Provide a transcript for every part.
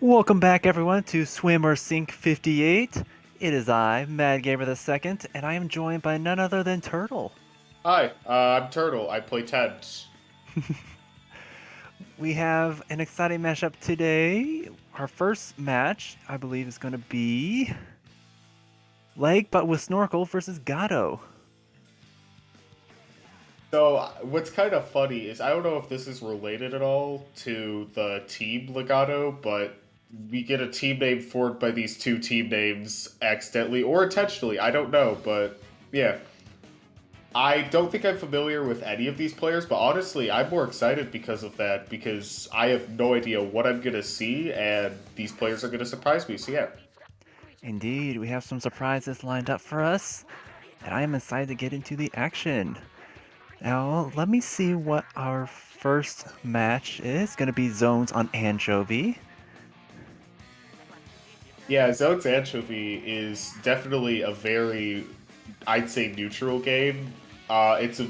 Welcome back, everyone, to Swim or Sink 58. It is I, Mad Gamer II, and I am joined by none other than Turtle. Hi, I'm Turtle. I play Tent. We have an exciting matchup today. Our first match, I believe, is going to be Leg, but with SNorkEl versus Gato. So, what's kind of funny is I don't know if this is related at all to the team Legato, but we get a team name formed by these two team names accidentally or intentionally. I don't know, but yeah. I don't think I'm familiar with any of these players, but honestly, I'm more excited because of that, because I have no idea what I'm going to see, and these players are going to surprise me, so yeah. Indeed, we have some surprises lined up for us, and I am excited to get into the action. Now, let me see what our first match is. Going to be Zones on Anchovy. Yeah, Zone's Anchovy is definitely a very, I'd say, neutral game. It's a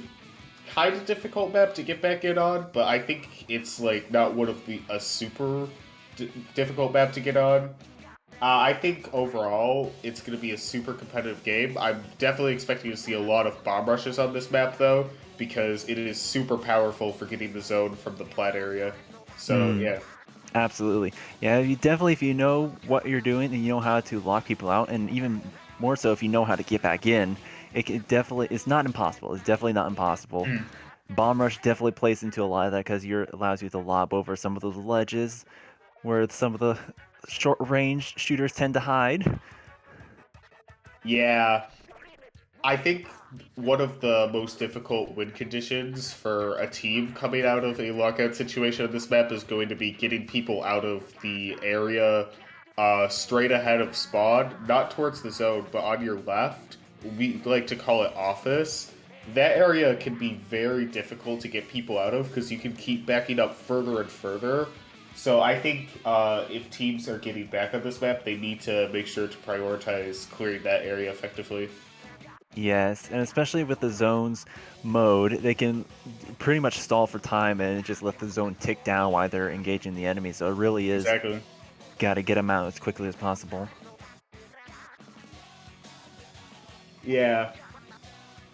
kind of difficult map to get back in on, but I think it's like not one of the a super difficult map to get on. I think overall it's going to be a super competitive game. I'm definitely expecting to see a lot of bomb rushes on this map though, because it is super powerful for getting the zone from the plat area. So Hmm. yeah. Absolutely. Yeah, you definitely, if you know what you're doing and you know how to lock people out, and even more so if you know how to get back in, it's not impossible. It's definitely not impossible. Bomb Rush definitely plays into a lot of that because it allows you to lob over some of those ledges where some of the short range shooters tend to hide. Yeah, I think one of the most difficult win conditions for a team coming out of a lockout situation on this map is going to be getting people out of the area straight ahead of spawn, not towards the zone, but on your left. We like to call it office. That area can be very difficult to get people out of because you can keep backing up further and further. So I think if teams are getting back on this map, they need to make sure to prioritize clearing that area effectively. Yes, and especially with the zones mode, they can pretty much stall for time and just let the zone tick down while they're engaging the enemy. So it really is Exactly. got to get them out as quickly as possible. Yeah.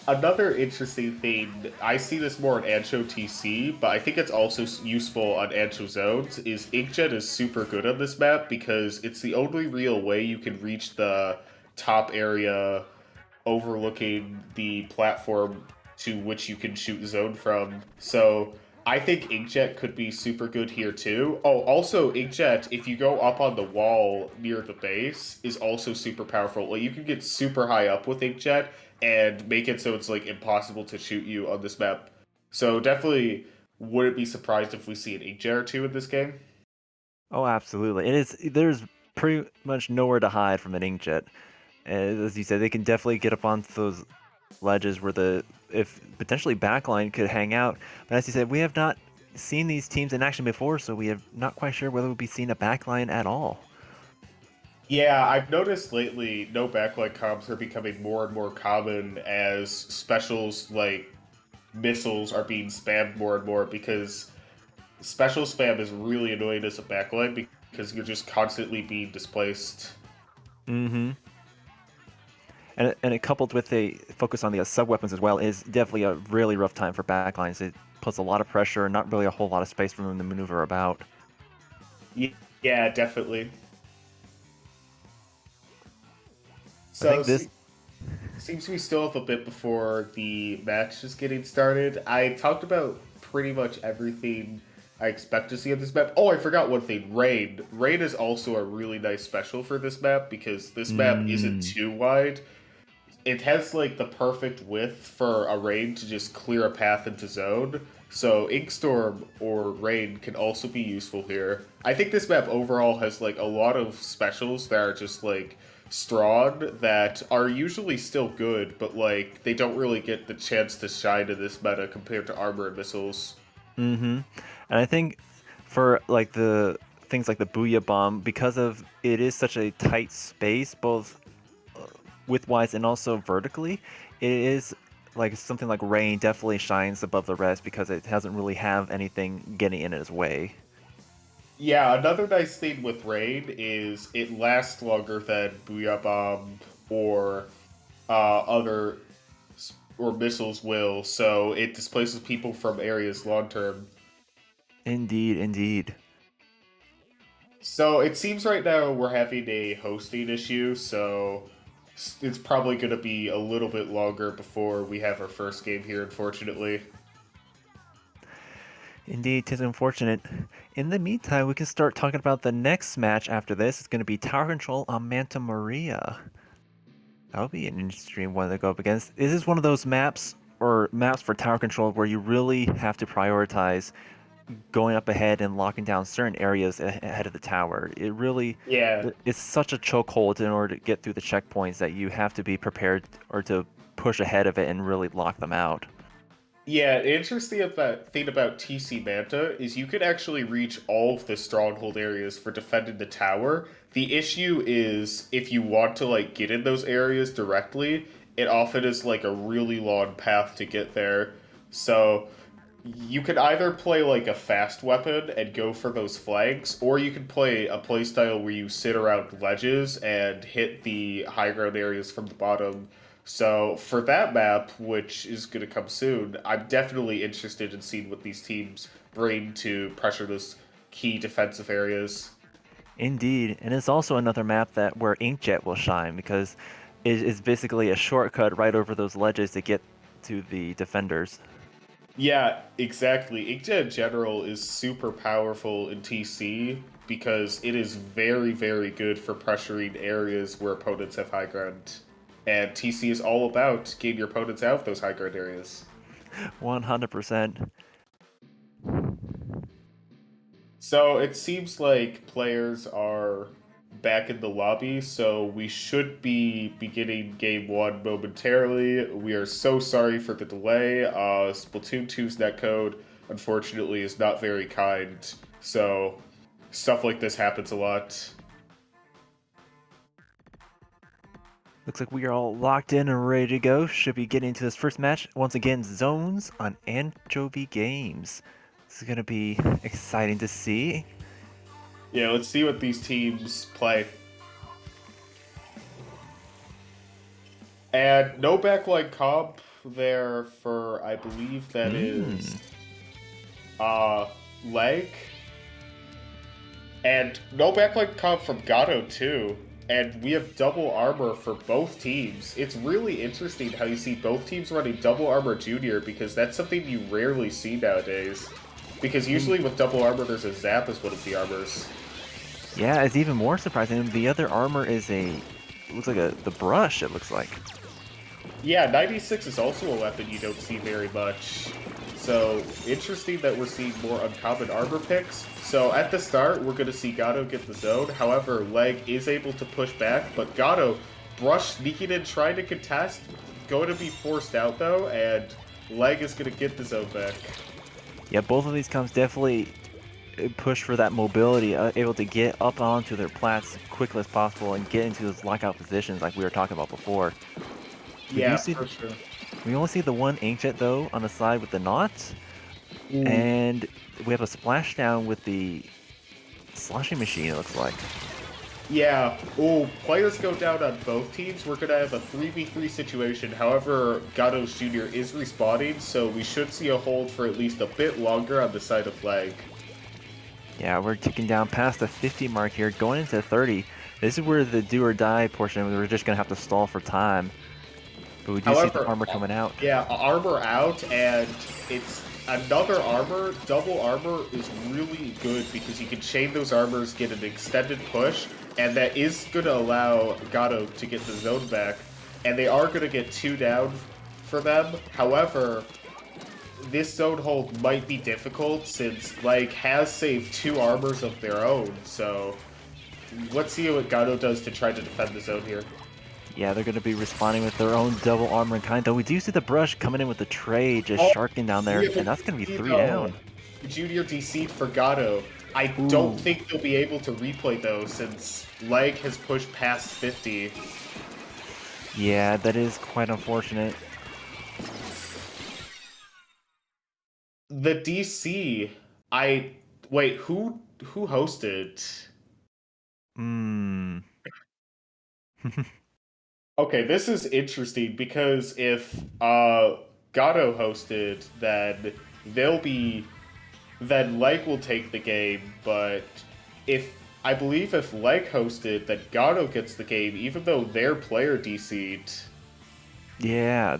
Another interesting thing, I see this more in Ancho TC, but I think it's also useful on Ancho Zones, is Inkjet is super good on this map because it's the only real way you can reach the top area overlooking the platform to which you can shoot zone from. So I think Inkjet could be super good here too. Oh, also Inkjet, if you go up on the wall near the base, is also super powerful. Like you can get super high up with Inkjet and make it so it's like impossible to shoot you on this map. So definitely wouldn't be surprised if we see an Inkjet or two in this game. Oh, absolutely. It is. There's pretty much nowhere to hide from an inkjet. As you said, they can definitely get up onto those ledges where the if potentially backline could hang out. But as you said, we have not seen these teams in action before, so we have not quite sure whether we'll be seeing a backline at all. Yeah, I've noticed lately no backlight comps are becoming more and more common as specials like missiles are being spammed more and more because special spam is really annoying as a backline because you're just constantly being displaced. Mm-hmm. And it coupled with a focus on the sub weapons as well is definitely a really rough time for backlines. It puts a lot of pressure and not really a whole lot of space for them to maneuver about. Yeah, definitely. I So think this. seems we still have a bit before the match is getting started. I talked about pretty much everything I expect to see on this map. Oh, I forgot one thing. Rain. Rain is also a really nice special for this map because this map isn't Mm, too wide. It has like the perfect width for a rain to just clear a path into zone. So Inkstorm or Rain can also be useful here. I think this map overall has like a lot of specials that are just like strong that are usually still good, but like they don't really get the chance to shine in this meta compared to armor and missiles. mm-hmm. And I think for like the things like the Booyah Bomb, because of it is such a tight space, both widthwise and also vertically, it is like something like Rain definitely shines above the rest because it doesn't really have anything getting in its way. Yeah, another nice thing with rain is it lasts longer than Booyah Bomb or other or missiles will, so it displaces people from areas long term. Indeed, indeed. So it seems right now we're having a hosting issue, so it's probably going to be a little bit longer before we have our first game here, unfortunately. Indeed, 'tis unfortunate. In the meantime, we can start talking about the next match after this. It's going to be Tower Control on Manta Maria. That'll be an interesting one to go up against. This is one of those maps or maps for Tower Control where you really have to prioritize going up ahead and locking down certain areas ahead of the tower. It really, Yeah. it's such a chokehold in order to get through the checkpoints that you have to be prepared or to push ahead of it and really lock them out. Yeah, the interesting thing about TC Manta is you can actually reach all of the stronghold areas for defending the tower. The issue is if you want to like get in those areas directly, it often is like a really long path to get there. So you can either play like a fast weapon and go for those flanks, or you can play a playstyle where you sit around ledges and hit the high ground areas from the bottom. So for that map, which is going to come soon, I'm definitely interested in seeing what these teams bring to pressure those key defensive areas. Indeed, and it's also another map that where Inkjet will shine because it is basically a shortcut right over those ledges to get to the defenders. Yeah, exactly. Inkjet in general is super powerful in TC because it is very, very good for pressuring areas where opponents have high ground. And TC is all about getting your opponents out of those high ground areas. 100%. So it seems like players are back in the lobby, so we should be beginning game one momentarily. We are so sorry for the delay. Splatoon 2's netcode, unfortunately, is not very kind, so stuff like this happens a lot. Looks like we are all locked in and ready to go. Should be getting into this first match. Once again, Zones on Anchovy Games. This is going to be exciting to see. Yeah, let's see what these teams play. And no backline comp there for, I believe that is Leg. And no backline comp from Gato too. And we have double armor for both teams. It's really interesting how you see both teams running double armor junior because that's something you rarely see nowadays. Because usually with double armor there's a zap as one of the armors. Yeah, it's even more surprising. The other armor is looks like the brush, it looks like. Yeah, 96 is also a weapon you don't see very much. So, interesting that we're seeing more uncommon armor picks. So, at the start, we're going to see Gato get the zone. However, Leg is able to push back, but Gato, Brush sneaking in, trying to contest, going to be forced out though, and Leg is going to get the zone back. Yeah, both of these comps definitely push for that mobility, able to get up onto their plats as quickly as possible and get into those lockout positions like we were talking about before. Yeah, for sure. We only see the one Ancient though on the side with the knots, Ooh. and we have a splashdown with the sloshing machine, it looks like. Yeah. Oh, players go down on both teams. We're going to have a 3v3 situation. However, Gatos Jr. is respawning, so we should see a hold for at least a bit longer on the side of Leg. Yeah, we're ticking down past the 50 mark here, going into 30. This is where the do or die portion, we're just going to have to stall for time. But we do see the armor coming out. Yeah, armor out, and it's another armor. Double armor is really good because you can chain those armors, get an extended push, and that is going to allow Gato to get the zone back. And they are going to get 2 down for them. However, this zone hold might be difficult since Leg has saved 2 armors of their own. So let's see what Gato does to try to defend the zone here. Yeah, they're going to be responding with their own double armor in kind, though we do see the brush coming in with the tray, just sharking down there, and that's going to be 3 down. Junior DC'd for Gato. I don't think they'll be able to replay though, since Leg has pushed past 50. Yeah, that is quite unfortunate. The DC, Wait, who hosted? Hmm. Okay, this is interesting because if Gato hosted, they'll be then Leg will take the game, but if I believe if Leg hosted, then Gato gets the game, even though their player DC'd. Yeah,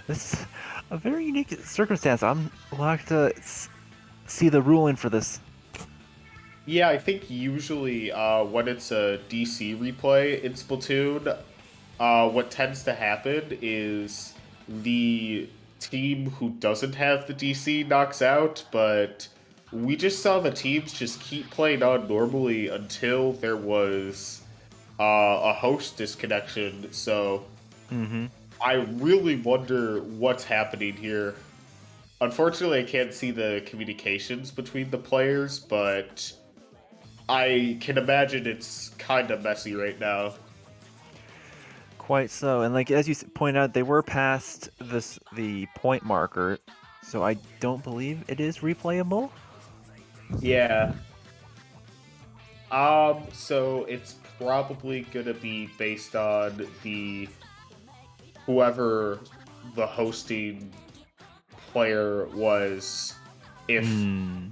this is a very unique circumstance. We'll have to see the ruling for this. Yeah, I think usually when it's a DC replay in Splatoon, what tends to happen is the team who doesn't have the DC knocks out, but we just saw the teams just keep playing on normally until there was a host disconnection. So Mm-hmm. I really wonder what's happening here. Unfortunately, I can't see the communications between the players, but I can imagine it's kind of messy right now. Quite so, and like as you point out, they were past the point marker, so I don't believe it is replayable. Yeah. So it's probably gonna be based on the whoever the hosting player was, if Hmm.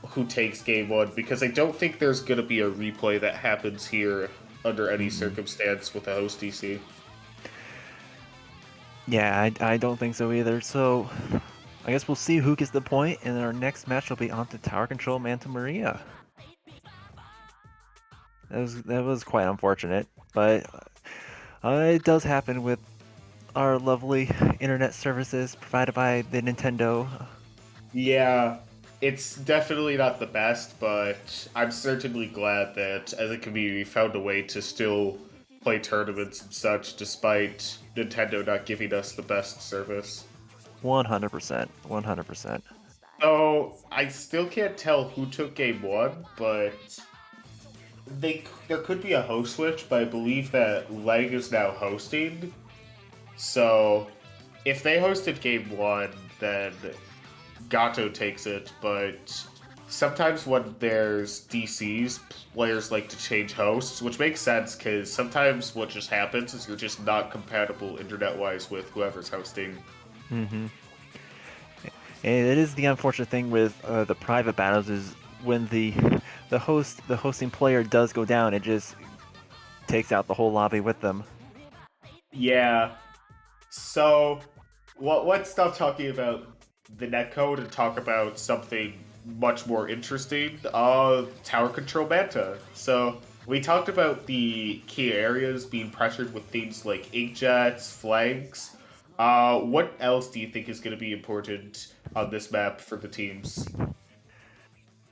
who takes game one, because I don't think there's gonna be a replay that happens here under any Mm-mm. circumstance with a host DC. Yeah, I don't think so either. So I guess we'll see who gets the point, and our next match will be on to Tower Control Manta Maria. That was quite unfortunate, but it does happen with our lovely internet services provided by the Nintendo. Yeah, it's definitely not the best, but I'm certainly glad that as a community we found a way to still play tournaments and such despite Nintendo not giving us the best service. 100%, 100%. So I still can't tell who took game one, but there could be a host switch, but I believe that Leg is now hosting. So if they hosted game one, then Gato takes it, but sometimes when there's DCs, players like to change hosts, which makes sense because sometimes what just happens is you're just not compatible internet-wise with whoever's hosting. Mm-hmm. And it is the unfortunate thing with the private battles is when the hosting player does go down, it just takes out the whole lobby with them. Yeah. So, let's stop talking about the netcode and talk about something much more interesting. Tower control manta. So we talked about the key areas being pressured with things like inkjets, flags. What else do you think is going to be important on this map for the teams?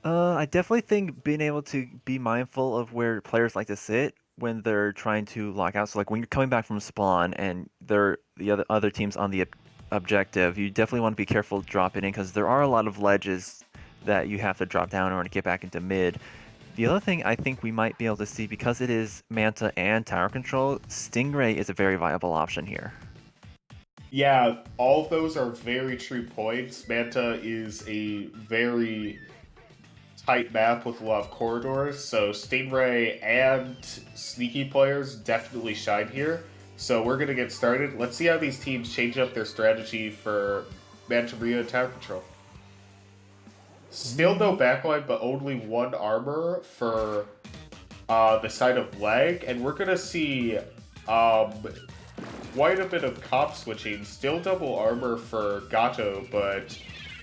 I definitely think being able to be mindful of where players like to sit when they're trying to lock out. So like when you're coming back from spawn and the other teams on the objective, you definitely want to be careful dropping in because there are a lot of ledges that you have to drop down in order to get back into mid. The other thing I think we might be able to see, because it is Manta and tower control, Stingray is a very viable option here. Yeah, all of those are very true points. Manta is a very tight map with a lot of corridors, so Stingray and Sneaky players definitely shine here. So we're gonna get started. Let's see how these teams change up their strategy for Manchuria and Tower Control. Still no backline, but only one armor for the side of Leg, and we're gonna see um, quite a bit of cop switching. Still double armor for Gato, but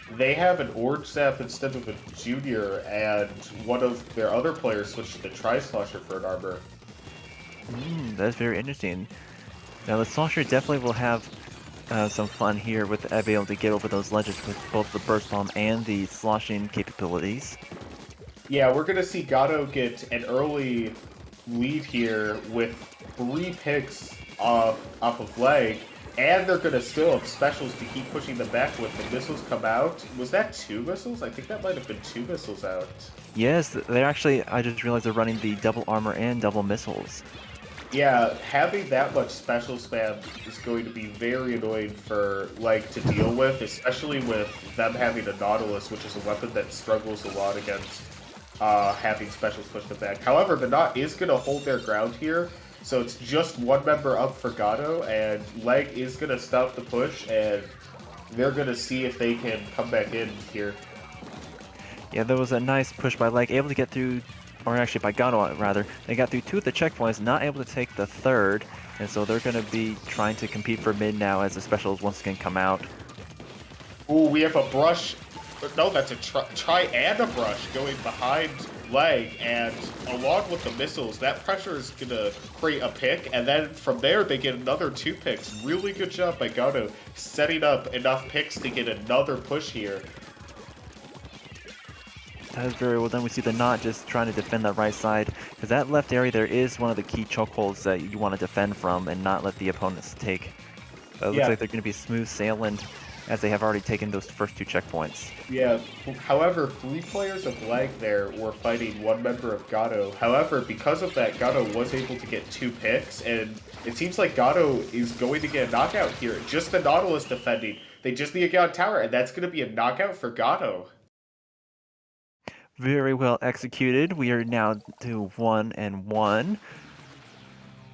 they have an Orange Zap instead of a Junior, and one of their other players switched to the Tri-Slasher for an armor. That's very interesting. Now the Slosher definitely will have some fun here with being able to get over those ledges with both the Burst Bomb and the sloshing capabilities. Yeah, we're gonna see Gato get an early lead here with 3 picks off of Leg, and they're gonna still have specials to keep pushing them back with the missiles come out. Was that 2 missiles? I think that might have been 2 missiles out. Yes, they're actually, I just realized they're running the double armor and double missiles. Yeah, having that much special spam is going to be very annoying for Leg to deal with, especially with them having a Nautilus, which is a weapon that struggles a lot against having specials push them back. However, the Knot is going to hold their ground here, so it's just one member up for Gato, and Leg is going to stop the push, and they're going to see if they can come back in here. Yeah, there was a nice push by Leg, able to get through, or actually by Gato rather. They got through 2 of the checkpoints, not able to take the 3rd, and so they're going to be trying to compete for mid now as the specials once again come out. Ooh, we have a brush. No, that's a try and a brush going behind Leg, and along with the missiles, that pressure is gonna create a pick, and then from there they get another 2 picks. Really good job by Gato setting up enough picks to get another push here. That is very well done. We see the Knot just trying to defend that right side, because that left area there is one of the key chokeholds that you want to defend from and not let the opponents take. It looks like they're going to be smooth sailing as they have already taken those first 2 checkpoints. Yeah, however, 3 players of Leg there were fighting 1 member of Gato. However, because of that, Gato was able to get 2 picks, and it seems like Gato is going to get a knockout here. Just the Nautilus defending. They just need to get on tower, and that's going to be a knockout for Gato. Very well executed. We are now to 1-1.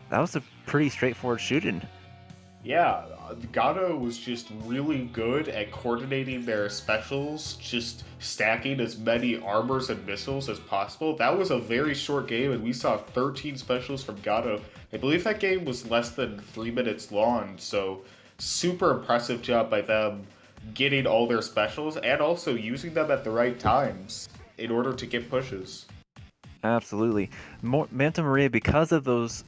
That was a pretty straightforward shooting. Yeah, Gato was just really good at coordinating their specials, just stacking as many armors and missiles as possible. That was a very short game, and we saw 13 specials from Gato. I believe that game was less than 3 minutes long, so super impressive job by them getting all their specials and also using them at the right times in order to get pushes. Absolutely. Manta Maria, because of those,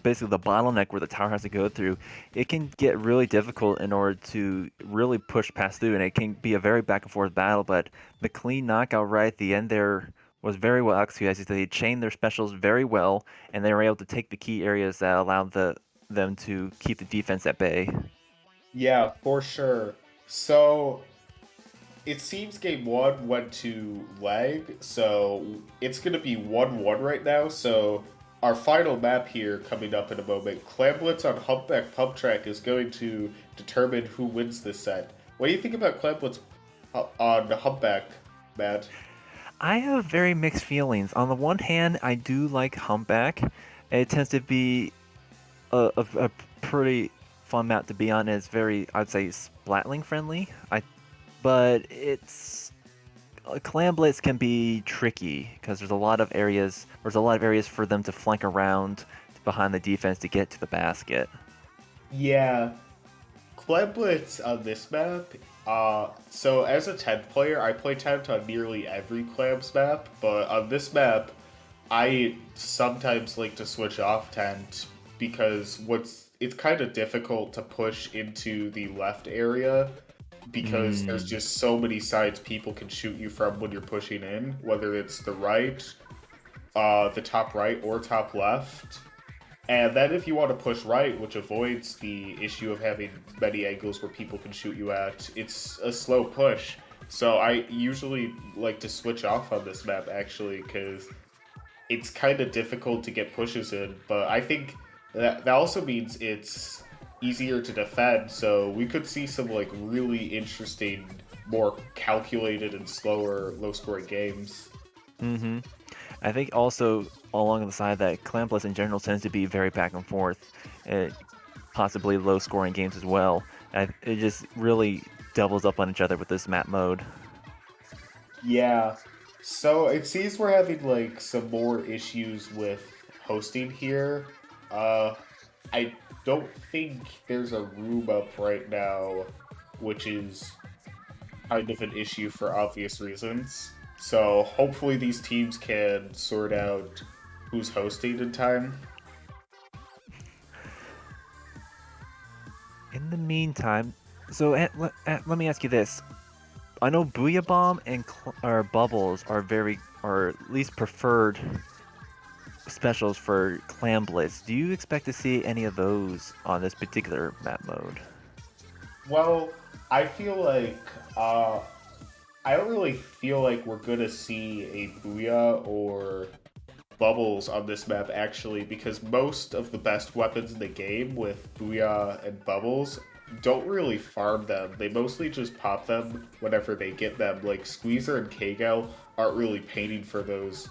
basically the bottleneck where the tower has to go through, it can get really difficult in order to really push past through, and it can be a very back and forth battle, but the clean knockout right at the end there was very well executed. As you said, they chained their specials very well, and they were able to take the key areas that allowed them to keep the defense at bay. Yeah, for sure. So it seems game 1 went to Leg, so it's going to be 1-1 right now. So our final map here coming up in a moment, Clamblitz on Humpback Pump Track is going to determine who wins this set. What do you think about Clamblitz on Humpback, Matt? I have very mixed feelings. On the one hand, I do like Humpback. It tends to be a pretty fun map to be on. It's very, I'd say, splatling friendly. But it's Clam Blitz can be tricky because there's a lot of areas for them to flank around behind the defense to get to the basket. Yeah, Clamblitz on this map. So as a 10th player, I play Tempt on nearly every Clams map, but on this map, I sometimes like to switch off Tempt because it's kind of difficult to push into the left area because there's just so many sides people can shoot you from when you're pushing in, whether it's the right, the top right, or top left. And then if you want to push right, which avoids the issue of having many angles where people can shoot you at, it's a slow push. So I usually like to switch off on this map, actually, because it's kind of difficult to get pushes in. But I think that also means it's easier to defend, so we could see some like really interesting, more calculated and slower low-scoring games. I think also along the side that Clampless in general tends to be very back and forth, possibly low-scoring games as well. It just really doubles up on each other with this map mode. Yeah, so it seems we're having like some more issues with hosting here. I don't think there's a room up right now, which is kind of an issue for obvious reasons. So hopefully these teams can sort out who's hosting in time. In the meantime, so let me ask you this. I know Booyah Bomb and Bubbles are at least preferred specials for Clam Blitz. Do you expect to see any of those on this particular map mode? Well, I feel like I don't really feel like we're gonna see a Booyah or bubbles on this map, actually, because most of the best weapons in the game with Booyah and Bubbles don't really farm them. They mostly just pop them whenever they get them. Like, Squeezer and Kagel aren't really paying for those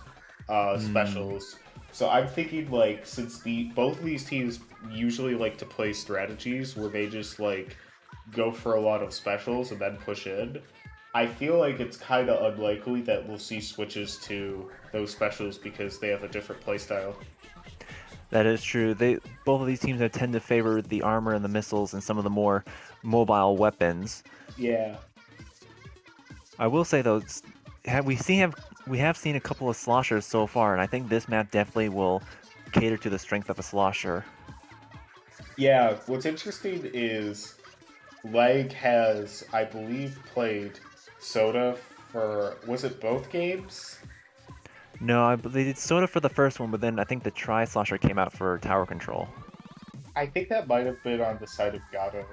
specials. So I'm thinking, like, since both of these teams usually like to play strategies where they just, like, go for a lot of specials and then push in, I feel like it's kind of unlikely that we'll see switches to those specials because they have a different playstyle. That is true. Both of these teams tend to favor the armor and the missiles and some of the more mobile weapons. Yeah. I will say though, we have seen a couple of sloshers so far, and I think this map definitely will cater to the strength of a slosher. Yeah, what's interesting is Leg has, I believe, played Soda for, was it both games? No, they did Soda for the first one, but then I think the Tri-Slosher came out for tower control. I think that might have been on the side of Gato.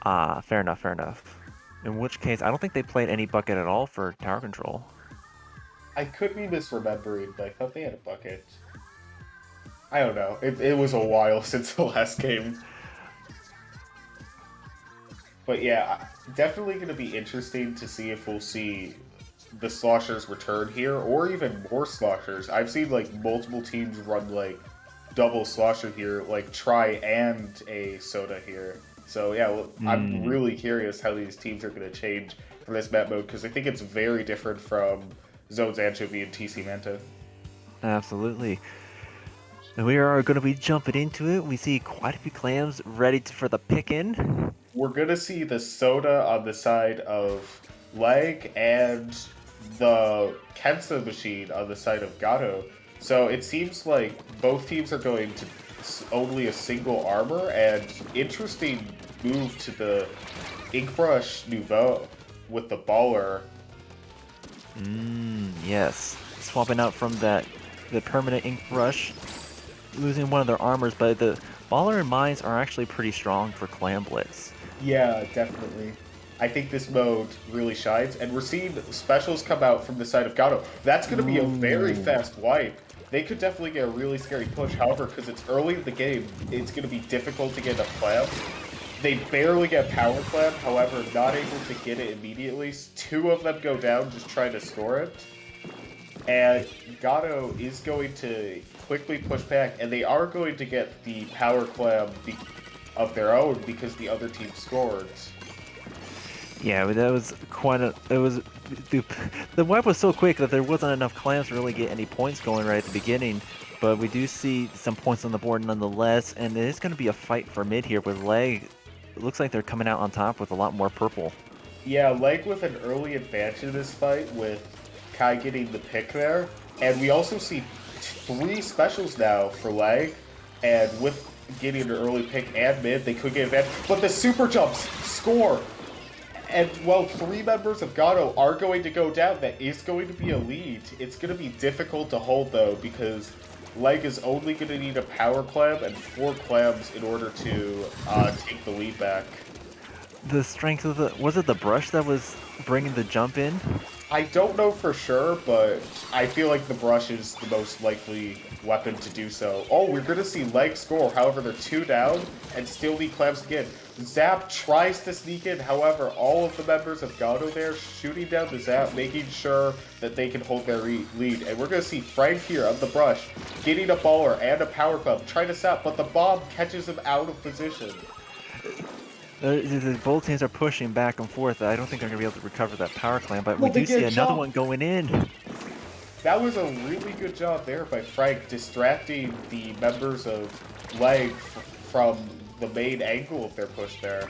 Ah, fair enough, fair enough. In which case, I don't think they played any bucket at all for tower control. I could be misremembering, but I thought they had a bucket. I don't know. It was a while since the last game. But yeah, definitely going to be interesting to see if we'll see the sloshers return here, or even more sloshers. I've seen like multiple teams run like double slosher here, like try and a soda here. So yeah, well, I'm really curious how these teams are going to change for this map mode, because I think it's very different from Zones Anchovy and TC Manta. Absolutely. And we are going to be jumping into it. We see quite a few clams ready for the pick-in. We're going to see the soda on the side of Leg and the Kensa machine on the side of Gato. So it seems like both teams are going to only a single armor, and interesting move to the Inkbrush Nouveau with the Baller. Yes. Swapping out from the permanent Inkbrush, losing one of their armors, but the Baller and Mines are actually pretty strong for Clam Blitz. Yeah, definitely. I think this mode really shines, and we're seeing specials come out from the side of Gato. That's going to be a very fast wipe. They could definitely get a really scary push. However, because it's early in the game, it's going to be difficult to get a clam. They barely get power clam, however, not able to get it immediately. Two of them go down just trying to score it. And Gato is going to quickly push back, and they are going to get the power clam of their own because the other team scored. Yeah, but that was quite a... The wipe was so quick that there wasn't enough clams to really get any points going right at the beginning. But we do see some points on the board nonetheless, and it is going to be a fight for mid here with Leg. It looks like they're coming out on top with a lot more purple. Yeah, Leg with an early advantage in this fight with Kai getting the pick there. And we also see 3 specials now for Leg, and with getting an early pick and mid, they could get advantage. But the super jumps score! And while 3 members of Gato are going to go down, that is going to be a lead. It's going to be difficult to hold, though, because Leg is only going to need a power clam and 4 clams in order to take the lead back. The strength of the... Was it the brush that was bringing the jump in? I don't know for sure, but I feel like the brush is the most likely weapon to do so. Oh, we're going to see Leg score. However, they're 2 down and still need clams again. Zap tries to sneak in, however, all of the members of Gato there shooting down the Zap, making sure that they can hold their lead. And we're going to see Frank here on the brush, getting a baller and a power club, trying to zap, but the bomb catches him out of position. Both teams are pushing back and forth. I don't think they're going to be able to recover that power clam, but Well, we do see another one going in. That was a really good job there by Frank, distracting the members of Leg from the main angle of their push there.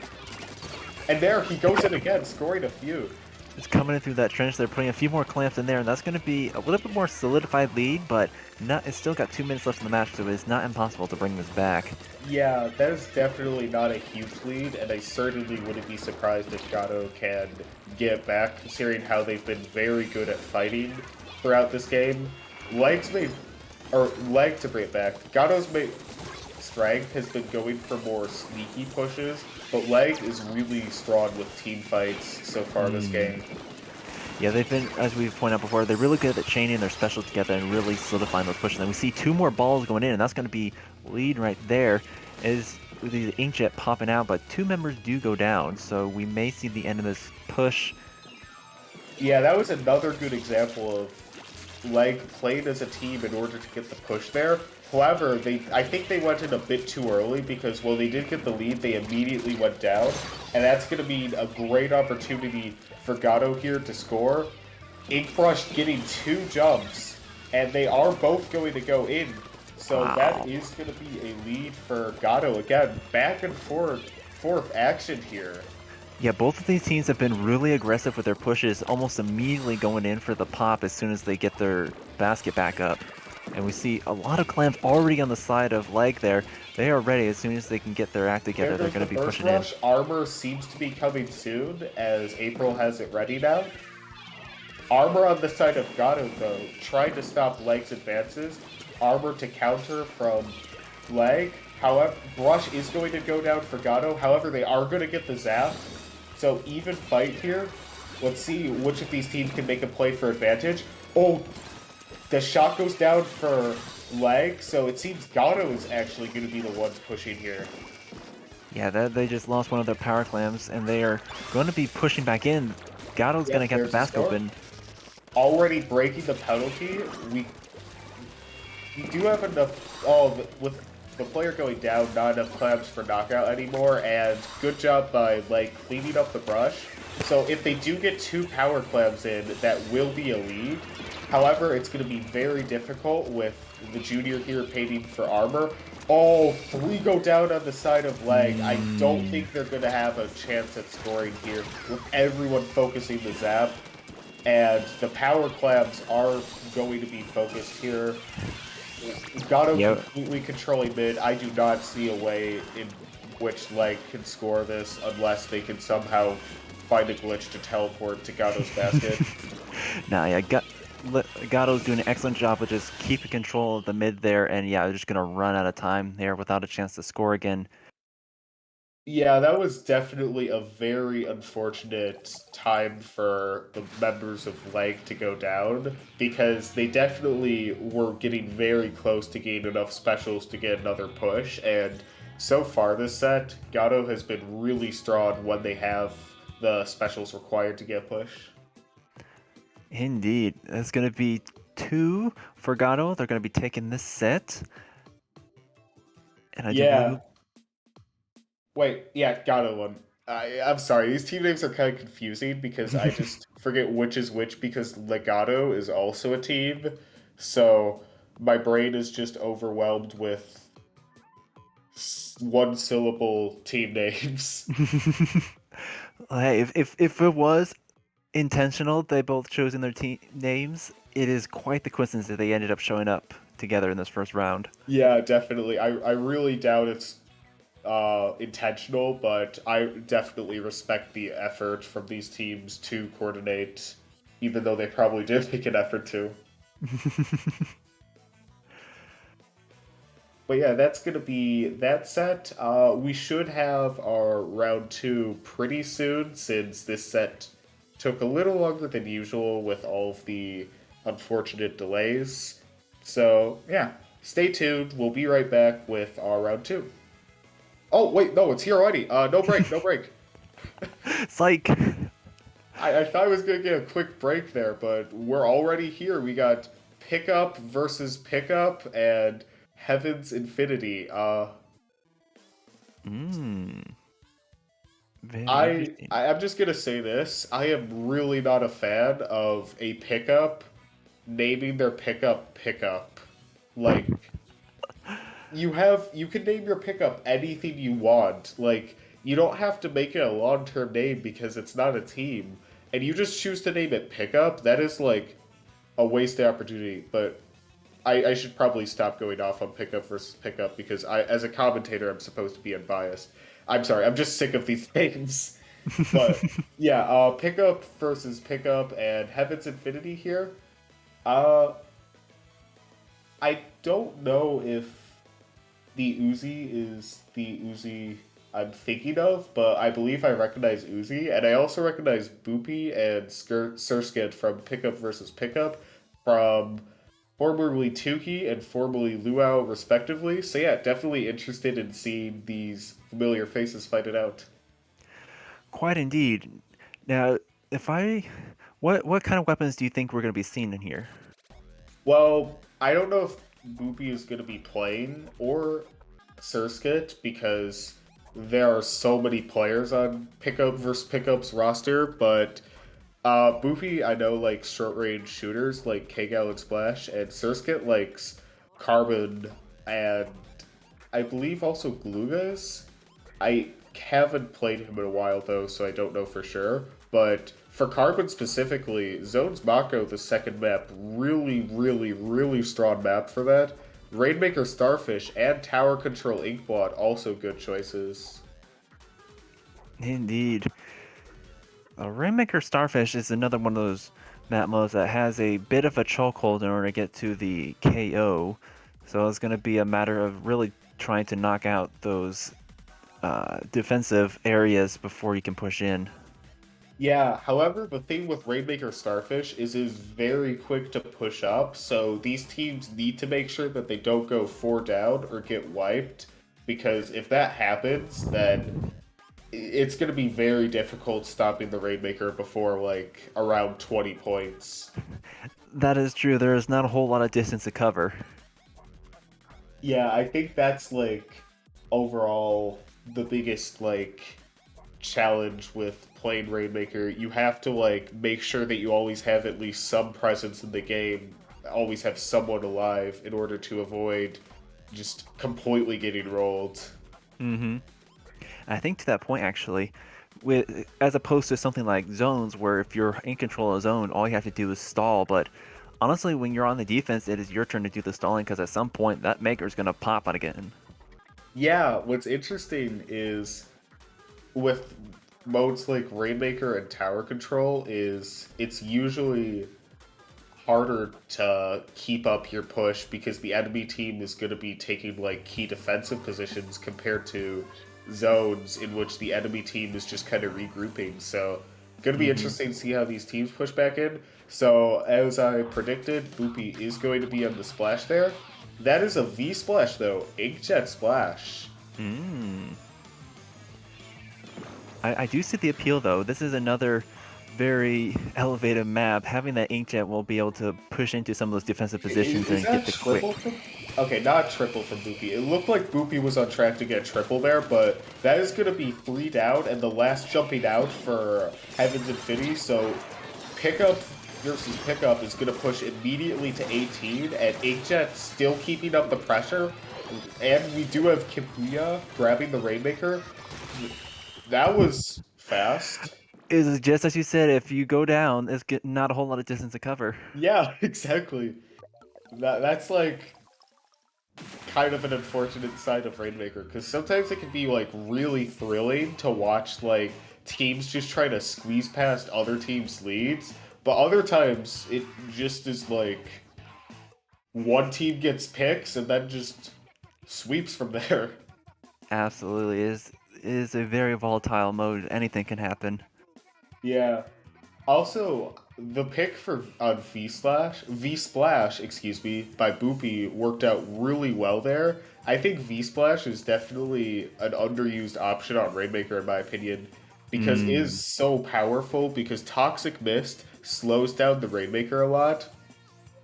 And there, he goes in again, scoring a few. It's coming in through that trench. They're putting a few more clamps in there, and that's going to be a little bit more solidified lead, but it's still got 2 minutes left in the match, so it's not impossible to bring this back. Yeah, that is definitely not a huge lead, and I certainly wouldn't be surprised if Gato can get back, considering how they've been very good at fighting throughout this game. Leg to bring it back. Gato's strength has been going for more sneaky pushes, but Leg is really strong with team fights so far this game. Yeah, they've been, as we've pointed out before, they're really good at chaining their special together and really solidifying those pushes. And we see 2 more balls going in, and that's going to be lead right there. Is the Inkjet popping out, but 2 members do go down, so we may see the end of this push. Yeah, that was another good example of Leg played as a team in order to get the push there. However, I think they went in a bit too early because when they did get the lead, they immediately went down, and that's going to be a great opportunity for Gato here to score. Inkbrush getting 2 jumps, and they are both going to go in. So Wow. that is going to be a lead for Gato. Again, back and forth action here. Yeah, both of these teams have been really aggressive with their pushes, almost immediately going in for the pop as soon as they get their basket back up. And we see a lot of clams already on the side of Leg there. They are ready as soon as they can get their act together. There They're goes going the to be burst pushing in. rush. Armor seems to be coming soon as April has it ready now. Armor on the side of Gato, though, trying to stop Leg's advances. Armor to counter from Leg. However, Brush is going to go down for Gato. However, they are going to get the zap. So even fight here. Let's see which of these teams can make a play for advantage. Oh, the shot goes down for Leg, so it seems Gato is actually going to be the ones pushing here. Yeah, they just lost one of their power clams, and they are going to be pushing back in. Gato's going to get the basket open. Already breaking the penalty. We do have enough. Oh, with the player going down, not enough clams for knockout anymore, and good job by like cleaning up the brush. So if they do get 2 power clams in, that will be a lead. However, it's going to be very difficult with the junior here painting for armor. Oh, 3 go down on the side of Leg. I don't think they're going to have a chance at scoring here with everyone focusing the zap. And the power clams are going to be focused here. Gato completely controlling mid. I do not see a way in which Leg can score this unless they can somehow find a glitch to teleport to Gato's basket. Nah, yeah, Gato's doing an excellent job of just keeping control of the mid there, and yeah, they're just going to run out of time there without a chance to score again. Yeah, that was definitely a very unfortunate time for the members of Leg to go down, because they definitely were getting very close to getting enough specials to get another push, and so far this set, Gato has been really strong when they have the specials required to get push. Indeed. That's going to be 2 for Gato. They're going to be taking this set. And I do believe... Wait, yeah, Gato one. I'm sorry, these team names are kind of confusing because I just forget which is which because Legato is also a team. So my brain is just overwhelmed with 1-syllable team names. Hey, if it was intentional, they both chosen their team names, it is quite the coincidence that they ended up showing up together in this first round. Yeah, definitely. I really doubt it's intentional, but I definitely respect the effort from these teams to coordinate, even though they probably did make an effort to. But yeah, that's going to be that set. We should have our round 2 pretty soon, since this set took a little longer than usual with all of the unfortunate delays. So yeah, stay tuned. We'll be right back with our round 2. Oh, wait, no, it's here already. No break, no break. Psych! I thought I was going to get a quick break there, but we're already here. We got Pickup versus Pickup and Heaven's Infinity. Very interesting. I'm just gonna say this. I am really not a fan of a pickup naming their pickup. Like, you can name your pickup anything you want. Like, you don't have to make it a long-term name because it's not a team. And you just choose to name it pickup, that is like a wasted opportunity. But I should probably stop going off on pickup versus pickup because as a commentator, I'm supposed to be unbiased. I'm sorry, I'm just sick of these names. But yeah, pickup versus pickup and Heaven's Infinity here. Uh, I don't know if the Uzi is the Uzi I'm thinking of, but I believe I recognize Uzi, and I also recognize Boopy and Surskit from Pickup versus Pickup from formerly Tukey and formerly Luau, respectively. So yeah, definitely interested in seeing these familiar faces fight it out. Quite indeed. Now, if I, what kind of weapons do you think we're going to be seeing in here? Well, I don't know if Boopy is going to be playing or Surskit because there are so many players on Pickup versus Pickup's roster, but Boopy I know likes short range shooters like K-Gal and Splash, and Surskit likes Carbon and I believe also Glugas. I haven't played him in a while though, so I don't know for sure. But for Carbon specifically, Zones Mako, the second map, really, really, really strong map for that. Rainmaker Starfish and Tower Control Inkblot also good choices. Indeed. Rainmaker Starfish is another one of those map modes that has a bit of a chokehold in order to get to the KO. So it's going to be a matter of really trying to knock out those defensive areas before you can push in. Yeah, however, the thing with Rainmaker Starfish is very quick to push up, so these teams need to make sure that they don't go 4 down or get wiped, because if that happens, then it's going to be very difficult stopping the Rainmaker before like around 20 points. That is true. There is not a whole lot of distance to cover. Yeah, I think that's like overall the biggest like challenge with playing Rainmaker. You have to like make sure that you always have at least some presence in the game, always have someone alive in order to avoid just completely getting rolled. Mm-hmm. I think to that point, actually, with as opposed to something like zones, where if you're in control of zone, all you have to do is stall. But honestly, when you're on the defense, it is your turn to do the stalling because at some point that maker is gonna pop out again. Yeah, what's interesting is with modes like Rainmaker and Tower Control is it's usually harder to keep up your push because the enemy team is going to be taking like key defensive positions compared to zones in which the enemy team is just kind of regrouping. So, going to be Mm-hmm. interesting to see how these teams push back in. So, as I predicted, Boopy is going to be on the splash there. That is a V splash though, Inkjet splash. Mm. I do see the appeal though. This is another very elevated map. Having that inkjet will be able to push into some of those defensive positions Is and get that the quick. triple from? Okay, not triple from Boopy. It looked like Boopy was on track to get triple there, but that is going to be 3 down and the last jumping out for Heaven's Infinity. So Pickup versus Pickup is going to push immediately to 18, and Inkjet still keeping up the pressure. And we do have Kipuya grabbing the Rainmaker. That was fast. Is just as you said. If you go down, it's not a whole lot of distance to cover. Yeah, exactly. That's like kind of an unfortunate side of Rainmaker because sometimes it can be like really thrilling to watch like teams just try to squeeze past other teams' leads, but other times it just is like one team gets picks and then just sweeps from there. Absolutely, is a very volatile mode. Anything can happen. Yeah. Also, the pick for on V Splash, excuse me, by Boopy worked out really well there. I think V Splash is definitely an underused option on Rainmaker in my opinion because it is Mm. so powerful because Toxic Mist slows down the Rainmaker a lot,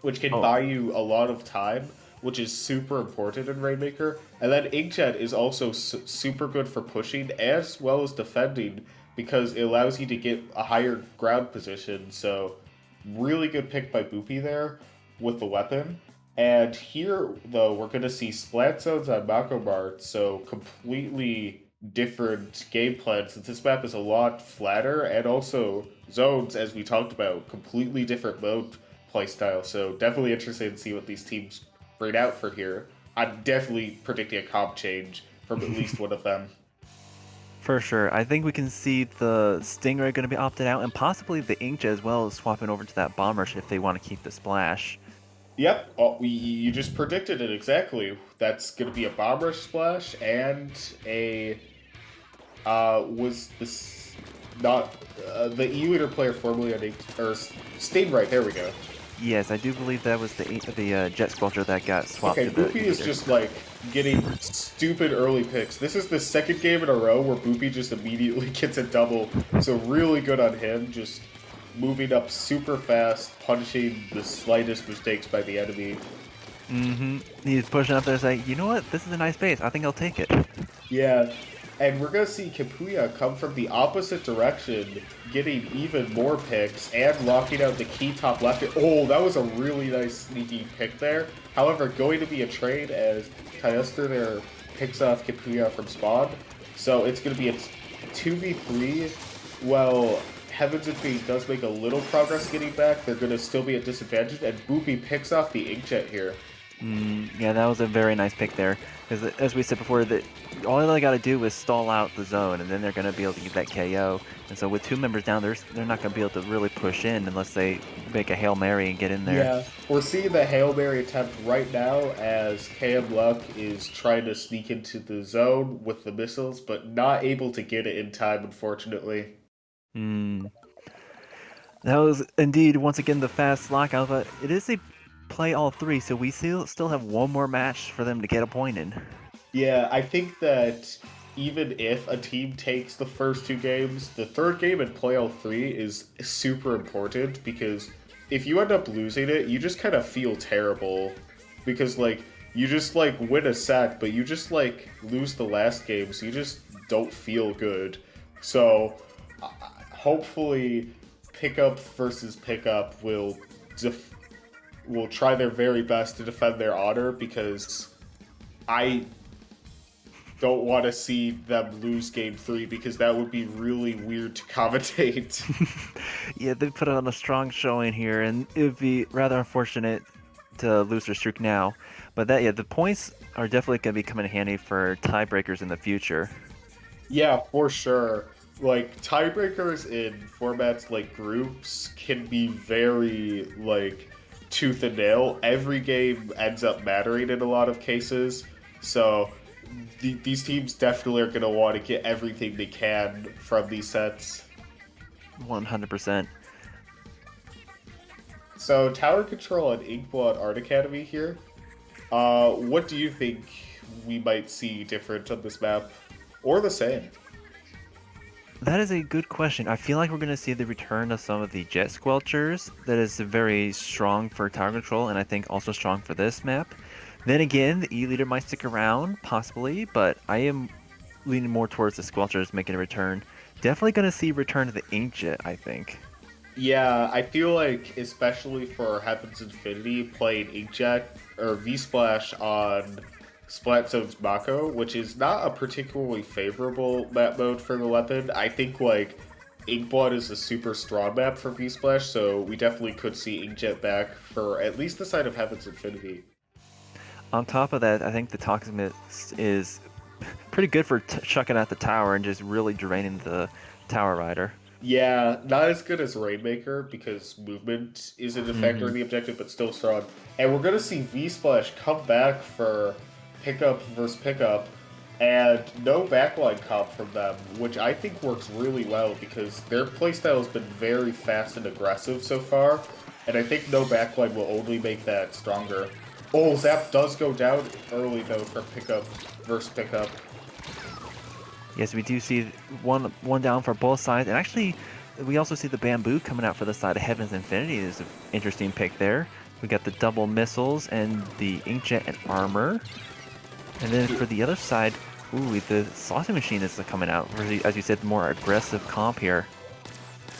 which can Oh, buy you a lot of time, which is super important in Rainmaker. And then Inkjet is also super good for pushing as well as defending because it allows you to get a higher ground position. So, really good pick by Boopy there with the weapon. And here, though, we're going to see Splat Zones on Mako Mart, so completely different game plan since this map is a lot flatter and also zones, as we talked about, completely different mode playstyle. So definitely interested to see what these teams bring out for here. I'm definitely predicting a comp change from at least one of them. for sure. I think we can see the Stingray going to be opted out, and possibly the Inkjet as well, swapping over to that Bomber if they want to keep the splash. Yep, you just predicted it exactly. That's going to be a bomb rush splash and a was this not the E-leader player formerly on or stayed right? There we go. Yes, I do believe that was the Jet Squelcher that got swapped Okay, to the Boopy is E-Leader. just like getting stupid early picks. This is the second game in a row where Boopy just immediately gets a double. So really good on him, just moving up super fast, punishing the slightest mistakes by the enemy. He's pushing up there saying, you know what, this is a nice base, I think I'll take it. Yeah, and we're gonna see Kapuya come from the opposite direction, getting even more picks and locking out the key top left. Oh, that was a really nice sneaky pick there. However, going to be a trade as Kyuster there picks off Kapuya from spawn. So it's gonna be a 2v3. Well, Heavens and Fate does make a little progress getting back. They're gonna still be at disadvantage, and Boopy picks off the Inkjet here. Yeah, that was a very nice pick there. Because as we said before, that all they got to do is stall out the zone, and then they're going to be able to get that KO. And so with two members down, they're not going to be able to really push in unless they make a Hail Mary and get in there. Yeah, we're seeing the Hail Mary attempt right now as KM Luck is trying to sneak into the zone with the missiles, but not able to get it in time, unfortunately. That was indeed, once again, the fast lockout, but it is a play all three, so we still have one more match for them to get a point in. Yeah, I think that even if a team takes the first two games, the third game and play all three is super important because if you end up losing it, you just kind of feel terrible because like you just like win a set, but you just like lose the last game, so you just don't feel good. So hopefully, Pickup versus Pickup will try their very best to defend their honor because I don't want to see them lose game 3 because that would be really weird to commentate. Yeah, they put on a strong showing here, and it would be rather unfortunate to lose their streak now. But the points are definitely going to be coming in handy for tiebreakers in the future. Yeah, for sure. Like, tiebreakers in formats like groups can be very, like, tooth and nail. Every game ends up mattering in a lot of cases. So these teams definitely are going to want to get everything they can from these sets. 100%. So Tower Control and Inkblood Art Academy here. What do you think we might see different on this map? Or the same? That is a good question. I feel like we're going to see the return of some of the Jet Squelchers. That is very strong for Tower Control, and I think also strong for this map. Then again, the E-Leader might stick around, possibly, but I am leaning more towards the Squelchers making a return. Definitely going to see return to the Inkjet, I think. Yeah, I feel like, especially for Heaven's Infinity, playing Inkjet or V-Splash on Splatzone's Mako, which is not a particularly favorable map mode for the weapon. I think, like, Inkblood is a super strong map for V-Splash, so we definitely could see Inkjet back for at least the side of Heaven's Infinity. On top of that, I think the Toxic Mist is pretty good for chucking at the tower and just really draining the Tower Rider. Yeah, not as good as Rainmaker because movement isn't a factor in the objective, but still strong. And we're going to see V-Splash come back for Pickup versus Pickup, and no backline comp from them, which I think works really well because their playstyle has been very fast and aggressive so far, and I think no backline will only make that stronger. Oh, Zap does go down early, though, for Pickup versus Pickup. Yes, we do see one down for both sides, and actually, we also see the Bamboo coming out for the side of Heaven's Infinity. Is an interesting pick there. We got the double missiles and the Inkjet and armor. And then for the other side, ooh, the Sausage Machine is coming out. As you said, more aggressive comp here.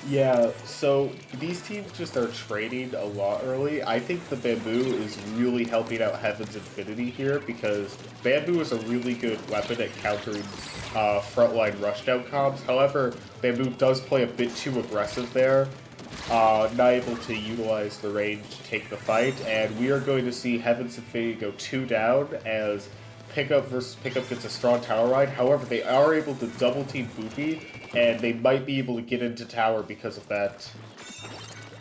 Yeah, so these teams just are trading a lot early. I think the Bamboo is really helping out Heaven's Infinity here because Bamboo is a really good weapon at countering frontline rushdown comps. However, Bamboo does play a bit too aggressive there, not able to utilize the range to take the fight, and we are going to see Heaven's Infinity go 2 down as Pickup versus Pickup gets a strong tower ride. However, they are able to double team Boopy, and they might be able to get into tower because of that.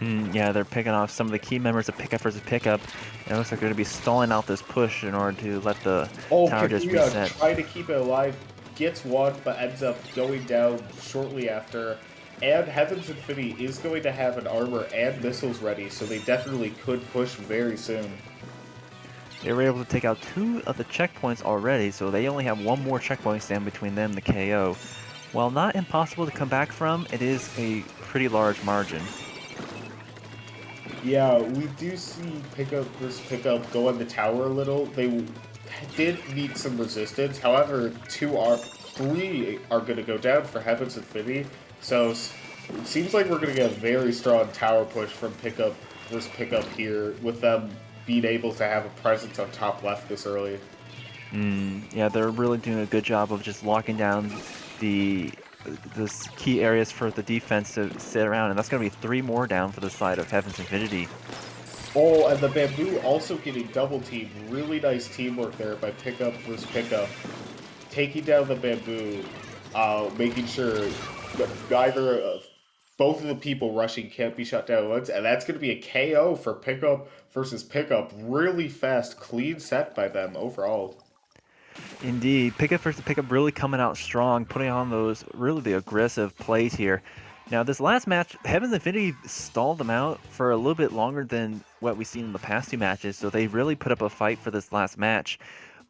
Yeah, they're picking off some of the key members of Pickup versus Pickup. And it looks like they're going to be stalling out this push in order to let the tower just reset. Try to keep it alive. gets one, but ends up going down shortly after. And Heaven's Infinity is going to have an armor and missiles ready, so they definitely could push very soon. They were able to take out 2 of the checkpoints already, so they only have 1 more checkpoint stand between them and the KO. While not impossible to come back from, it is a pretty large margin. Yeah, we do see Pickup go on the tower a little. They did meet some resistance. However, 3 are going to go down for Heaven's Infinity. So it seems like we're going to get a very strong tower push from Pickup here, with them being able to have a presence on top left this early. Yeah, they're really doing a good job of just locking down the key areas for the defense to sit around, and that's going to be 3 more down for the side of Heaven's Infinity. Oh, and the Bamboo also getting double teamed. Really nice teamwork there by Pickup. Taking down the Bamboo, making sure that both of the people rushing can't be shut down at once, and that's going to be a KO for Pickup versus Pickup. Really fast, clean set by them overall. Indeed, Pickup versus Pickup really coming out strong, putting on those really the aggressive plays here. Now, this last match, Heaven's Infinity stalled them out for a little bit longer than what we've seen in the past 2 matches, so they really put up a fight for this last match.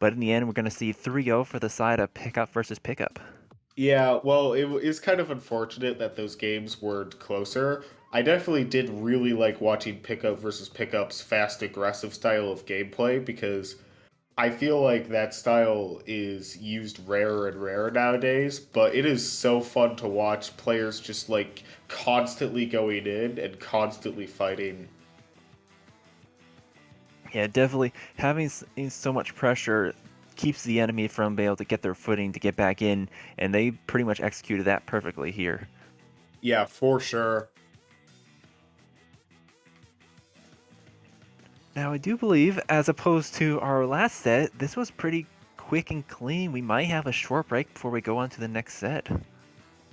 But in the end, we're going to see 3-0 for the side of Pickup versus Pickup. Yeah, well, it is kind of unfortunate that those games weren't closer. I definitely did really like watching Pickup versus Pickup's fast, aggressive style of gameplay, because I feel like that style is used rarer and rarer nowadays, but it is so fun to watch players just like constantly going in and constantly fighting. Yeah, definitely having so much pressure keeps the enemy from being able to get their footing to get back in, and they pretty much executed that perfectly here. Yeah, for sure. Now, I do believe, as opposed to our last set, this was pretty quick and clean. We might have a short break before we go on to the next set.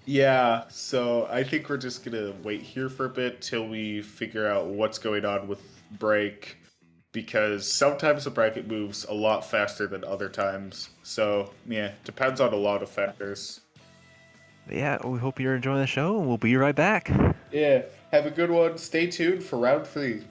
Yeah, so I think we're just gonna wait here for a bit till we figure out what's going on with break, because sometimes the bracket moves a lot faster than other times. So, yeah, depends on a lot of factors. But yeah, we hope you're enjoying the show, and we'll be right back. Yeah, have a good one. Stay tuned for round 3.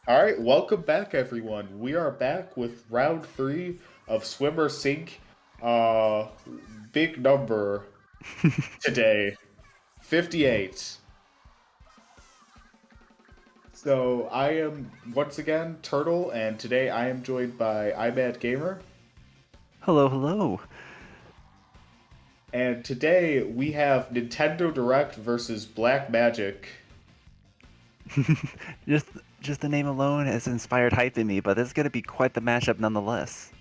All right, welcome back, everyone. We are back with round three of Swimmer Sink. Uh, Big number today, 58. So I am once again Turtle, and today I am joined by iMad Gamer. Hello, hello. And today we have Nintendo Direct versus Black Magic. just just the name alone has inspired hype in me, but it's gonna be quite the mashup nonetheless.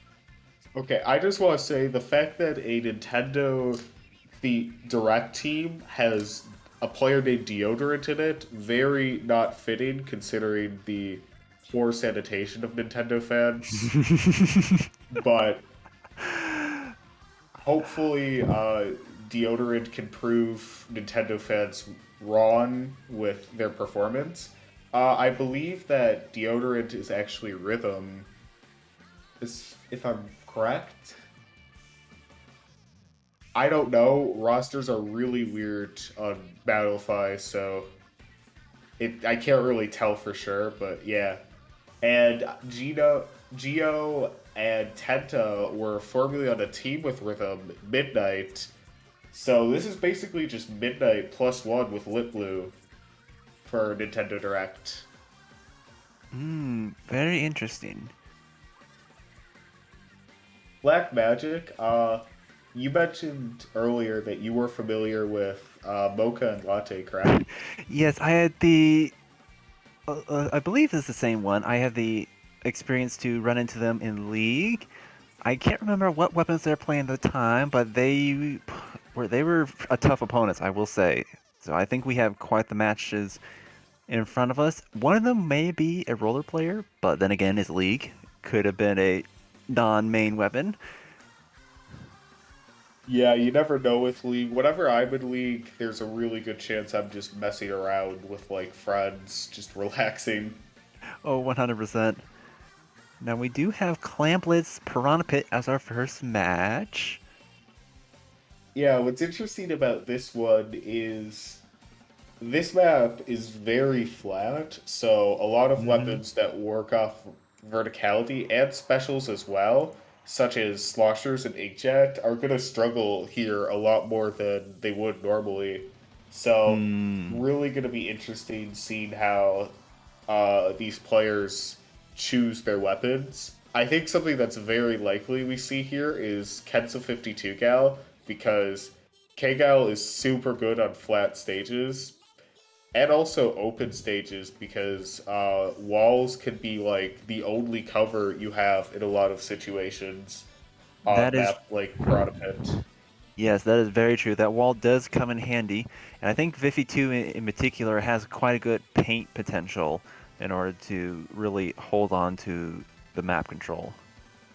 Okay, I just want to say the fact that a Nintendo the Direct team has a player named Deodorant in it, very not fitting considering the poor sanitation of Nintendo fans. But hopefully, Deodorant can prove Nintendo fans wrong with their performance. I believe that Deodorant is actually Rhythm, if I'm correct. I don't know. Rosters are really weird on Battlefy, so I can't really tell for sure. But yeah, and Geo, and Tenta were formerly on a team with Rhythm Midnight. So this is basically just Midnight plus one with Lip Blue for Nintendo Direct. Very interesting. Black Magic. You mentioned earlier that you were familiar with Mocha and Latte, correct? Yes, I had the. I believe it's the same one. I had the experience to run into them in League. I can't remember what weapons they're playing at the time, but they were a tough opponents, I will say. So I think we have quite the matches in front of us. One of them may be a roller player, but then again, is League. Could have been a non-main weapon. Yeah, you never know with League. Whenever I'm in League, there's a really good chance I'm just messing around with like friends, just relaxing. Oh, 100%. Now we do have Clamplets Piranha Pit as our first match. Yeah, what's interesting about this one is this map is very flat, so a lot of Hmm. weapons that work off verticality and specials as well, such as sloshers and inkjet, are gonna struggle here a lot more than they would normally. So, Hmm. really gonna be interesting seeing how these players choose their weapons. I think something that's very likely we see here is Kensa 52 Gal, because K Gal is super good on flat stages, and also open stages because walls can be like the only cover you have in a lot of situations on That is, map like Piranha Pit. yes, that is very true. That wall does come in handy, and I think Viffy 2 in particular has quite a good paint potential in order to really hold on to the map control.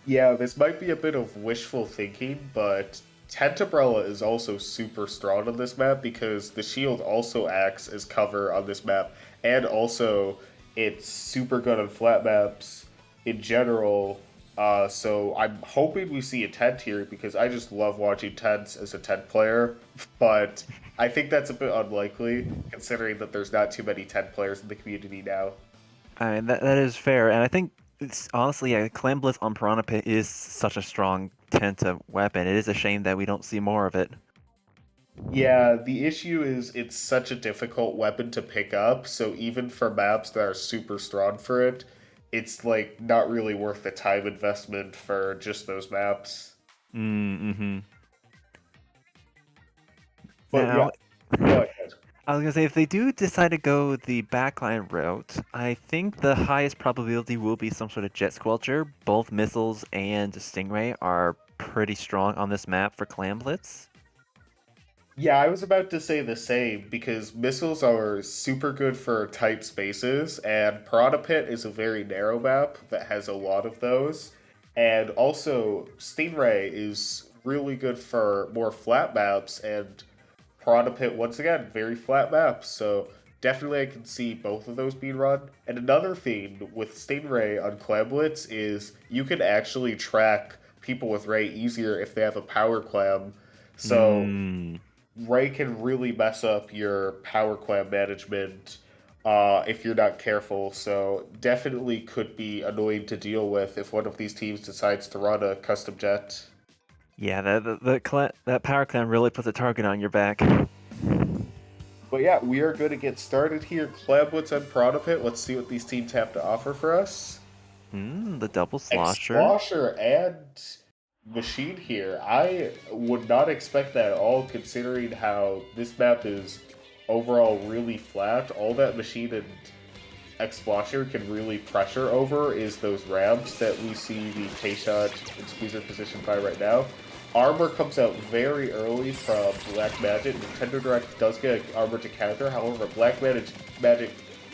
Yeah, this might be a bit of wishful thinking, but Tentabrella is also super strong on this map because the shield also acts as cover on this map, and also it's super good on flat maps in general. So I'm hoping we see a tent here because I just love watching tents as a tent player, but I think that's a bit unlikely considering that there's not too many tent players in the community now. I mean, that is fair, and I think it's honestly, yeah, Clam Blitz on Piranha Pit is such a strong Tenta weapon. It is a shame that we don't see more of it. Yeah, the issue is it's such a difficult weapon to pick up, so even for maps that are super strong for it, it's like not really worth the time investment for just those maps. Mm-hmm. But yeah, Now, go ahead. I was gonna say, if they do decide to go the backline route, I think the highest probability will be some sort of jet squelcher. Both missiles and Stingray are pretty strong on this map for Clam Blitz. Yeah, I was about to say the same because missiles are super good for tight spaces, and Piranha Pit is a very narrow map that has a lot of those. And also, Stingray is really good for more flat maps, and Piranha Pit, once again, very flat maps. So definitely I can see both of those being run. And another thing with Stingray on Clamblitz is you can actually track people with Ray easier if they have a power clam. So Hmm. Ray can really mess up your power clam management if you're not careful. So definitely could be annoying to deal with if one of these teams decides to run a custom jet. Yeah, that power clan really puts a target on your back. But yeah, we are going to get started here. Clamwood's and Proud of It. Let's see what these teams have to offer for us. The double slosher. Explosher and Machine here. I would not expect that at all, considering how this map is overall really flat. All that Machine and Explosher can really pressure over is those ramps that we see the K-Shot and Squeezer positioned by right now. Armor comes out very early from Black Magic. Nintendo Direct does get armor to counter, however, Black Magic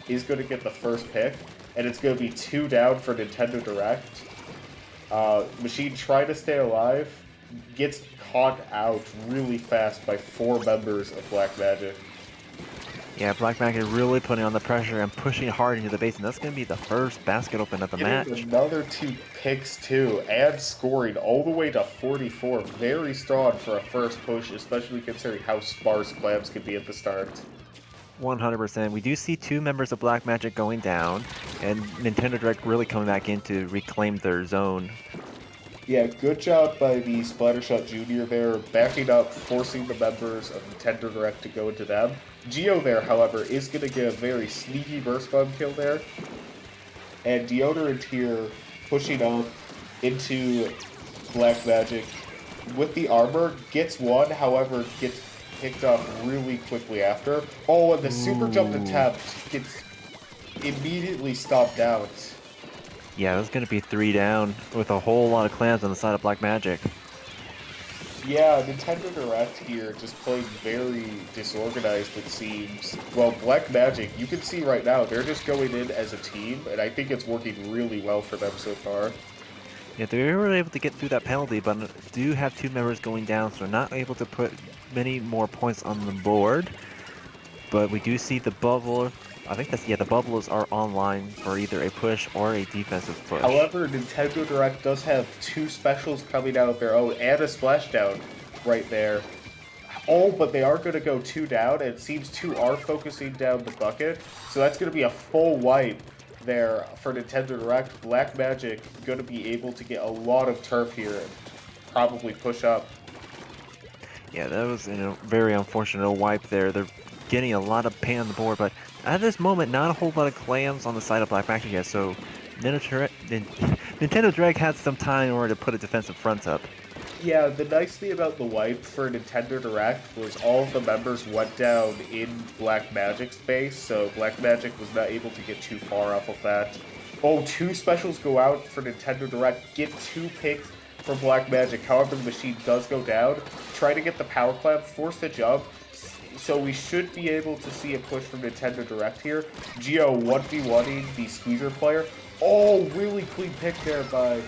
is going to get the first pick, and it's going to be 2 down for Nintendo Direct. Machine trying to stay alive, gets caught out really fast by 4 members of Black Magic. Yeah, Black Magic really putting on the pressure and pushing hard into the base, and that's going to be the first basket open of the match. Another 2 picks too, and scoring all the way to 44. Very strong for a first push, especially considering how sparse clams can be at the start. 100%. We do see 2 members of Black Magic going down, and Nintendo Direct really coming back in to reclaim their zone. Yeah, good job by the Splattershot Jr. there, backing up, forcing the members of Nintendo Direct to go into them. Geo there, however, is going to get a very sneaky burst bomb kill there. And Deodorant here pushing up into Black Magic with the armor, gets one, however, gets picked up really quickly after. Oh, and the super jump attempt gets immediately stopped out. Yeah, that's going to be 3 down with a whole lot of clams on the side of Black Magic. Yeah, Nintendo Direct here just played very disorganized, it seems. Well, Black Magic, you can see right now, they're just going in as a team, and I think it's working really well for them so far. Yeah, they were able to get through that penalty, but do have 2 members going down, so not able to put many more points on the board. But we do see the bubble. I think that's, yeah, the bubbles are online for either a push or a defensive push. However, Nintendo Direct does have 2 specials coming out of their own and a splashdown right there. Oh, but they are going to go 2 down, and it seems 2 are focusing down the bucket. So that's going to be a full wipe there for Nintendo Direct. Black Magic going to be able to get a lot of turf here and probably push up. Yeah, that was a very unfortunate wipe there. They're getting a lot of pain on the board, but at this moment, not a whole lot of clams on the side of Black Magic yet, so Nintendo Direct had some time in order to put a defensive front up. Yeah, the nice thing about the wipe for Nintendo Direct was all of the members went down in Black Magic's base, so Black Magic was not able to get too far off of that. Oh, 2 specials go out for Nintendo Direct, get 2 picks for Black Magic. However, the machine does go down. Try to get the power clamp, force the jump, so we should be able to see a push from Nintendo Direct here. Geo 1v1ing the Squeezer player. Oh, really clean pick there by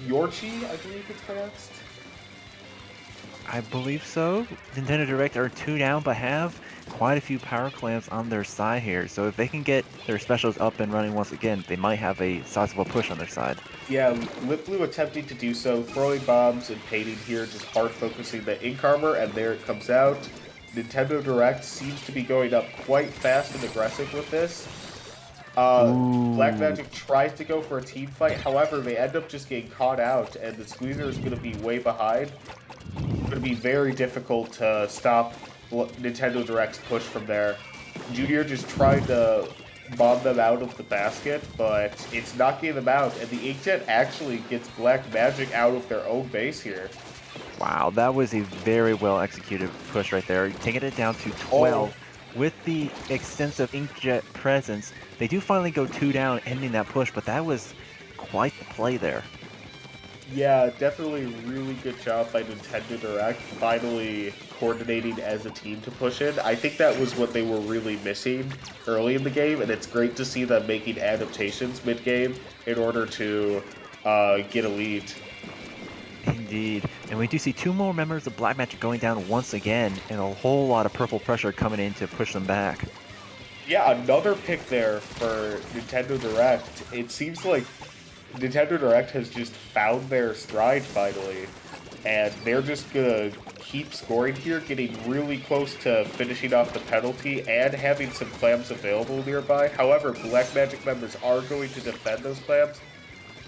Yorchi, I believe it's pronounced. I believe so. Nintendo Direct are 2 down, but have quite a few power clamps on their side here. So if they can get their specials up and running once again, they might have a sizable push on their side. Yeah, Lip Blue attempting to do so, throwing bombs and painting here, just hard focusing the ink armor, and there it comes out. Nintendo Direct seems to be going up quite fast and aggressive with this. Black Magic tries to go for a team fight, however, they end up just getting caught out, and the Squeezer is going to be way behind. It's going to be very difficult to stop Nintendo Direct's push from there. Junior just tried to bomb them out of the basket, but it's not getting them out, and the Inkjet actually gets Black Magic out of their own base here. Wow, that was a very well executed push right there, taking it down to 12. Oh. With the extensive Inkjet presence, they do finally go 2 down, ending that push, but that was quite the play there. Yeah, definitely really good job by Nintendo Direct, finally coordinating as a team to push in. I think that was what they were really missing early in the game, and it's great to see them making adaptations mid-game in order to get a lead. Indeed. And we do see 2 more members of Black Magic going down once again, and a whole lot of purple pressure coming in to push them back. Yeah, another pick there for Nintendo Direct. It seems like Nintendo Direct has just found their stride finally. and they're just gonna keep scoring here, getting really close to finishing off the penalty and having some clams available nearby. However, Black Magic members are going to defend those clams.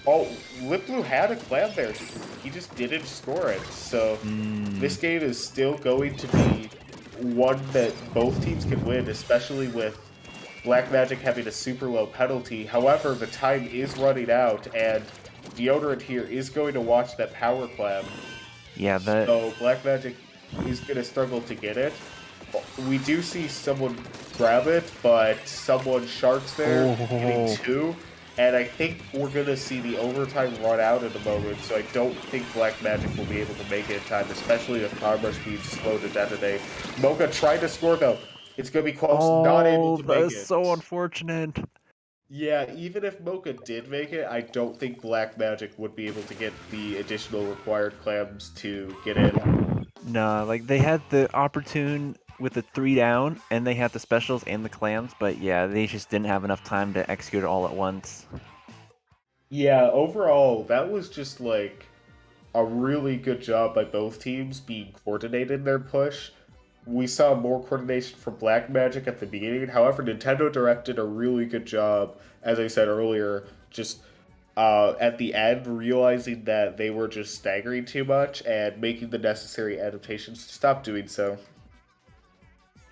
Oh, Lip Blue had a clam there. He just didn't score it. So this game is still going to be one that both teams can win, especially with Black Magic having a super low penalty. However, the time is running out, and Deodorant here is going to watch that power clam. Yeah, So Black Magic is going to struggle to get it. We do see someone grab it, but someone sharks there, getting 2. And I think we're going to see the overtime run out in a moment, so I don't think Black Magic will be able to make it in time, especially with Power Rush being slow to detonate. Mocha tried to score, though. It's going to be close, not able to make it. That is so unfortunate. Yeah, even if Mocha did make it, I don't think Black Magic would be able to get the additional required clams to get in. No, like they had the opportune with the 3 down, and they had the specials and the clams, but yeah, they just didn't have enough time to execute it all at once. Yeah, overall, that was just like a really good job by both teams being coordinated in their push. We saw more coordination from Black Magic at the beginning. However, Nintendo Direct did a really good job, as I said earlier, just at the end realizing that they were just staggering too much and making the necessary adaptations to stop doing so.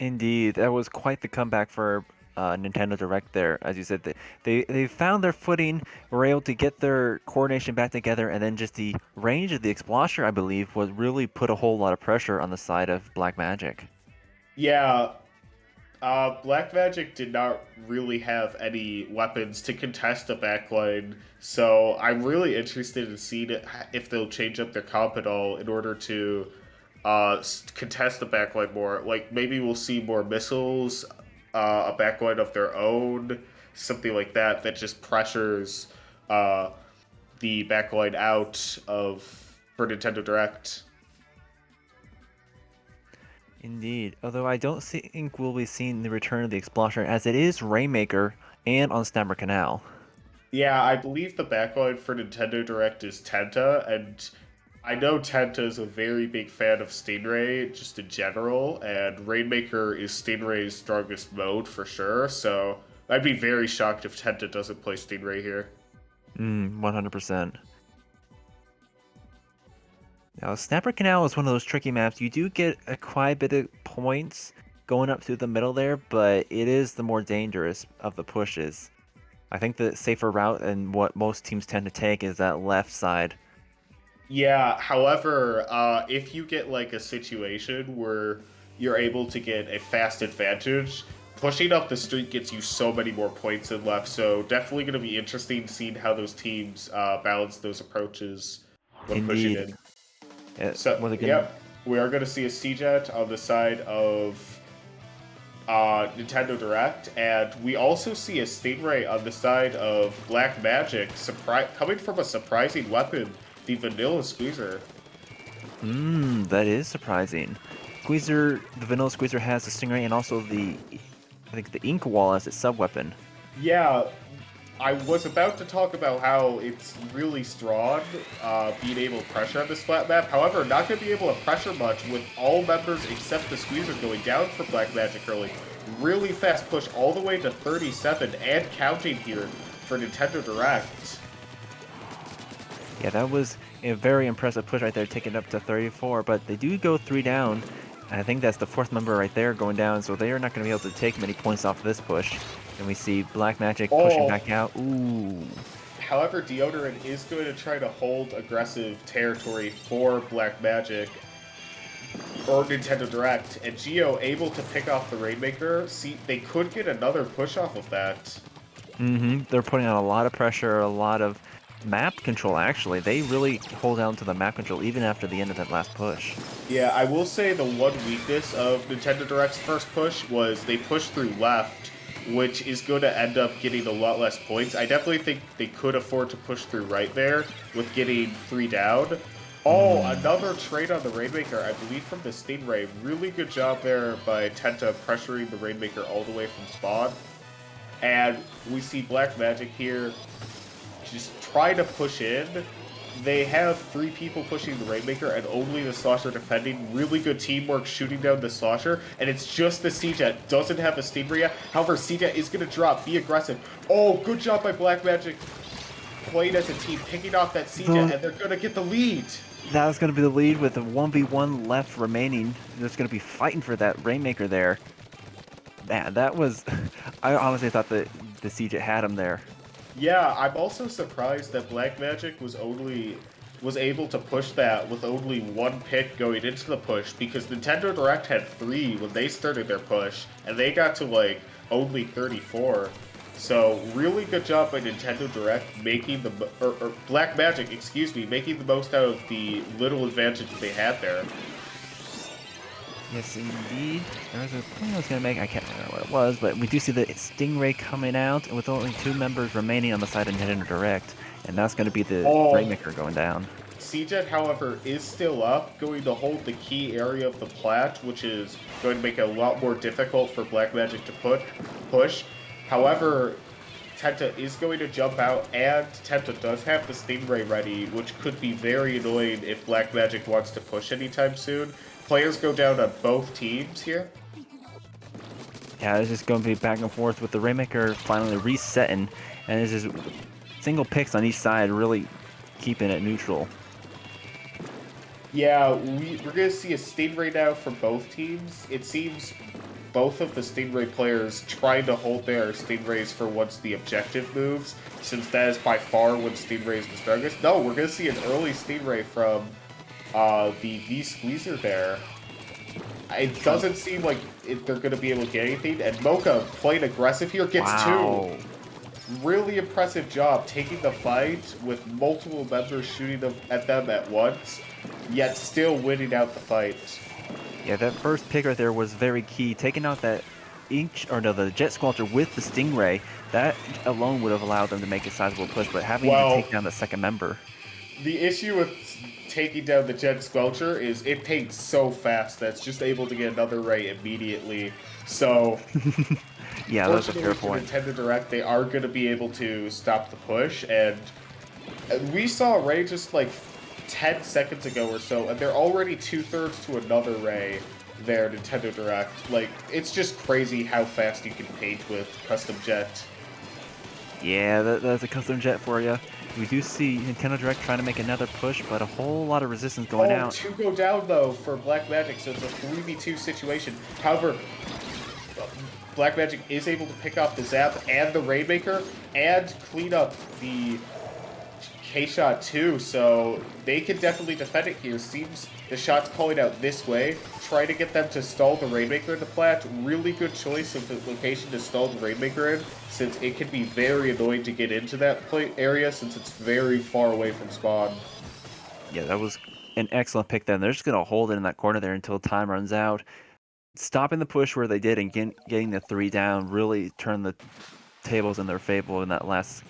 Indeed, that was quite the comeback for Nintendo Direct there. As you said, they found their footing, were able to get their coordination back together, and then just the range of the Explosher, I believe, was really put a whole lot of pressure on the side of Black Magic. Yeah, Black Magic did not really have any weapons to contest the backline, so I'm really interested in seeing if they'll change up their comp at all in order to contest the backline more. Like, maybe we'll see more missiles, a backline of their own, something like that, that just pressures the backline out of for Nintendo Direct. Indeed, although I don't think we'll be seeing the return of the Explosher, as it is Rainmaker and on Snapper Canal. Yeah, I believe the backline for Nintendo Direct is Tenta, and I know Tenta is a very big fan of Stingray, just in general, and Rainmaker is Stingray's strongest mode for sure, so I'd be very shocked if Tenta doesn't play Stingray here. 100%. Now, Snapper Canal is one of those tricky maps. You do get quite a bit of points going up through the middle there, but it is the more dangerous of the pushes. I think the safer route and what most teams tend to take is that left side. Yeah, however, if you get like a situation where you're able to get a fast advantage, pushing up the street gets you so many more points than left, so definitely going to be interesting seeing how those teams balance those approaches when pushing in. So, yep, we are going to see a C-Jet on the side of Nintendo Direct, and we also see a Stingray on the side of Black Magic, coming from a surprising weapon, the Vanilla Squeezer. That is surprising. The Vanilla Squeezer has the Stingray and also I think the Ink Wall as its sub-weapon. Yeah, I was about to talk about how it's really strong, being able to pressure on this flat map. However, not going to be able to pressure much with all members except the Squeezer going down for Black Magic early. Really fast push all the way to 37 and counting here for Nintendo Direct. Yeah, that was a very impressive push right there, taking it up to 34, but they do go 3 down. I think that's the 4th member right there going down, so they are not going to be able to take many points off this push. And we see Black Magic pushing back out. Ooh. However, Deodorant is going to try to hold aggressive territory for Black Magic or Nintendo Direct, and Geo able to pick off the Rainmaker. See, they could get another push off of that. They're putting on a lot of pressure, a lot of map control, actually. They really hold down to the map control even after the end of that last push. Yeah, I will say the one weakness of Nintendo Direct's first push was they pushed through left, which is going to end up getting a lot less points. I definitely think they could afford to push through right there with getting 3 down. Oh, another trade on the Rainmaker, I believe from the Stingray. Really good job there by Tenta pressuring the Rainmaker all the way from spawn. And we see Black Magic here just try to push in, they have 3 people pushing the Rainmaker and only the Slosher defending. Really good teamwork shooting down the Slosher, and it's just the Seajet. Doesn't have a Stingray yet. However, Seajet is going to drop. Be aggressive. Oh, good job by Black Magic. Played as a team, picking off that Seajet, and they're going to get the lead. That was going to be the lead with a 1v1 left remaining. There's going to be fighting for that Rainmaker there. Man, that was... I honestly thought that the Siege had him there. Yeah, I'm also surprised that Black Magic was able to push that with only 1 pick going into the push, because Nintendo Direct had 3 when they started their push, and they got to, like, only 34. So, really good job by Nintendo Direct making the... or Black Magic, excuse me, making the most out of the little advantage that they had there. Yes, indeed. There was a point I was going to make. I can't remember what it was, but we do see the Stingray coming out with only 2 members remaining on the side of Nintendo Direct, and that's going to be the Rainmaker going down. Seajet, however, is still up, going to hold the key area of the plat, which is going to make it a lot more difficult for Black Magic to push. However, Tenta is going to jump out, and Tenta does have the Stingray ready, which could be very annoying if Black Magic wants to push anytime soon. Players go down on both teams here. Yeah, it's just going to be back and forth with the Rainmaker finally resetting, and it's just single picks on each side, really keeping it neutral. Yeah, we're going to see a Stingray now for both teams. It seems both of the Stingray players trying to hold their Stingrays for once the objective moves, since that is by far when Stingray is the strongest. No, we're going to see an early Stingray from the V-Squeezer there. It doesn't seem like they're going to be able to get anything, and Mocha, playing aggressive here, gets 2. Really impressive job taking the fight with multiple members shooting at them at once, yet still winning out the fight. Yeah, that first pick right there was very key. Taking out that the Jet Squelcher with the Stingray, that alone would have allowed them to make a sizable push, but having to take down the second member. The issue with taking down the Jet Squelcher is it paints so fast that it's just able to get another ray immediately. So, yeah, that's a fair point. Nintendo Direct, they are going to be able to stop the push, and we saw a ray just like 10 seconds ago or so, and they're already 2/3 to another ray there, Nintendo Direct. Like, it's just crazy how fast you can paint with Custom Jet. Yeah, that's a Custom Jet for you. We do see Nintendo Direct trying to make another push, but a whole lot of resistance going out. 2 go down, though, for Black Magic, so it's a 3v2 situation. However, Black Magic is able to pick off the Zap and the Rainmaker and clean up the K-Shot too, so they can definitely defend it here. Seems the shot's calling out this way. Try to get them to stall the Rainmaker in the plat. Really good choice of the location to stall the Rainmaker in, since it can be very annoying to get into that area since it's very far away from spawn. Yeah, that was an excellent pick then. They're just going to hold it in that corner there until time runs out. Stopping the push where they did and getting the 3 down really turned the tables in their favor in that last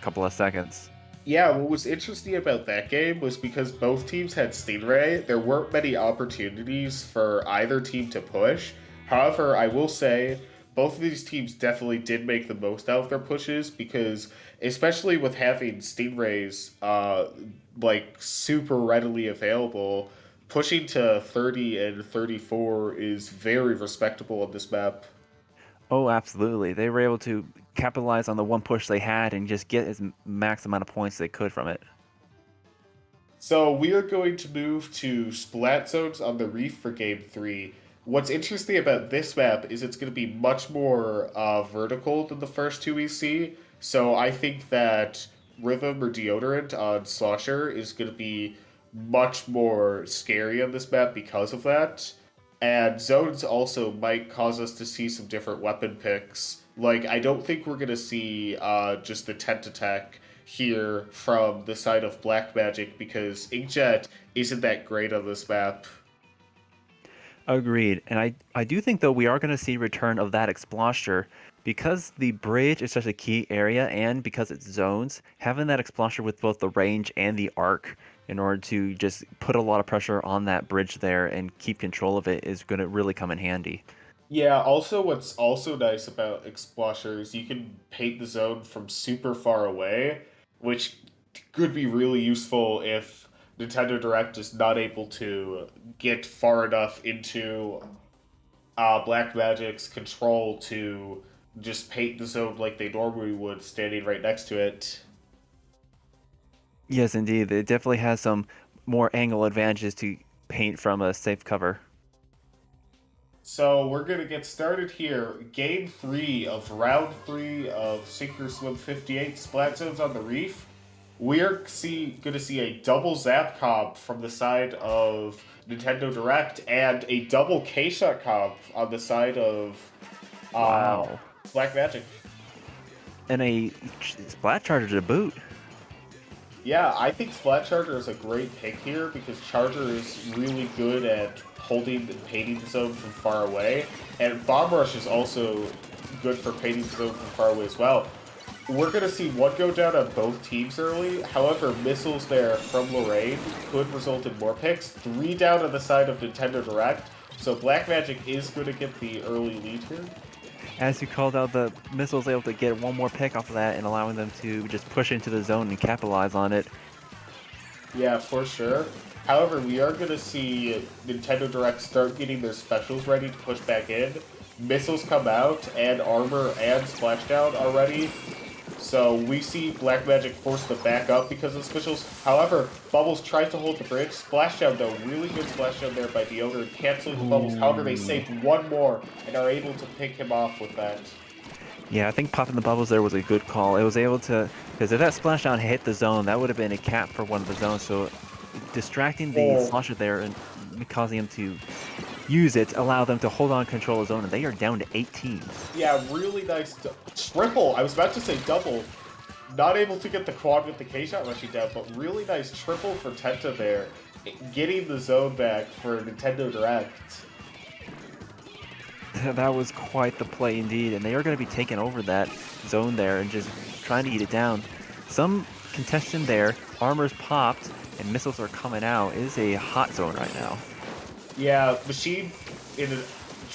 couple of seconds. Yeah, what was interesting about that game was because both teams had Stingray, there weren't many opportunities for either team to push. However, I will say, both of these teams definitely did make the most out of their pushes, because especially with having Stingrays like super readily available, pushing to 30 and 34 is very respectable on this map. Oh, absolutely. They were able to capitalize on the one push they had and just get as max amount of points they could from it. So we are going to move to Splat Zones on the Reef for Game 3. What's interesting about this map is it's going to be much more vertical than the first 2 we see. So I think that Rhythm or Deodorant on Slosher is going to be much more scary on this map because of that. And zones also might cause us to see some different weapon picks. Like, I don't think we're going to see just the Tent Attack here from the side of Black Magic, because Inkjet isn't that great on this map. Agreed. And I do think, though, we are going to see return of that Explosher. Because the bridge is such a key area, and because it's zones, having that Explosher with both the range and the arc in order to just put a lot of pressure on that bridge there and keep control of it is going to really come in handy. Yeah, also what's also nice about Explosher is you can paint the zone from super far away, which could be really useful if Nintendo Direct is not able to get far enough into Black Magic's control to just paint the zone like they normally would, standing right next to it. Yes, indeed. It definitely has some more angle advantages to paint from a safe cover. So we're gonna get started here. Game 3 of round 3 of Sink or Swim 58 Splat Zones on the Reef. We're gonna see a double zap comp from the side of Nintendo Direct and a double K-Shot comp on the side of Wow. Black Magic. And a Splat Charger to boot. Yeah, I think Splat Charger is a great pick here because Charger is really good at holding and painting the zone from far away, and Bomb Rush is also good for painting the zone from far away as well. We're going to see one go down on both teams early. However, missiles there from Lorraine could result in more picks. 3 down on the side of Nintendo Direct, so Black Magic is going to get the early lead here. As you called out, the missile's able to get one more pick off of that and allowing them to just push into the zone and capitalize on it. Yeah, for sure. However, we are going to see Nintendo Direct start getting their specials ready to push back in. Missiles come out, and Armor and Splashdown are ready. So we see Black Magic forced to back up because of specials. However, Bubbles tries to hold the bridge. Splashdown, though, really good splashdown there by Deodor, canceling the Bubbles. However, they saved one more and are able to pick him off with that. Yeah, I think popping the bubbles there was a good call. It was able to, because if that splashdown hit the zone, that would have been a cap for one of the zones. So distracting the slosher there and causing him to use it, allow them to hold on control of zone, and they are down to 8 teams. Yeah, really nice triple. I was about to say double. Not able to get the quad with the K-Shot rushing down, but really nice triple for Tenta there. Getting the zone back for Nintendo Direct. That was quite the play indeed, and they are going to be taking over that zone there and just trying to eat it down. Some contestant there, armor's popped, and missiles are coming out. It is a hot zone right now. Yeah, Machine in a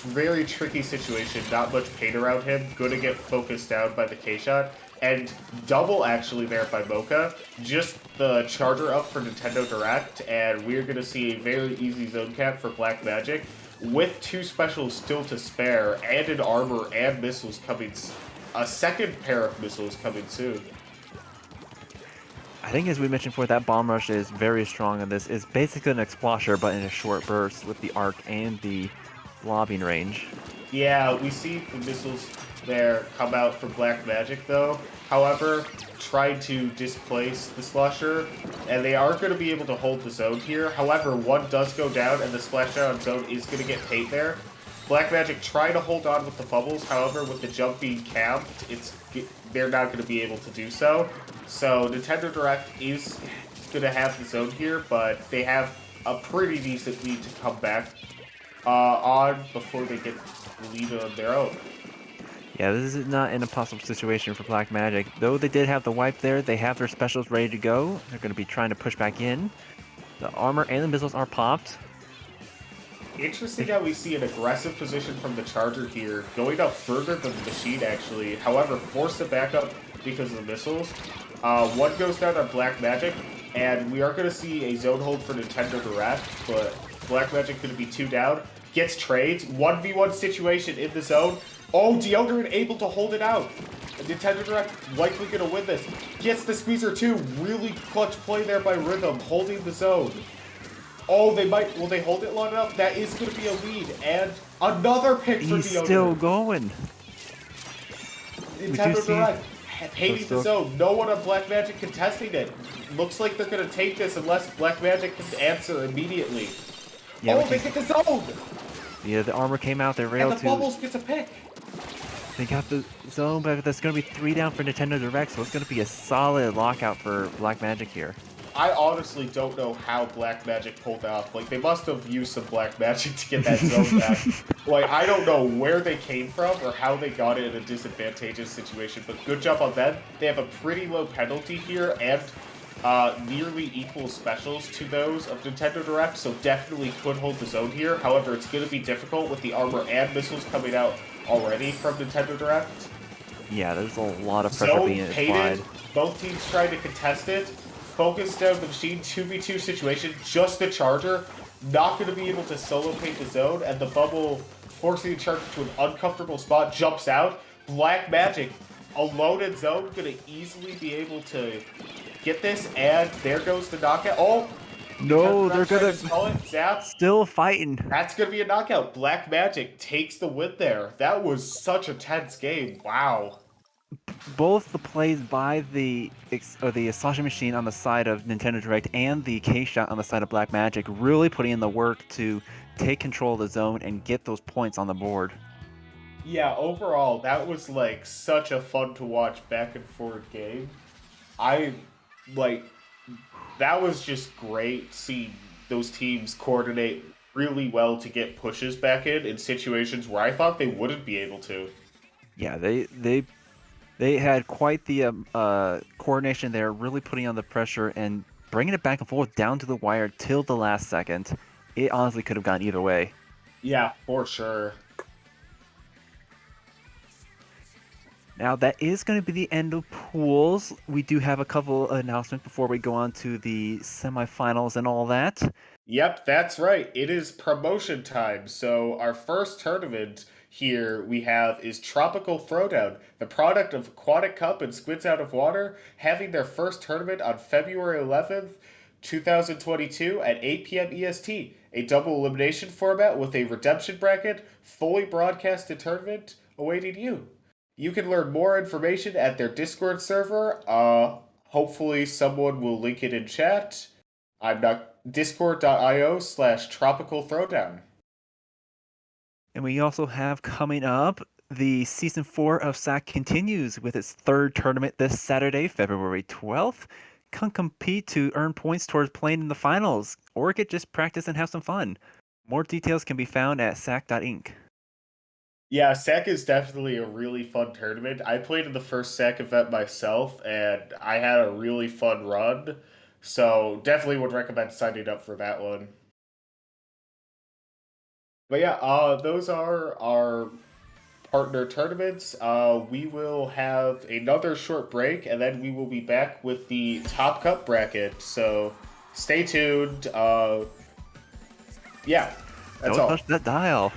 very tricky situation, not much paint around him, gonna get focused down by the K-Shot, and double actually there by Mocha. Just the charger up for Nintendo Direct, and we're gonna see a very easy zone cap for Black Magic, with 2 specials still to spare, and an armor and missiles coming, a second pair of missiles coming soon. I think, as we mentioned before, that Bomb Rush is very strong on this. It's basically an Explosher, but in a short burst with the arc and the lobbing range. Yeah, we see the missiles there come out from Black Magic, though. However, trying to displace the Slusher, and they are going to be able to hold the zone here. However, one does go down, and the Splashdown zone is going to get paint there. Black Magic trying to hold on with the bubbles. However, with the jump being camped, they're not going to be able to do so. So Nintendo Direct is going to have the zone here, but they have a pretty decent lead to come back on before they get the lead on their own. Yeah, this is not an impossible situation for Black Magic. Though they did have the wipe there, they have their specials ready to go. They're going to be trying to push back in. The armor and the missiles are popped. Interesting how we see an aggressive position from the Charger here, going up further than the Machine actually. However, forced to back up because of the missiles. One goes down on Black Magic, and we are going to see a zone hold for Nintendo Direct, but Black Magic going to be 2 down. Gets trades, 1v1 situation in the zone. Oh, Deodorant able to hold it out. Nintendo Direct likely going to win this. Gets the Squeezer too. Really clutch play there by Rhythm, holding the zone. Oh, will they hold it long enough? That is going to be a lead. And another pick for Deodorant. He's still going. Nintendo Direct hating the zone. No one on Black Magic contesting it. Looks like they're going to take this unless Black Magic can answer immediately. Yeah, they get the zone! Yeah, the armor came out. They're able to... And the Bubbles gets a pick. They got the zone, but that's going to be 3 down for Nintendo Direct, so it's going to be a solid lockout for Black Magic here. I honestly don't know how Black Magic pulled off. Like, they must have used some Black Magic to get that zone back. Like, I don't know where they came from or how they got it in a disadvantageous situation, but good job on them. They have a pretty low penalty here and nearly equal specials to those of Nintendo Direct, so definitely could hold the zone here. However, it's going to be difficult with the armor and missiles coming out already from Nintendo Direct. Yeah, there's a lot of pressure being applied. Both teams trying to contest it. focus down the machine, 2v2 situation, just the charger, not going to be able to solo paint the zone, and the bubble forcing the charger to an uncomfortable spot, jumps out. Black Magic, alone in zone, going to easily be able to get this, and there goes the knockout. Oh! No, they're gonna Zap. still fighting. That's gonna be a knockout. Black Magic takes the win there. That was such a tense game. Wow. Both the plays by the Sasha machine on the side of Nintendo Direct and the K-Shot on the side of Black Magic really putting in the work to take control of the zone and get those points on the board. Yeah, overall, that was like such a fun to watch back and forth game. I like that was just great seeing those teams coordinate really well to get pushes back in situations where I thought they wouldn't be able to. Yeah, they had quite the coordination there, really putting on the pressure and bringing it back and forth down to the wire till the last second. It honestly could have gone either way. Yeah, for sure. Now, that is going to be the end of pools. We do have a couple announcements before we go on to the semifinals and all that. Yep, that's right. It is promotion time. So our first tournament here we have is Tropical Throwdown, the product of Aquatic Cup and Squids Out of Water, having their first tournament on February 11th, 2022 at 8 p.m. EST. A double elimination format with a redemption bracket, fully broadcasted tournament awaiting you. You can learn more information at their Discord server. Hopefully someone will link it in chat. I'm not discord.io/tropical throwdown. And we also have coming up the season 4 of SAC continues with its third tournament this Saturday, February 12th. Come compete to earn points towards playing in the finals, or get just practice and have some fun. More details can be found at sac.inc. Yeah, SAC is definitely a really fun tournament. I played in the first SAC event myself, and I had a really fun run. So definitely would recommend signing up for that one. But yeah, those are our partner tournaments. We will have another short break, and then we will be back with the Top Cup bracket. So stay tuned. Yeah, that's all. Don't touch that dial.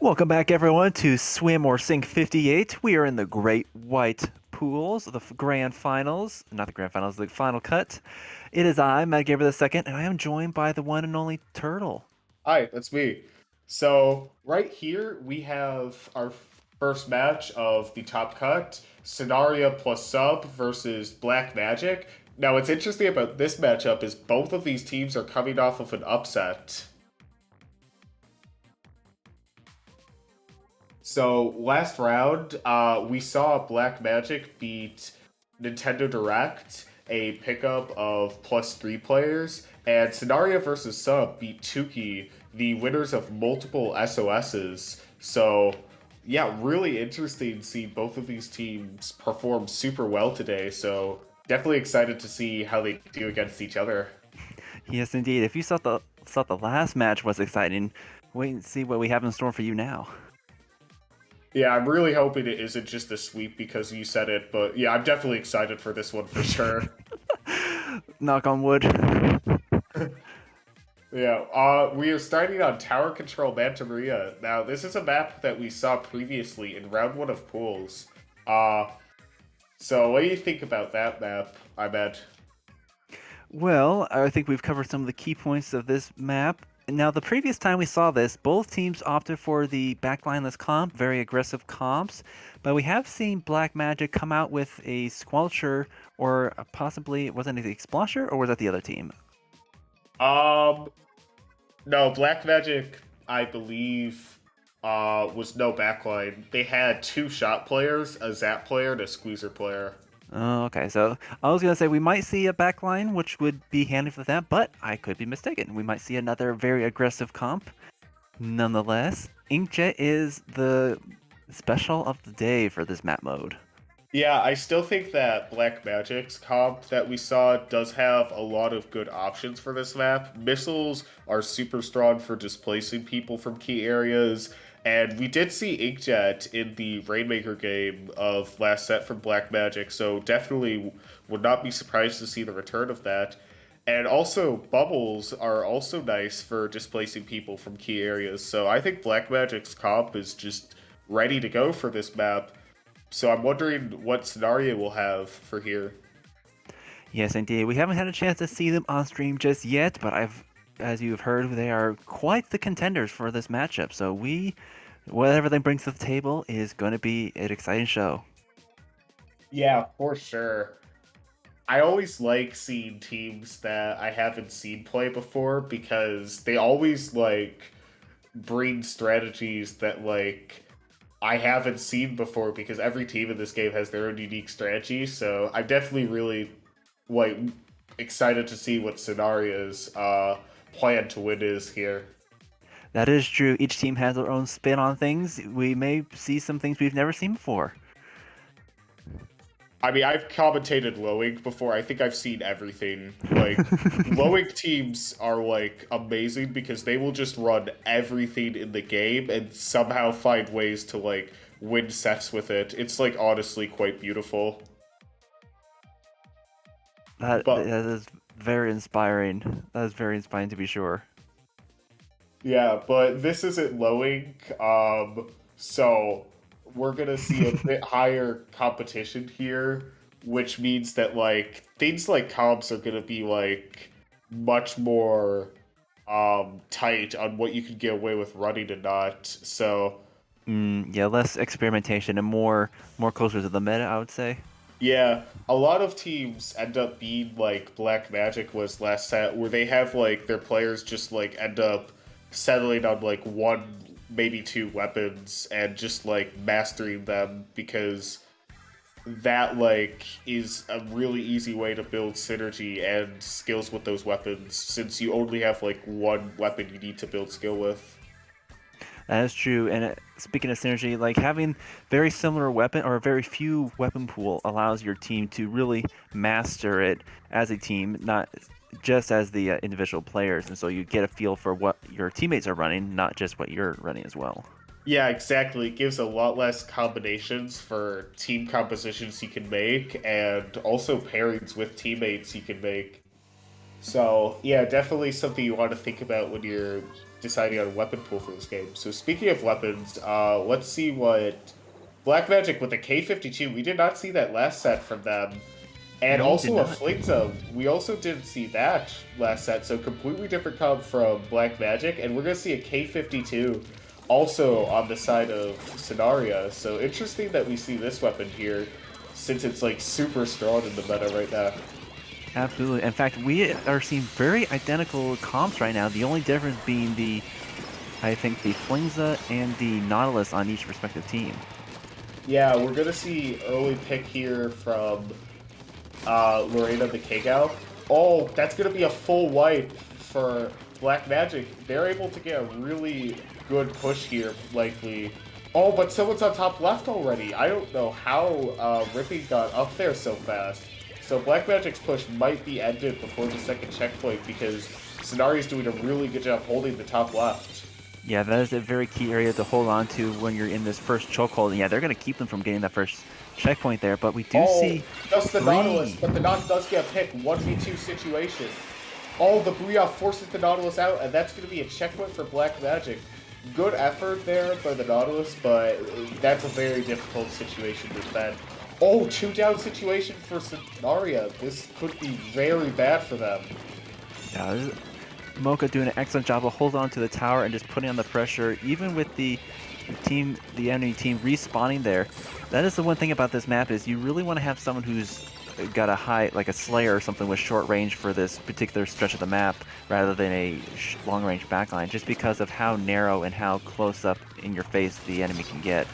Welcome back, everyone, to Swim or Sink 58. We are in the Great White Pools, the grand finals. Not the grand finals, the final cut. It is I, Matt Gaber II, and I am joined by the one and only Turtle. Hi, that's me. So right here we have our first match of the top cut, Sonaria plus Sub versus Black Magic. Now what's interesting about this matchup is both of these teams are coming off of an upset. So last round, we saw Black Magic beat Nintendo Direct, a pickup of +3 players, and Sonaria versus Sub beat Tuki, the winners of multiple SOSs. So yeah, really interesting to see both of these teams perform super well today. So definitely excited to see how they do against each other. Yes, indeed. If you thought the last match was exciting, wait and see what we have in store for you now. Yeah, I'm really hoping it isn't just a sweep because you said it, but yeah, I'm definitely excited for this one for sure. Knock on wood. Yeah, we are starting on Tower Control Manta Maria. Now, this is a map that we saw previously in round one of pools. Uh, so what do you think about that map, Ahmed? Well, I think we've covered some of the key points of this map. Now, the previous time we saw this, both teams opted for the backlineless comp, very aggressive comps, but we have seen Black Magic come out with a Squelcher, or possibly, wasn't it the Explosher, or was that the other team? Um, no, Black Magic, I believe, was no backline. They had two shot players, a zap player, and a squeezer player. Oh, okay, so I was going to say we might see a backline, which would be handy for that, but I could be mistaken. We might see another very aggressive comp. Nonetheless, Inkjet is the special of the day for this map mode. Yeah, I still think that Black Magic's comp that we saw does have a lot of good options for this map. Missiles are super strong for displacing people from key areas, and we did see Inkjet in the Rainmaker game of last set from Black Magic, so definitely would not be surprised to see the return of that. And also, bubbles are also nice for displacing people from key areas, so I think Black Magic's comp is just ready to go for this map. So I'm wondering what Sonaria will have for here. Yes, indeed. We haven't had a chance to see them on stream just yet, but as you've heard, they are quite the contenders for this matchup. So whatever they bring to the table is going to be an exciting show. Yeah, for sure. I always like seeing teams that I haven't seen play before because they always bring strategies that I haven't seen before because every team in this game has their own unique strategy. So I'm definitely really like excited to see what Sonaria's plan to win is here. That is true. Each team has their own spin on things. We may see some things we've never seen before. I mean, I've commentated Loic before. I think I've seen everything. Loic teams are amazing because they will just run everything in the game and somehow find ways to win sets with it. It's honestly quite beautiful. That But is very inspiring. That is very inspiring to be sure. yeah, but this isn't Loic. So we're gonna see a bit higher competition here, which means that things like comps are gonna be much more tight on what you can get away with running and not. So Yeah, less experimentation and more closer to the meta, I would say. yeah, a lot of teams end up being like Black Magic was last set, where they have their players just end up settling on one, maybe two weapons and just mastering them because that is a really easy way to build synergy and skills with those weapons since you only have one weapon you need to build skill with. That is true. And speaking of synergy, having very similar weapon or very few weapon pool allows your team to really master it as a team, not just as the individual players. And so you get a feel for what your teammates are running, not just what you're running as well. Yeah, exactly. It gives a lot less combinations for team compositions you can make and also pairings with teammates you can make. So, yeah, definitely something you want to think about when you're deciding on a weapon pool for this game. So speaking of weapons, let's see what Black Magic with the K52. We did not see that last set from them. And No, we did also a not. Flingza, we also didn't see that last set, so completely different comp from Black Magic, and we're going to see a K52 also on the side of Sonaria, so interesting that we see this weapon here, since it's like super strong in the meta right now. Absolutely. In fact, we are seeing very identical comps right now, the only difference being I think the Flingza and the Nautilus on each respective team. Yeah, we're going to see early pick here from Lorena the K-Gal. Oh, that's going to be a full wipe for Black Magic. They're able to get a really good push here, likely. Oh, but someone's on top left already. I don't know how Rippy got up there so fast. So Black Magic's push might be ended before the second checkpoint because Sonaria's doing a really good job holding the top left. Yeah, that is a very key area to hold on to when you're in this first chokehold. Yeah, they're going to keep them from getting that first checkpoint there, but we do see just the Nautilus, but the Nautilus does get picked. 1v2 situation. Oh, the Booyah forces the Nautilus out, and that's going to be a checkpoint for Black Magic. Good effort there by the Nautilus, but that's a very difficult situation to defend. Oh, 2-down situation for Sonaria. This could be very bad for them. Yeah, this is Mocha doing an excellent job of holding on to the tower and just putting on the pressure, even with the enemy team respawning there. That is the one thing about this map is you really want to have someone who's got a high, like a Slayer or something with short range for this particular stretch of the map, rather than a long range backline, just because of how narrow and how close up in your face the enemy can get.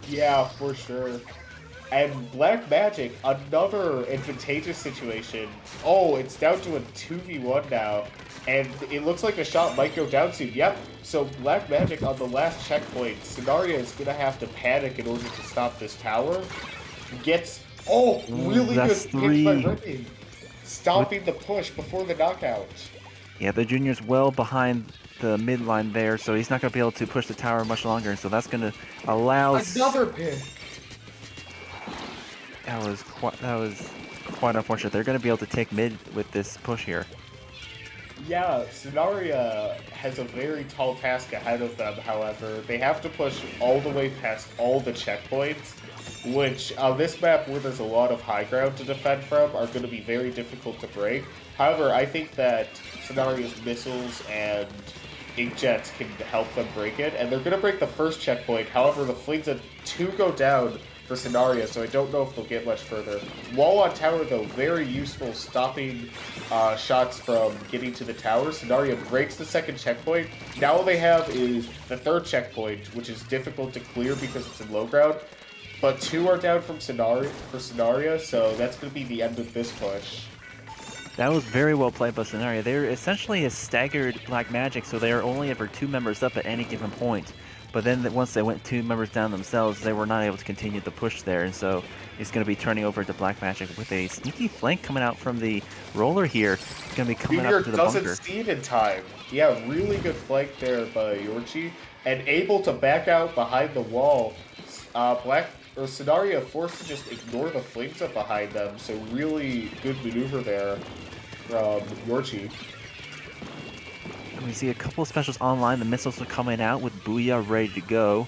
Yeah, for sure. And Black Magic, another advantageous situation. Oh, it's down to a 2v1 now. And it looks like a shot might go down soon. Yep, so Black Magic on the last checkpoint. Sonaria is going to have to panic in order to stop this tower. Gets... Oh, really good pick by Rippy. Stopping the push before the knockout. Yeah, the Junior's well behind the midline there, so he's not going to be able to push the tower much longer. So that's going to allow... Another pick! That was quite unfortunate. They're going to be able to take mid with this push here. Yeah, Sonaria has a very tall task ahead of them, however. They have to push all the way past all the checkpoints, which on this map where there's a lot of high ground to defend from are going to be very difficult to break. However, I think that Sonaria's missiles and inkjets can help them break it, and they're going to break the first checkpoint. However, the Flingza 2 go down for Sonaria, so I don't know if they'll get much further. Wall on tower, though, very useful, stopping shots from getting to the tower. Sonaria breaks the second checkpoint. Now all they have is the third checkpoint, which is difficult to clear because it's in low ground. But 2 are down from Sonaria, so that's going to be the end of this push. That was very well played by Sonaria. They're essentially a staggered Black Magic, so they are only ever 2 members up at any given point. But then once they went 2 members down themselves, they were not able to continue the push there, and so it's going to be turning over to Black Magic with a sneaky flank coming out from the roller here. It's going to be coming up to the bunker. Doesn't see it in time. Yeah, really good flank there by Yorchi, and able to back out behind the wall. Sonaria forced to just ignore the flanks up behind them, so really good maneuver there from Yorchi. We see a couple of specials online. The missiles are coming out with Booyah ready to go.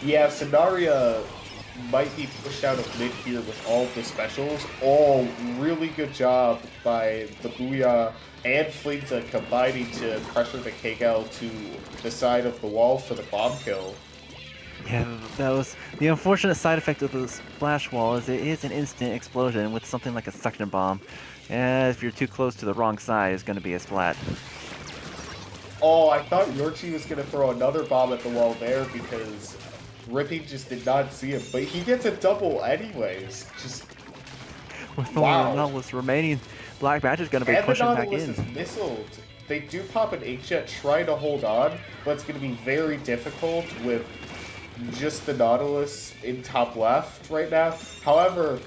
Yeah, Sonaria might be pushed out of mid here with all the specials. Oh, really good job by the Booyah and Flingza combining to pressure the K-Gal to the side of the wall for the bomb kill. Yeah, that was the unfortunate side effect of the splash wall is it is an instant explosion with something like a suction bomb. And if you're too close to the wrong side, it's going to be a splat. Oh, I thought Yorchi was going to throw another bomb at the wall there because Rippy just did not see him. But he gets a double anyways. Just with only the Nautilus remaining, Black Magic's going to be pushing back in. And the Nautilus is missiled. They do pop an inkjet, try to hold on, but it's going to be very difficult with just the Nautilus in top left right now. However,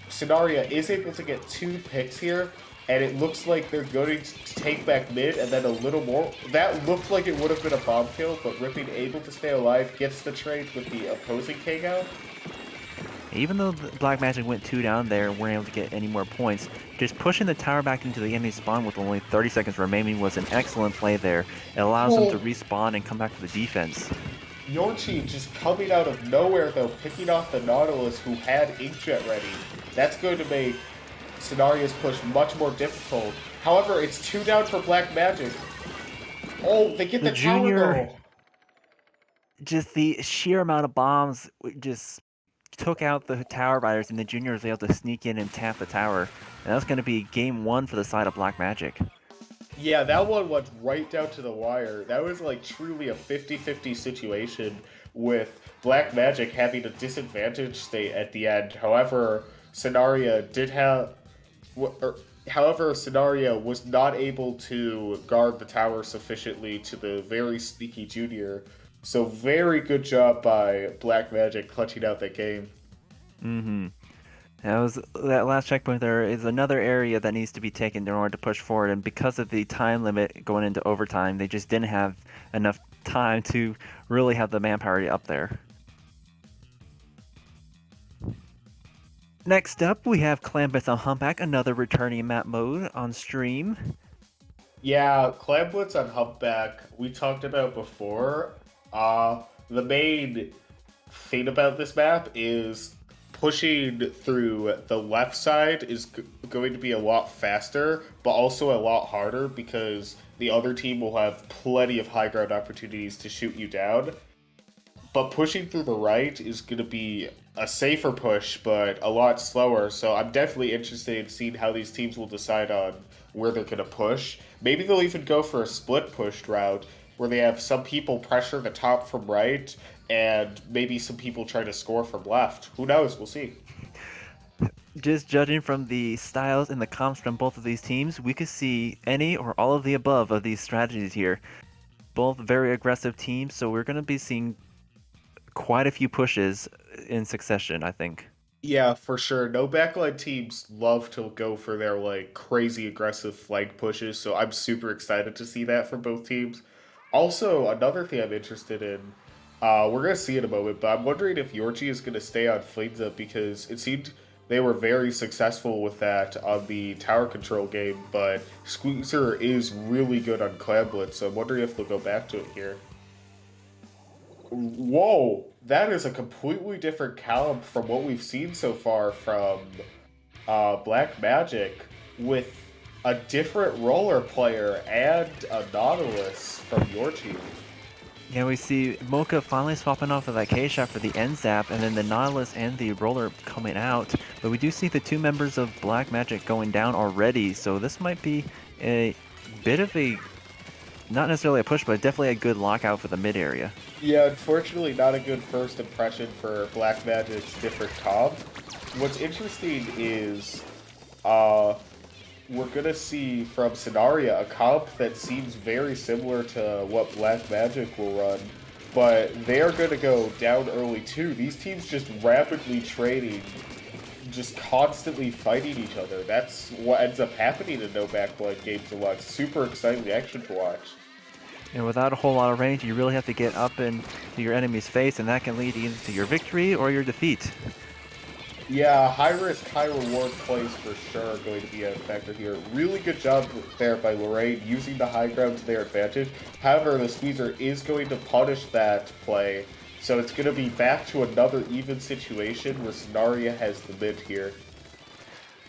Sonaria is able to get 2 picks here, and it looks like they're going to take back mid and then a little more. That looked like it would have been a bomb kill, but Ripping able to stay alive, gets the trade with the opposing K-Gal. Even though the Black Magic went 2 down there and weren't able to get any more points, just pushing the tower back into the enemy spawn with only 30 seconds remaining was an excellent play there. It allows them to respawn and come back for the defense. Yorchi just coming out of nowhere, though, picking off the Nautilus, who had Inkjet ready. That's going to make Sonaria's push much more difficult. However, it's 2 down for Black Magic. Oh, they get the tower, though. Just the sheer amount of bombs just took out the tower riders, and the Junior was able to sneak in and tap the tower. And that's going to be game 1 for the side of Black Magic. Yeah, that one went right down to the wire. That was like truly a 50-50 situation with Black Magic having a disadvantage state at the end. However, Sonaria did have... However, Sonaria was not able to guard the tower sufficiently to the very sneaky Junior. So very good job by Black Magic clutching out that game. That last checkpoint there is another area that needs to be taken in order to push forward, and because of the time limit going into overtime, they just didn't have enough time to really have the manpower up there. Next up, we have Clamblitz on Humpback, another returning map mode on stream. Yeah, Clamblitz on Humpback, we talked about before. The main thing about this map is pushing through the left side is going to be a lot faster, but also a lot harder because the other team will have plenty of high ground opportunities to shoot you down. But pushing through the right is going to be a safer push, but a lot slower. So I'm definitely interested in seeing how these teams will decide on where they're going to push. Maybe they'll even go for a split pushed route where they have some people pressure the top from right and maybe some people try to score from left. Who knows? We'll see. Just judging from the styles and the comps from both of these teams, we could see any or all of the above of these strategies here. Both very aggressive teams, so we're going to be seeing quite a few pushes in succession, I think. Yeah, for sure. No backline teams love to go for their like crazy aggressive flank pushes, so I'm super excited to see that from both teams. Also, another thing I'm interested in, we're gonna see in a moment, but I'm wondering if Yorchi is gonna stay on Flames because it seemed they were very successful with that on the tower control game, but Squeezer is really good on Clamblitz, so I'm wondering if they'll go back to it here. Whoa, that is a completely different caliber from what we've seen so far from Black Magic, with a different roller player and a Nautilus from your team. Yeah, we see Mocha finally swapping off of that K-shot for the end zap, and then the Nautilus and the roller coming out. But we do see the 2 members of Black Magic going down already, so this might be a bit of a, not necessarily a push, but definitely a good lockout for the mid area. Yeah, unfortunately not a good first impression for Black Magic's different comp. What's interesting is we're gonna see from Sonaria a comp that seems very similar to what Black Magic will run, but they are gonna go down early too. These teams just rapidly trading, just constantly fighting each other. That's what ends up happening in no backline games a lot. Super exciting action to watch. And without a whole lot of range, you really have to get up into your enemy's face, and that can lead either to your victory or your defeat. Yeah, high risk, high reward plays for sure are going to be a factor here. Really good job there by Lorraine using the high ground to their advantage. However, the Squeezer is going to punish that play, so it's going to be back to another even situation where Sonaria has the mid here.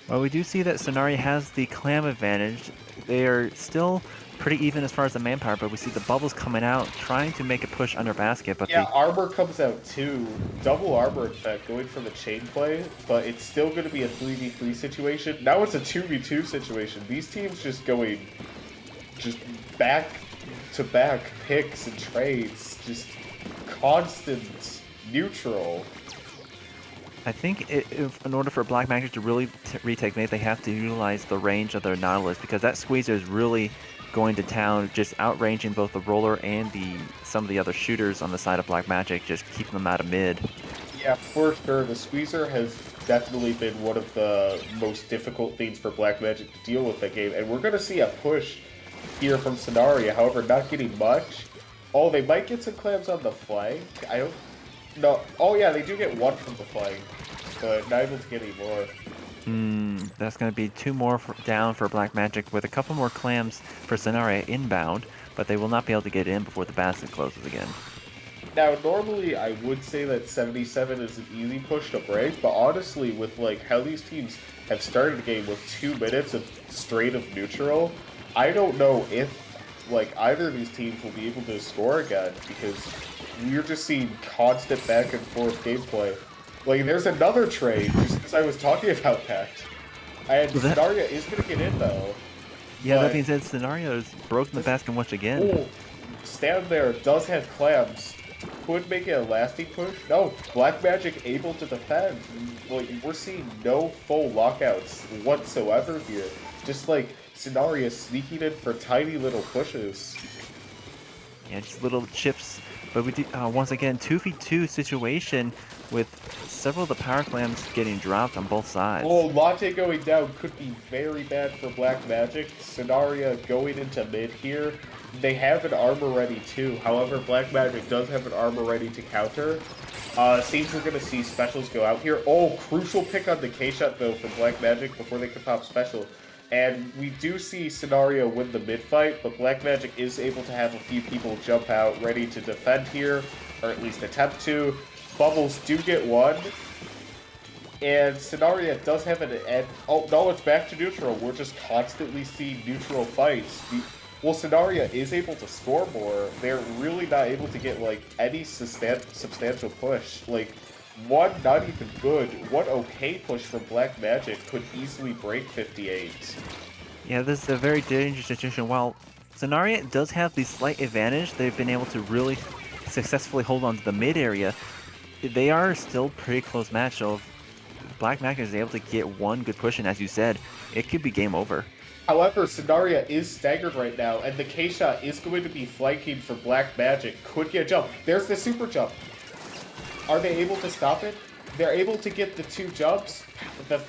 Well, we do see that Sonaria has the clam advantage. They are still pretty even as far as the manpower, but we see the bubbles coming out, trying to make a push under basket. But yeah, armor comes out too. Double armor, in fact, going for the chain play, but it's still going to be a 3v3 situation. Now it's a 2v2 situation. These teams just going just back-to-back picks and trades, just constant neutral. I think if in order for Black Magic to really retake mid, they have to utilize the range of their Nautilus, because that Squeezer is really going to town, just outranging both the roller and some of the other shooters on the side of Black Magic, just keeping them out of mid. Yeah, for sure. The Squeezer has definitely been one of the most difficult things for Black Magic to deal with that game, and we're going to see a push here from Sonaria, however, not getting much. Oh, they might get some clams on the flank. I don't know. Oh yeah, they do get one from the flank. but not able to get any more. That's going to be 2 more down for Black Magic with a couple more clams for Sonaria inbound, but they will not be able to get in before the basket closes again. Now, normally I would say that 77 is an easy push to break, but honestly, with like how these teams have started the game with 2 minutes of straight of neutral, I don't know if like either of these teams will be able to score again because we're just seeing constant back and forth gameplay. Like, there's another trade just as I was talking about that, and Sonaria is gonna get in though. Yeah, that being said, Scenario's broken the basket once again. Oh, Stand there does have clams. Could make it a lasting push. No, Black Magic able to defend. Like, we're seeing no full lockouts whatsoever here. Just like Sonaria sneaking in for tiny little pushes. Yeah, just little chips. But we do, once again, 2v2 situation with several of the power clams getting dropped on both sides. Oh, Latte going down could be very bad for Black Magic. Sonaria going into mid here. They have an armor ready too. However, Black Magic does have an armor ready to counter. Seems we're going to see specials go out here. Oh, crucial pick on the K-shot though for Black Magic before they can pop special. And we do see Sonaria win the mid fight, but Black Magic is able to have a few people jump out ready to defend here, or at least attempt to. Bubbles do get one. And Sonaria does have an end. Oh, no, it's back to neutral. We're just constantly seeing neutral fights. Well, Sonaria is able to score more. They're really not able to get, like, any substantial push. Like, one not even good, one okay push from Black Magic could easily break 58. Yeah, this is a very dangerous situation. While Sonaria does have the slight advantage, they've been able to really successfully hold on to the mid area. They are still pretty close match, so if Black Magic is able to get one good push in, as you said, it could be game over. However, Sonaria is staggered right now, and the K-shot is going to be flanking for Black Magic. Could get a jump. There's the super jump. Are they able to stop it? They're able to get the 2 jumps. The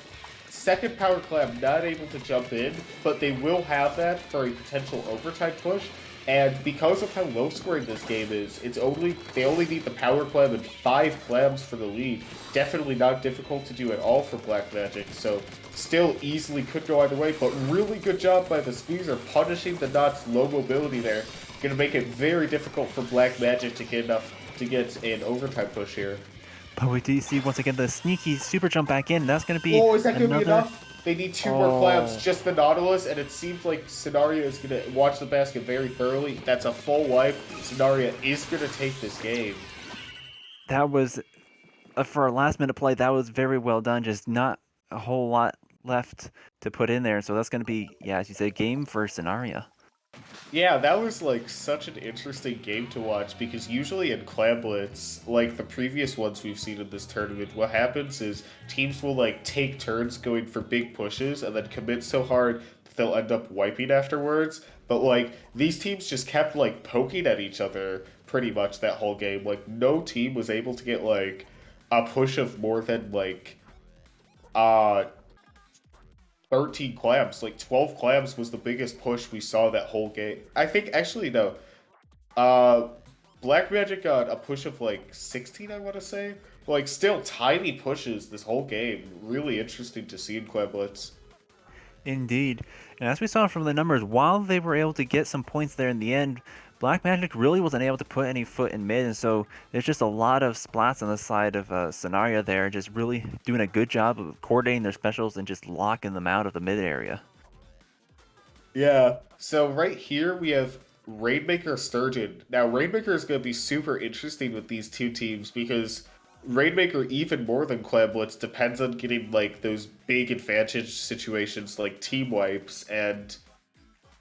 second power clam not able to jump in, but they will have that for a potential overtime push. And because of how low scoring this game is, they only need the power clam and 5 clams for the lead. Definitely not difficult to do at all for Black Magic, so still easily could go either way, but really good job by the Squeezer punishing the Not's low mobility there. Gonna make it very difficult for Black Magic to get an overtime push here. But we do see once again the sneaky super jump back in. That's going to be Oh, is that going to be enough? They need 2 more clams, just the Nautilus, and it seems like Sonaria is going to watch the basket very thoroughly. That's a full wipe. Sonaria is going to take this game. That was, for a last minute play, that was very well done. Just not a whole lot left to put in there. So that's going to be, yeah, as you said, game for Sonaria. Yeah, that was like such an interesting game to watch because usually in Clam Blitz, like the previous ones we've seen in this tournament, what happens is teams will like take turns going for big pushes and then commit so hard that they'll end up wiping afterwards. But like these teams just kept like poking at each other pretty much that whole game. Like no team was able to get like a push of more than like 13 clams. Like 12 clams was the biggest push we saw that whole game. I think actually no. Black Magic got a push of like 16, I want to say. Like still tiny pushes this whole game. Really interesting to see in Clam Blitz. Indeed. And as we saw from the numbers, while they were able to get some points there in the end, Black Magic really wasn't able to put any foot in mid, and so there's just a lot of splats on the side of Sonaria there, just really doing a good job of coordinating their specials and just locking them out of the mid area. Yeah. So right here we have Rainmaker Sturgeon. Now Rainmaker is going to be super interesting with these 2 teams because Rainmaker, even more than Clam Blitz, depends on getting like those big advantage situations like team wipes, and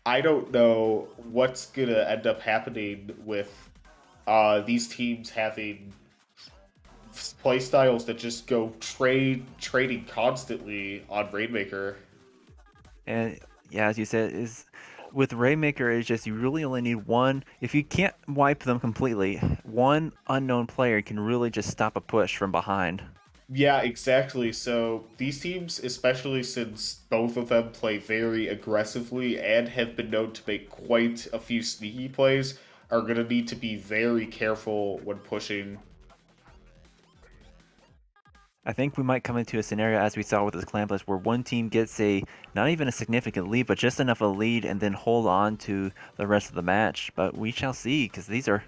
I don't know what's gonna end up happening with these teams having playstyles that just go trading constantly on Rainmaker. And yeah, as you said, is with Rainmaker, it's just you really only need one. If you can't wipe them completely, one unknown player can really just stop a push from behind. Yeah, exactly. So these teams, especially since both of them play very aggressively and have been known to make quite a few sneaky plays, are going to need to be very careful when pushing. I think we might come into a scenario as we saw with this clan blitz where one team gets not even a significant lead, but just enough a lead and then hold on to the rest of the match. But we shall see, because these are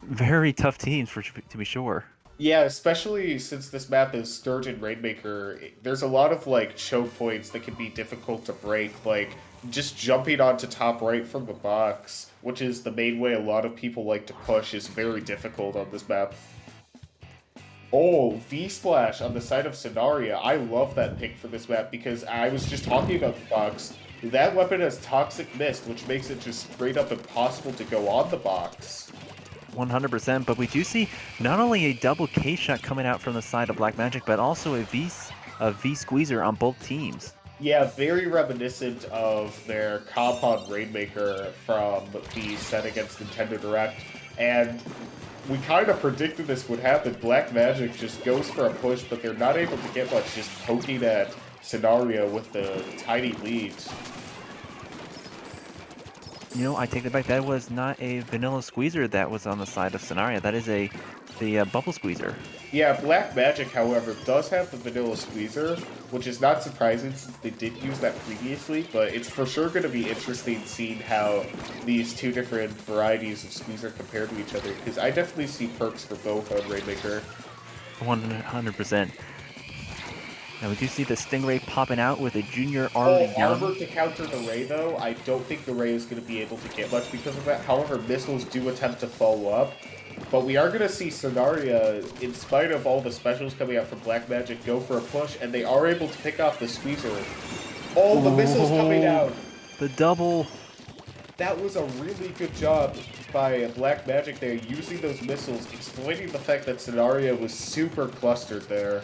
very tough teams to be sure. Yeah, especially since this map is Sturgeon Rainmaker, there's a lot of like choke points that can be difficult to break, like just jumping onto top right from the box, which is the main way a lot of people like to push, is very difficult on this map. Oh, V-Splash on the side of Sonaria. I love that pick for this map because I was just talking about the box. That weapon has Toxic Mist, which makes it just straight up impossible to go on the box. 100%, but we do see not only a double K shot coming out from the side of Black Magic, but also a V squeezer on both teams. Yeah, very reminiscent of their Compound Rainmaker from the set against Nintendo Direct. And we kind of predicted this would happen. Black Magic just goes for a push, but they're not able to get much, just poking at Sonaria with the tiny lead. You know, I take that back. That was not a vanilla squeezer that was on the side of Sonaria. That is the bubble squeezer. Yeah, Black Magic, however, does have the vanilla squeezer, which is not surprising since they did use that previously, but it's for sure going to be interesting seeing how these two different varieties of squeezer compare to each other, because I definitely see perks for both on Rainmaker. 100%. Now we do see the Stingray popping out with a junior already down. Armor to counter the Ray, though. I don't think the Ray is going to be able to get much because of that. However, missiles do attempt to follow up. But we are going to see Sonaria, in spite of all the specials coming out from Black Magic, go for a push, and they are able to pick off the squeezer. Oh, the missiles coming out! The double. That was a really good job by Black Magic there, using those missiles, exploiting the fact that Sonaria was super clustered there.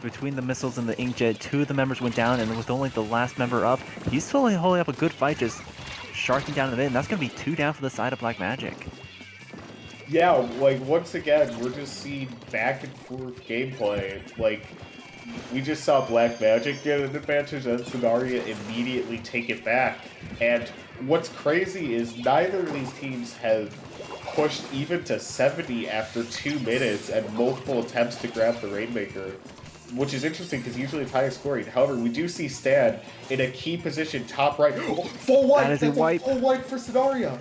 Between the missiles and the inkjet, two of the members went down, and with only the last member up, he's still holding up a good fight, just sharking down in the mid, and that's going to be 2 down for the side of Black Magic. Yeah, like, once again, we're just seeing back and forth gameplay. Like, we just saw Black Magic get an advantage, and Sonaria immediately take it back. And what's crazy is neither of these teams have pushed even to 70 after 2 minutes and multiple attempts to grab the Rainmaker, which is interesting because usually it's higher scoring. However, we do see Stan in a key position, top right. Oh, full wipe! That is a wipe. Full wipe for Sonaria!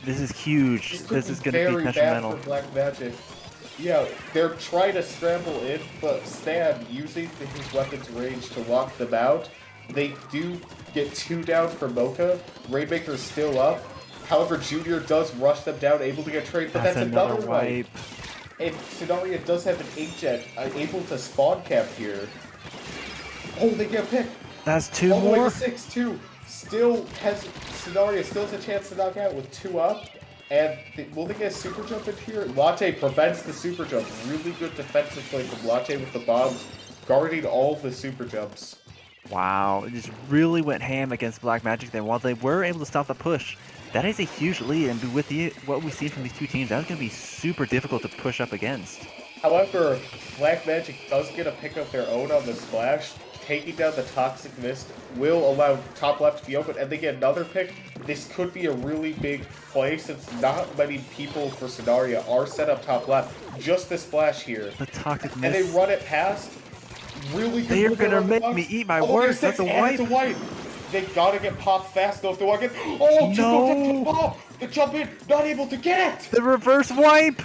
This is huge. This is going to be detrimental. For Black Magic. Yeah, they're trying to scramble in, but Stan, using his weapon's range to lock them out, they do get 2 down for Mocha. Rainmaker's still up. However, Junior does rush them down, able to get trade, but that's another wipe. And Sonaria does have an inkjet able to spawn camp here. Oh, they get picked. That's 2 all more. All the way to 6-2. Sonaria still has a chance to knock out with 2 up. And will they get a super jump in here? Latte prevents the super jump. Really good defensive play from Latte with the bombs, guarding all of the super jumps. Wow, it just really went ham against Black Magic there. While they were able to stop the push, that is a huge lead, and with what we've seen from these two teams, that's going to be super difficult to push up against. However, Black Magic does get a pick of their own on the splash. Taking down the Toxic Mist will allow top left to be open, and they get another pick. This could be a really big play since not many people for Sonaria are set up top left. Just the splash here. The Toxic Mist. And they run it past. Really good. They're going to make me eat my words. That's a wipe. They gotta get popped fast though if they want to get. Oh, no! The jump in, not able to get it! The reverse wipe!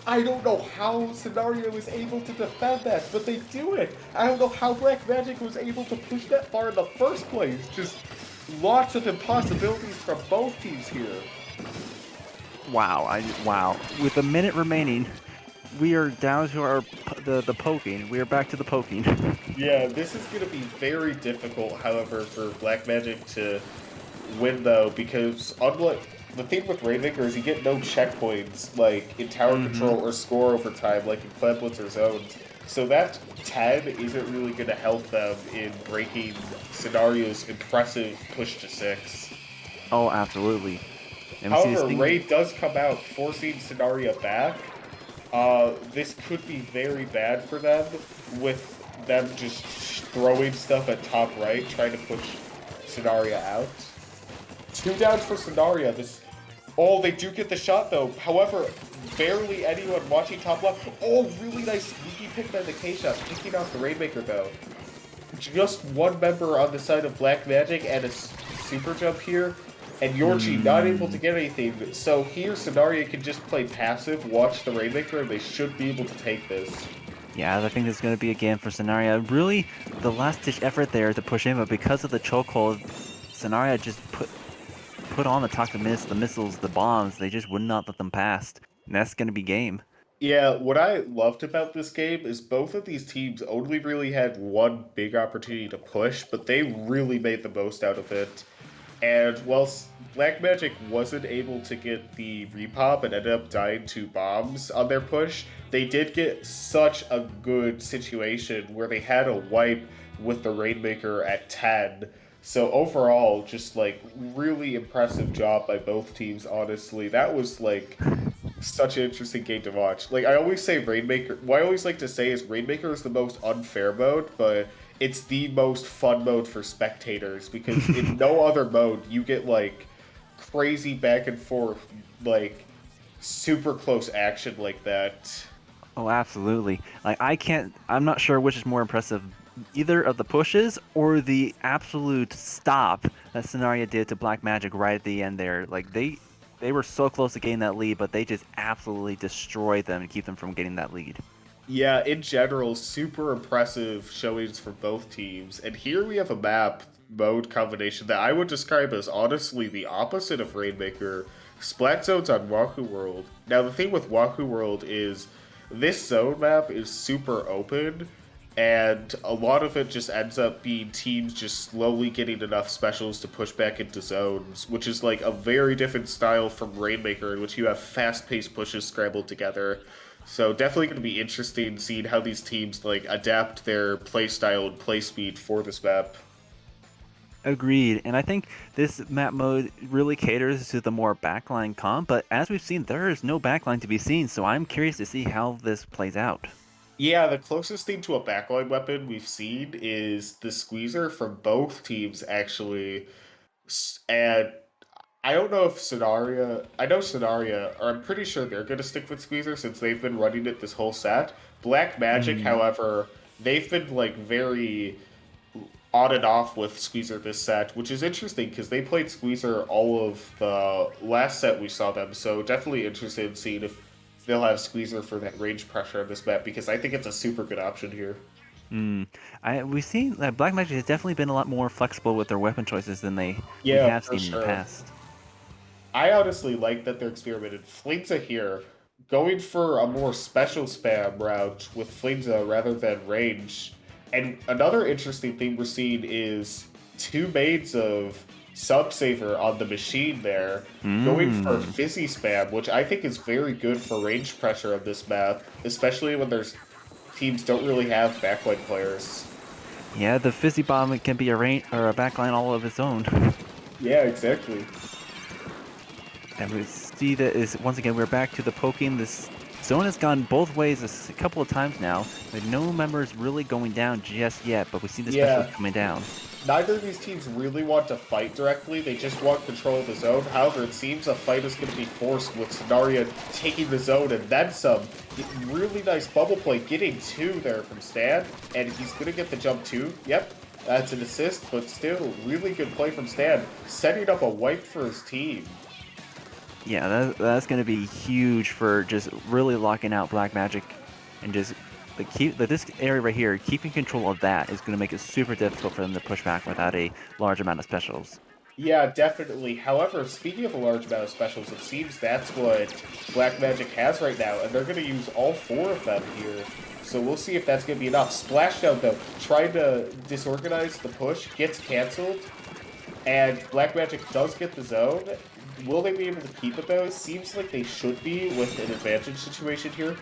I don't know how Sonaria was able to defend that, but they do it. I don't know how Black Magic was able to push that far in the first place. Just lots of impossibilities from both teams here. Wow, wow. With a minute remaining, we are down to the poking. We are back to the poking. Yeah, this is going to be very difficult, however, for Black Magic to win, though, because unlike the thing with Rainmaker is you get no checkpoints, like in tower control or score over time, like in Clan Blitz or zones. So that 10 isn't really going to help them in breaking Sonaria's impressive push to 6. Oh, absolutely. And however, Ray does come out, forcing Sonaria back. This could be very bad for them, with them just throwing stuff at top right, trying to push Sonaria out. 2 downs for Sonaria. Oh, they do get the shot though. However, barely anyone watching top left. Oh, really nice sneaky pick by the K-Shot, picking off the Rainmaker though. Just one member on the side of Black Magic and a super jump here, and Yorchi not able to get anything. So here, Sonaria can just play passive, watch the Rainmaker, and they should be able to take this. Yeah, I think there's going to be a game for Sonaria. Really, the last-ditch effort there to push in, but because of the chokehold, Sonaria just put on the toxic miss, the missiles, the bombs. They just would not let them pass. And that's going to be game. Yeah, what I loved about this game is both of these teams only really had one big opportunity to push, but they really made the most out of it. And whilst Black Magic wasn't able to get the repop and ended up dying to bombs on their push, they did get such a good situation where they had a wipe with the Rainmaker at 10. So overall, just like really impressive job by both teams, honestly. That was like such an interesting game to watch. Like I always say Rainmaker, what I always like to say is Rainmaker is the most unfair mode, but it's the most fun mode for spectators because in no other mode you get like crazy back and forth, like super close action like that. Oh, absolutely. Like I'm not sure which is more impressive, either of the pushes or the absolute stop that Sonaria did to Black Magic right at the end there. Like they were so close to getting that lead, but they just absolutely destroyed them and keep them from getting that lead. Yeah, in general, super impressive showings for both teams. And here we have a map mode combination that I would describe as honestly the opposite of Rainmaker. Splat zones on Wahoo World. Now, the thing with Wahoo World is this zone map is super open, and a lot of it just ends up being teams just slowly getting enough specials to push back into zones, which is like a very different style from Rainmaker, in which you have fast-paced pushes scrambled together. So definitely going to be interesting seeing how these teams like adapt their play style and play speed for this map. Agreed, and I think this map mode really caters to the more backline comp, but as we've seen, there is no backline to be seen, so I'm curious to see how this plays out. Yeah, the closest thing to a backline weapon we've seen is the squeezer from both teams, actually. And I don't know if Sonaria. I know Sonaria, or I'm pretty sure they're going to stick with squeezer since they've been running it this whole set. Black Magic, however, they've been like very on and off with Squeezer this set, which is interesting because they played Squeezer all of the last set we saw them. So definitely interested in seeing if they'll have Squeezer for that range pressure on this map because I think it's a super good option here. We've seen that Black Magic has definitely been a lot more flexible with their weapon choices than we Yeah, have for seen in the sure. past. I honestly like that they're experimented. Flinza here, going for a more special spam route with Flinza rather than range. And another interesting thing we're seeing is two maids of Subsaver on the machine there, going for Fizzy spam, which I think is very good for range pressure of this map, especially when there's teams don't really have backline players. Yeah, the Fizzy Bomb can be a backline all of its own. Yeah, exactly. And we see that is once again we're back to the poking. This zone has gone both ways a couple of times now, with no members really going down just yet. But we see the specialist coming down. Neither of these teams really want to fight directly, they just want control of the zone. However, it seems a fight is going to be forced with Sonaria taking the zone and then some. Really nice bubble play, getting two there from Stan, and he's going to get the jump too. Yep, that's an assist, but still, really good play from Stan, setting up a wipe for his team. Yeah, that's going to be huge for just really locking out Black Magic and just this area right here, keeping control of that is going to make it super difficult for them to push back without a large amount of specials. Yeah, definitely. However, speaking of a large amount of specials, it seems that's what Black Magic has right now, and they're going to use all four of them here. So we'll see if that's going to be enough. Splashdown, though, trying to disorganize the push, gets canceled, and Black Magic does get the zone. Will they be able to keep it, though? Seems like they should be with an advantage situation here.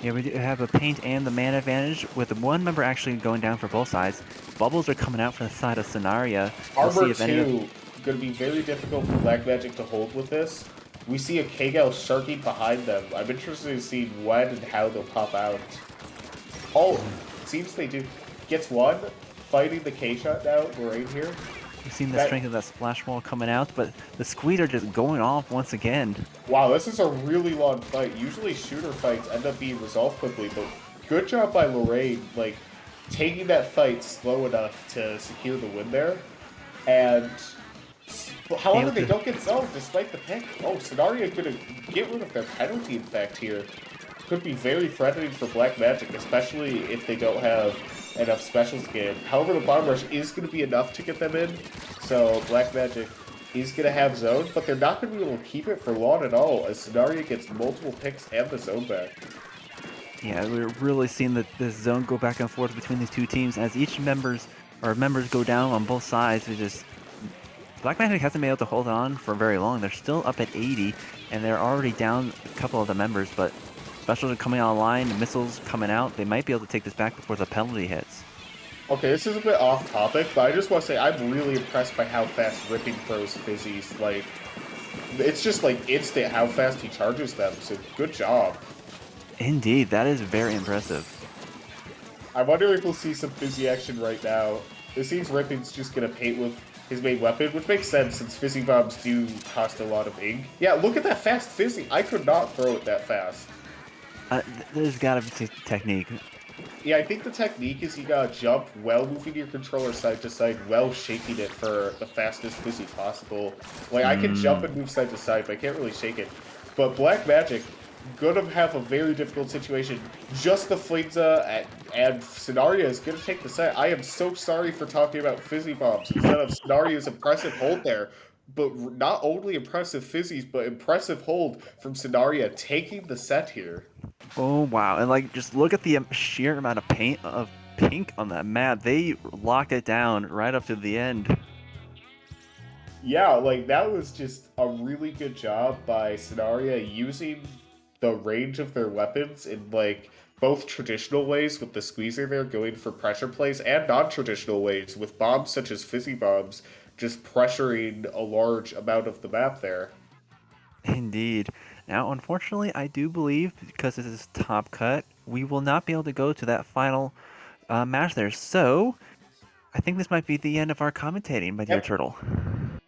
Yeah, we do have a paint and the man advantage, with one member actually going down for both sides. Bubbles are coming out from the side of Sonaria. Armor 2, going to be very difficult for Black Magic to hold with this. We see a Kagel sharking behind them. I'm interested in seeing when and how they'll pop out. Oh, seems they do. Gets one, fighting the K-Shot now, right here. We've seen the strength of that splash wall coming out, but the squeeze are just going off once again. Wow, this is a really long fight. Usually shooter fights end up being resolved quickly, but good job by Lorraine, like, taking that fight slow enough to secure the win there. And, however, they don't get zoned despite the pick. Oh, Sonaria gonna get rid of their penalty, in fact, here. Could be very threatening for Black Magic, especially if they don't have enough specials game. However, the Bomb Rush is going to be enough to get them in, so Black Magic is going to have zone, but they're not going to be able to keep it for long at all, as Sonaria gets multiple picks and the zone back. Yeah, we're really seeing this zone go back and forth between these two teams as each members go down on both sides. Black Magic hasn't been able to hold on for very long. They're still up at 80, and they're already down a couple of the members, but specials are coming online, the missiles coming out. They might be able to take this back before the penalty hits. Okay, this is a bit off topic, but I just want to say I'm really impressed by how fast Ripping throws Fizzies. Like, it's just like instant how fast he charges them, so good job. Indeed, that is very impressive. I wonder if we'll see some Fizzy action right now. It seems Ripping's just going to paint with his main weapon, which makes sense since Fizzy Bombs do cost a lot of ink. Yeah, look at that fast Fizzy. I could not throw it that fast. There's gotta be technique. Yeah, I think the technique is you gotta jump while moving your controller side to side while shaking it for the fastest Fizzy possible. Like, I can jump and move side to side, but I can't really shake it. But Black Magic gonna have a very difficult situation. Just the Flinza and Sonaria is gonna take the set. I am so sorry for talking about Fizzy Bombs instead of Sonaria's impressive hold there. But not only impressive Fizzies, but impressive hold from Sonaria taking the set here. Oh wow, and like just look at the sheer amount of pink on that map. They locked it down right up to the end. Yeah, like that was just a really good job by Sonaria using the range of their weapons in like both traditional ways with the squeezer there going for pressure plays and non-traditional ways with bombs such as Fizzy Bombs just pressuring a large amount of the map there. Indeed. Now, unfortunately, I do believe, because this is Top Cut, we will not be able to go to that final match there. So, I think this might be the end of our commentating, my dear Turtle.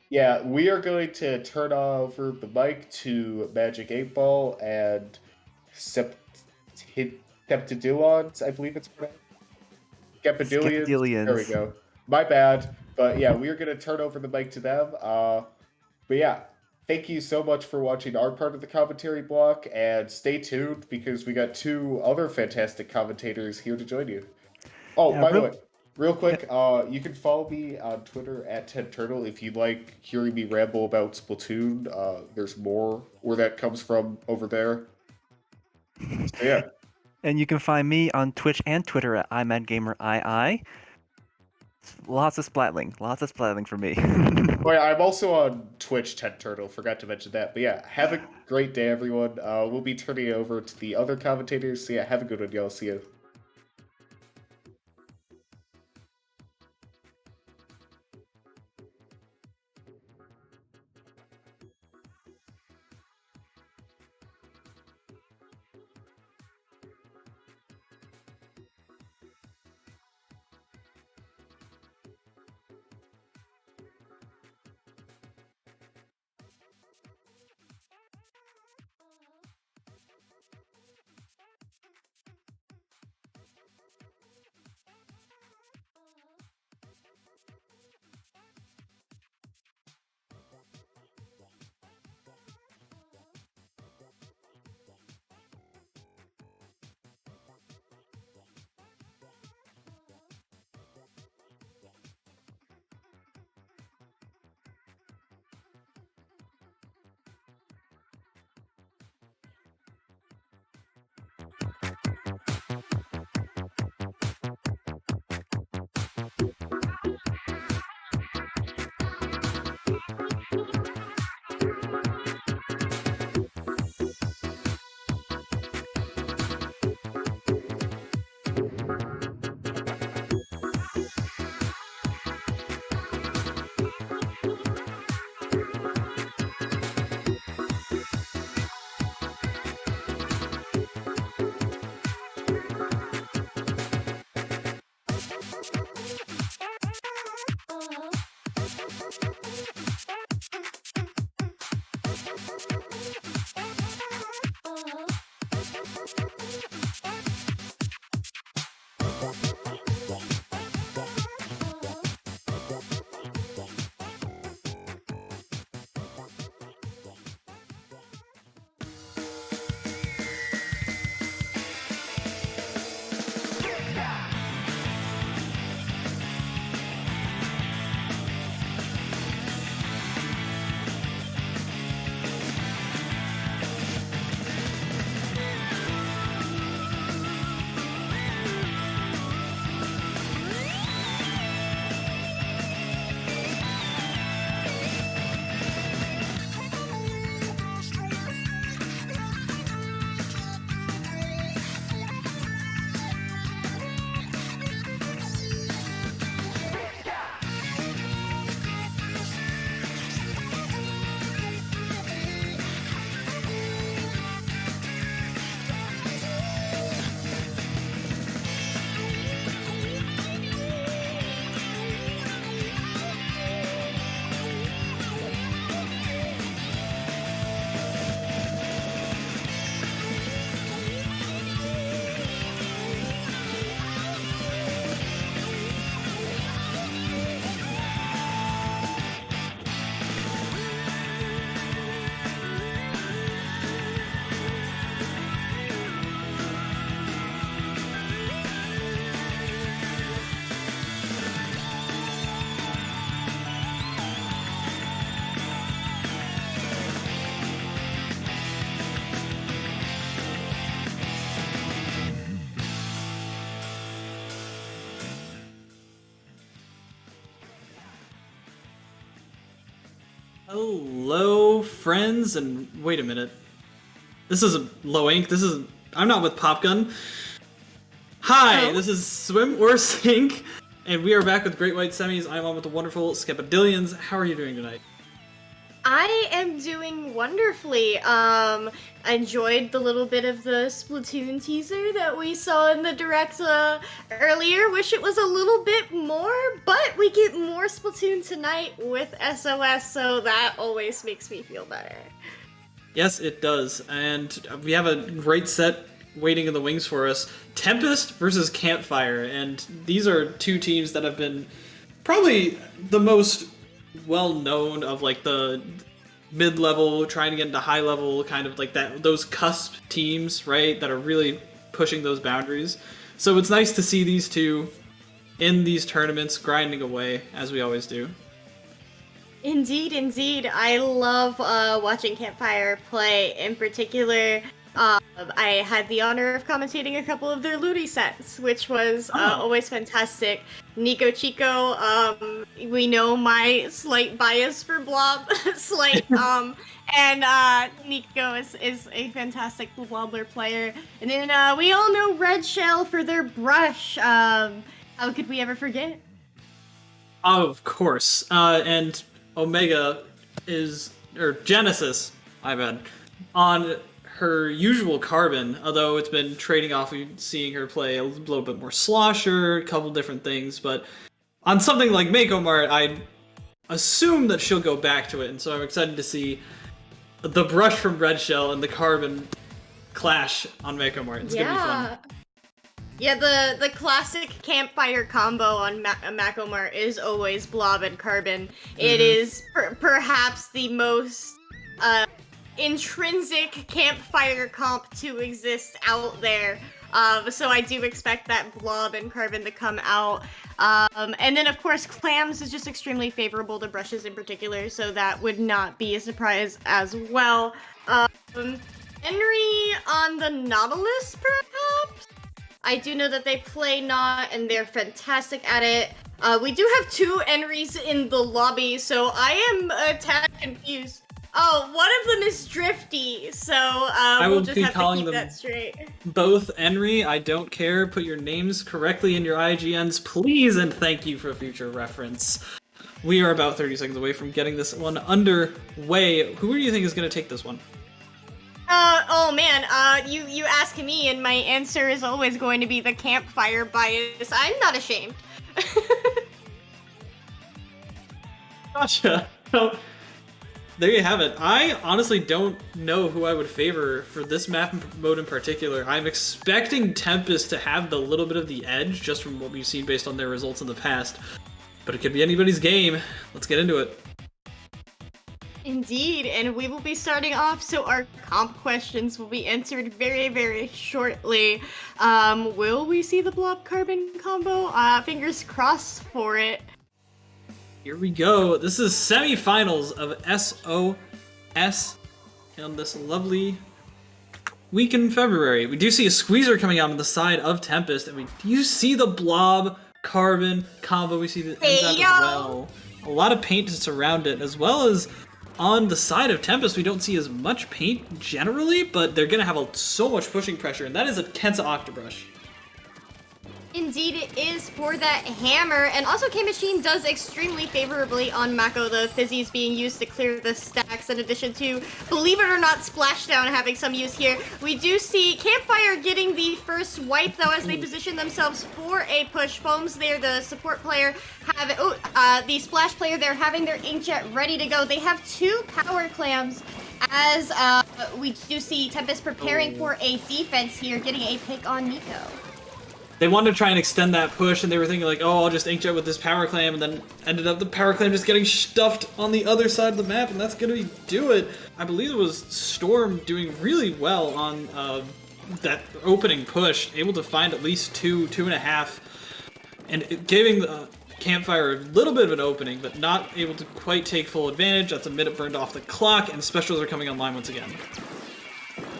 Yeah, we are going to turn over the mic to Magic 8 Ball and Septidilons, I believe it's pronounced. Skepidillions. There we go. My bad. But yeah, we are going to turn over the mic to them. But yeah, thank you so much for watching our part of the commentary block, and stay tuned because we got two other fantastic commentators here to join you. Oh, yeah, by the way, real quick, you can follow me on Twitter at TedTurtle if you like hearing me ramble about Splatoon. There's more where that comes from over there. So, yeah. And you can find me on Twitch and Twitter at IMadGamerII. Lots of splatling for me. Oh yeah, I'm also on Twitch, TedTurtle. Forgot to mention that. But yeah, have a great day, everyone. We'll be turning it over to the other commentators. So yeah, have a good one, y'all. See you. Hello, friends, and wait a minute. This isn't Low Ink. I'm not with Popgun. Hi, this is Swim or Sink, and we are back with Great White Semis. I'm on with the wonderful Skeppadillions. How are you doing tonight? I am doing wonderfully. I enjoyed the little bit of the Splatoon teaser that we saw in the direct earlier. Wish it was a little bit more, but we get more Splatoon tonight with SOS, so that always makes me feel better. Yes, it does, and we have a great set waiting in the wings for us. Tempest versus Campfire, and these are two teams that have been probably the most well-known of like the mid-level trying to get into high-level kind of like that, those cusp teams, right, that are really pushing those boundaries. So it's nice to see these two in these tournaments grinding away as we always do. Indeed, indeed. I love watching Campfire play. In particular, I had the honor of commentating a couple of their Ludi sets, which was always fantastic. Nico Chico, we know my slight bias for Blob, and Nico is a fantastic Wobbler player. And then we all know Red Shell for their brush. How could we ever forget? Of course. And Omega or Genesis, I bet, on her usual Carbon, although it's been trading off of seeing her play a little bit more Slosher, a couple different things, but on something like Mako Mart, I assume that she'll go back to it, and so I'm excited to see the brush from Red Shell and the Carbon clash on Mako Mart. It's gonna be fun. Yeah, the classic Campfire combo on Mako Mart is always Blob and Carbon. It is perhaps the most intrinsic Campfire comp to exist out there. So I do expect that Blob and Carbon to come out. And then of course Clams is just extremely favorable to brushes in particular, so that would not be a surprise as well. Henry on the Nautilus perhaps? I do know that they play Not and they're fantastic at it. We do have two Henrys in the lobby, so I am a tad confused. Oh, one of them is Drifty, so we'll just have to keep that straight. Both Henry, I don't care. Put your names correctly in your IGNs, please, and thank you for future reference. We are about 30 seconds away from getting this one underway. Who do you think is going to take this one? Oh man, you ask me, and my answer is always going to be the Campfire bias. I'm not ashamed. Gotcha. Well, there you have it. I honestly don't know who I would favor for this map mode in particular. I'm expecting Tempest to have the little bit of the edge, just from what we've seen based on their results in the past. But it could be anybody's game. Let's get into it. Indeed, and we will be starting off, so our comp questions will be answered very, very shortly. Will we see the Blob Carbon combo? Fingers crossed for it. Here we go. This is semifinals of SOS on this lovely week in February. We do see a squeezer coming out on the side of Tempest, and we do see the Blob Carbon combo. We see the ends out as well. A lot of paint to surround it, as well as on the side of Tempest, we don't see as much paint generally, but they're going to have so much pushing pressure, and that is a Tensa Octobrush. Indeed, it is for that hammer, and also K-Machine does extremely favorably on Mako, the fizzies being used to clear the stacks, in addition to, believe it or not, Splashdown having some use here. We do see Campfire getting the first wipe, though, as they position themselves for a push. Foams there, the support player, the Splash player there having their Inkjet ready to go. They have two Power Clams, as we do see Tempest preparing for a defense here, getting a pick on Nico. They wanted to try and extend that push, and they were thinking like, oh, I'll just Inkjet with this Power Clam, and then ended up the Power Clam just getting stuffed on the other side of the map, and that's going to do it. I believe it was Storm doing really well on that opening push, able to find at least 2.5, and giving the Campfire a little bit of an opening, but not able to quite take full advantage. That's a minute burned off the clock, and specials are coming online once again.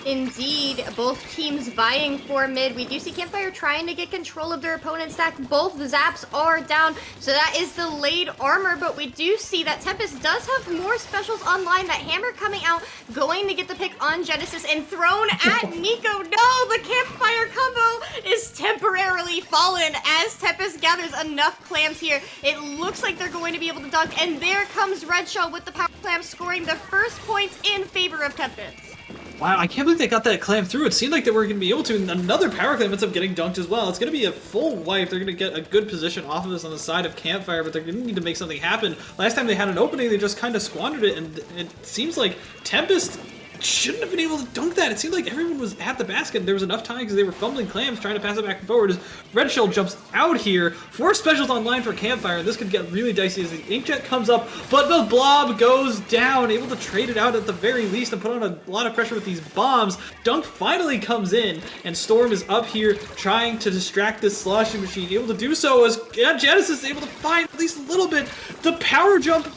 Indeed, both teams vying for mid. We do see Campfire trying to get control of their opponent's stack. Both zaps are down, so that is delayed armor, but we do see that Tempest does have more specials online. That hammer coming out, going to get the pick on Genesis and thrown at Nico. No, the Campfire combo is temporarily fallen as Tempest gathers enough clams here. It looks like they're going to be able to dunk, and there comes Red Shell with the power clam, scoring the first points in favor of Tempest. Wow, I can't believe they got that clam through. It seemed like they were going to be able to, and another power clam ends up getting dunked as well. It's going to be a full wipe. They're going to get a good position off of this on the side of Campfire, but they're going to need to make something happen. Last time they had an opening, they just kind of squandered it, and it seems like Tempest shouldn't have been able to dunk that. It seemed like everyone was at the basket. There was enough time because they were fumbling clams trying to pass it back and forward as Red Shell jumps out here. 4 specials online for Campfire, and this could get really dicey as the Inkjet comes up, but the blob goes down, able to trade it out at the very least and put on a lot of pressure with these bombs. Dunk finally comes in, and Storm is up here trying to distract this sloshing machine, able to do so as Genesis is able to find at least a little bit. The power jump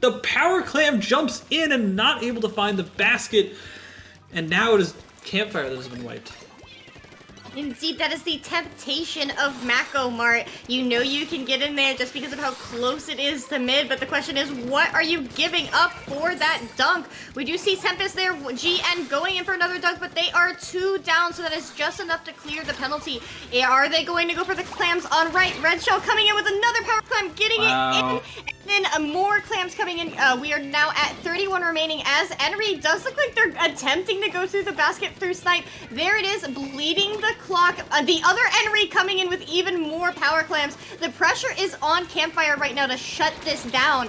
the power clam jumps in and not able to find the basket, and now it is Campfire that has been wiped. Indeed, that is the temptation of Mako Mart. You know you can get in there just because of how close it is to mid, but the question is, what are you giving up for that dunk? We do see Tempest there, GN going in for another dunk, but they are 2 down, so that is just enough to clear the penalty. Are they going to go for the clams on right? Red Shell coming in with another power clam, getting it in, and then more clams coming in. We are now at 31 remaining as Enry does look like they're attempting to go through the basket through Snipe. There it is, bleeding the clock. The other Enry coming in with even more power clams. The pressure is on Campfire right now to shut this down.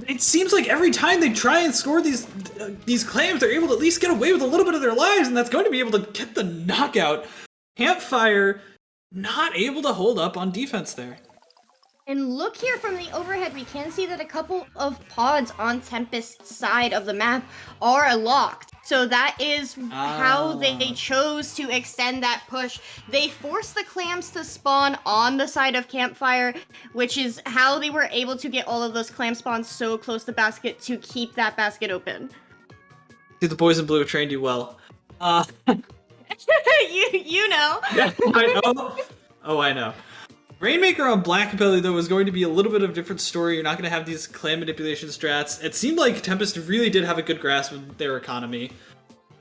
It seems like every time they try and score these clams, they're able to at least get away with a little bit of their lives, and that's going to be able to get the knockout. Campfire not able to hold up on defense there. And look here from the overhead, we can see that a couple of pods on Tempest's side of the map are locked. So that is how they chose to extend that push. They forced the clams to spawn on the side of Campfire, which is how they were able to get all of those clam spawns so close to basket to keep that basket open. See, the boys in blue trained you well. you know. Yeah, I know. Oh, I know. Rainmaker on Black Belly, though, is going to be a little bit of a different story. You're not going to have these clam manipulation strats. It seemed like Tempest really did have a good grasp of their economy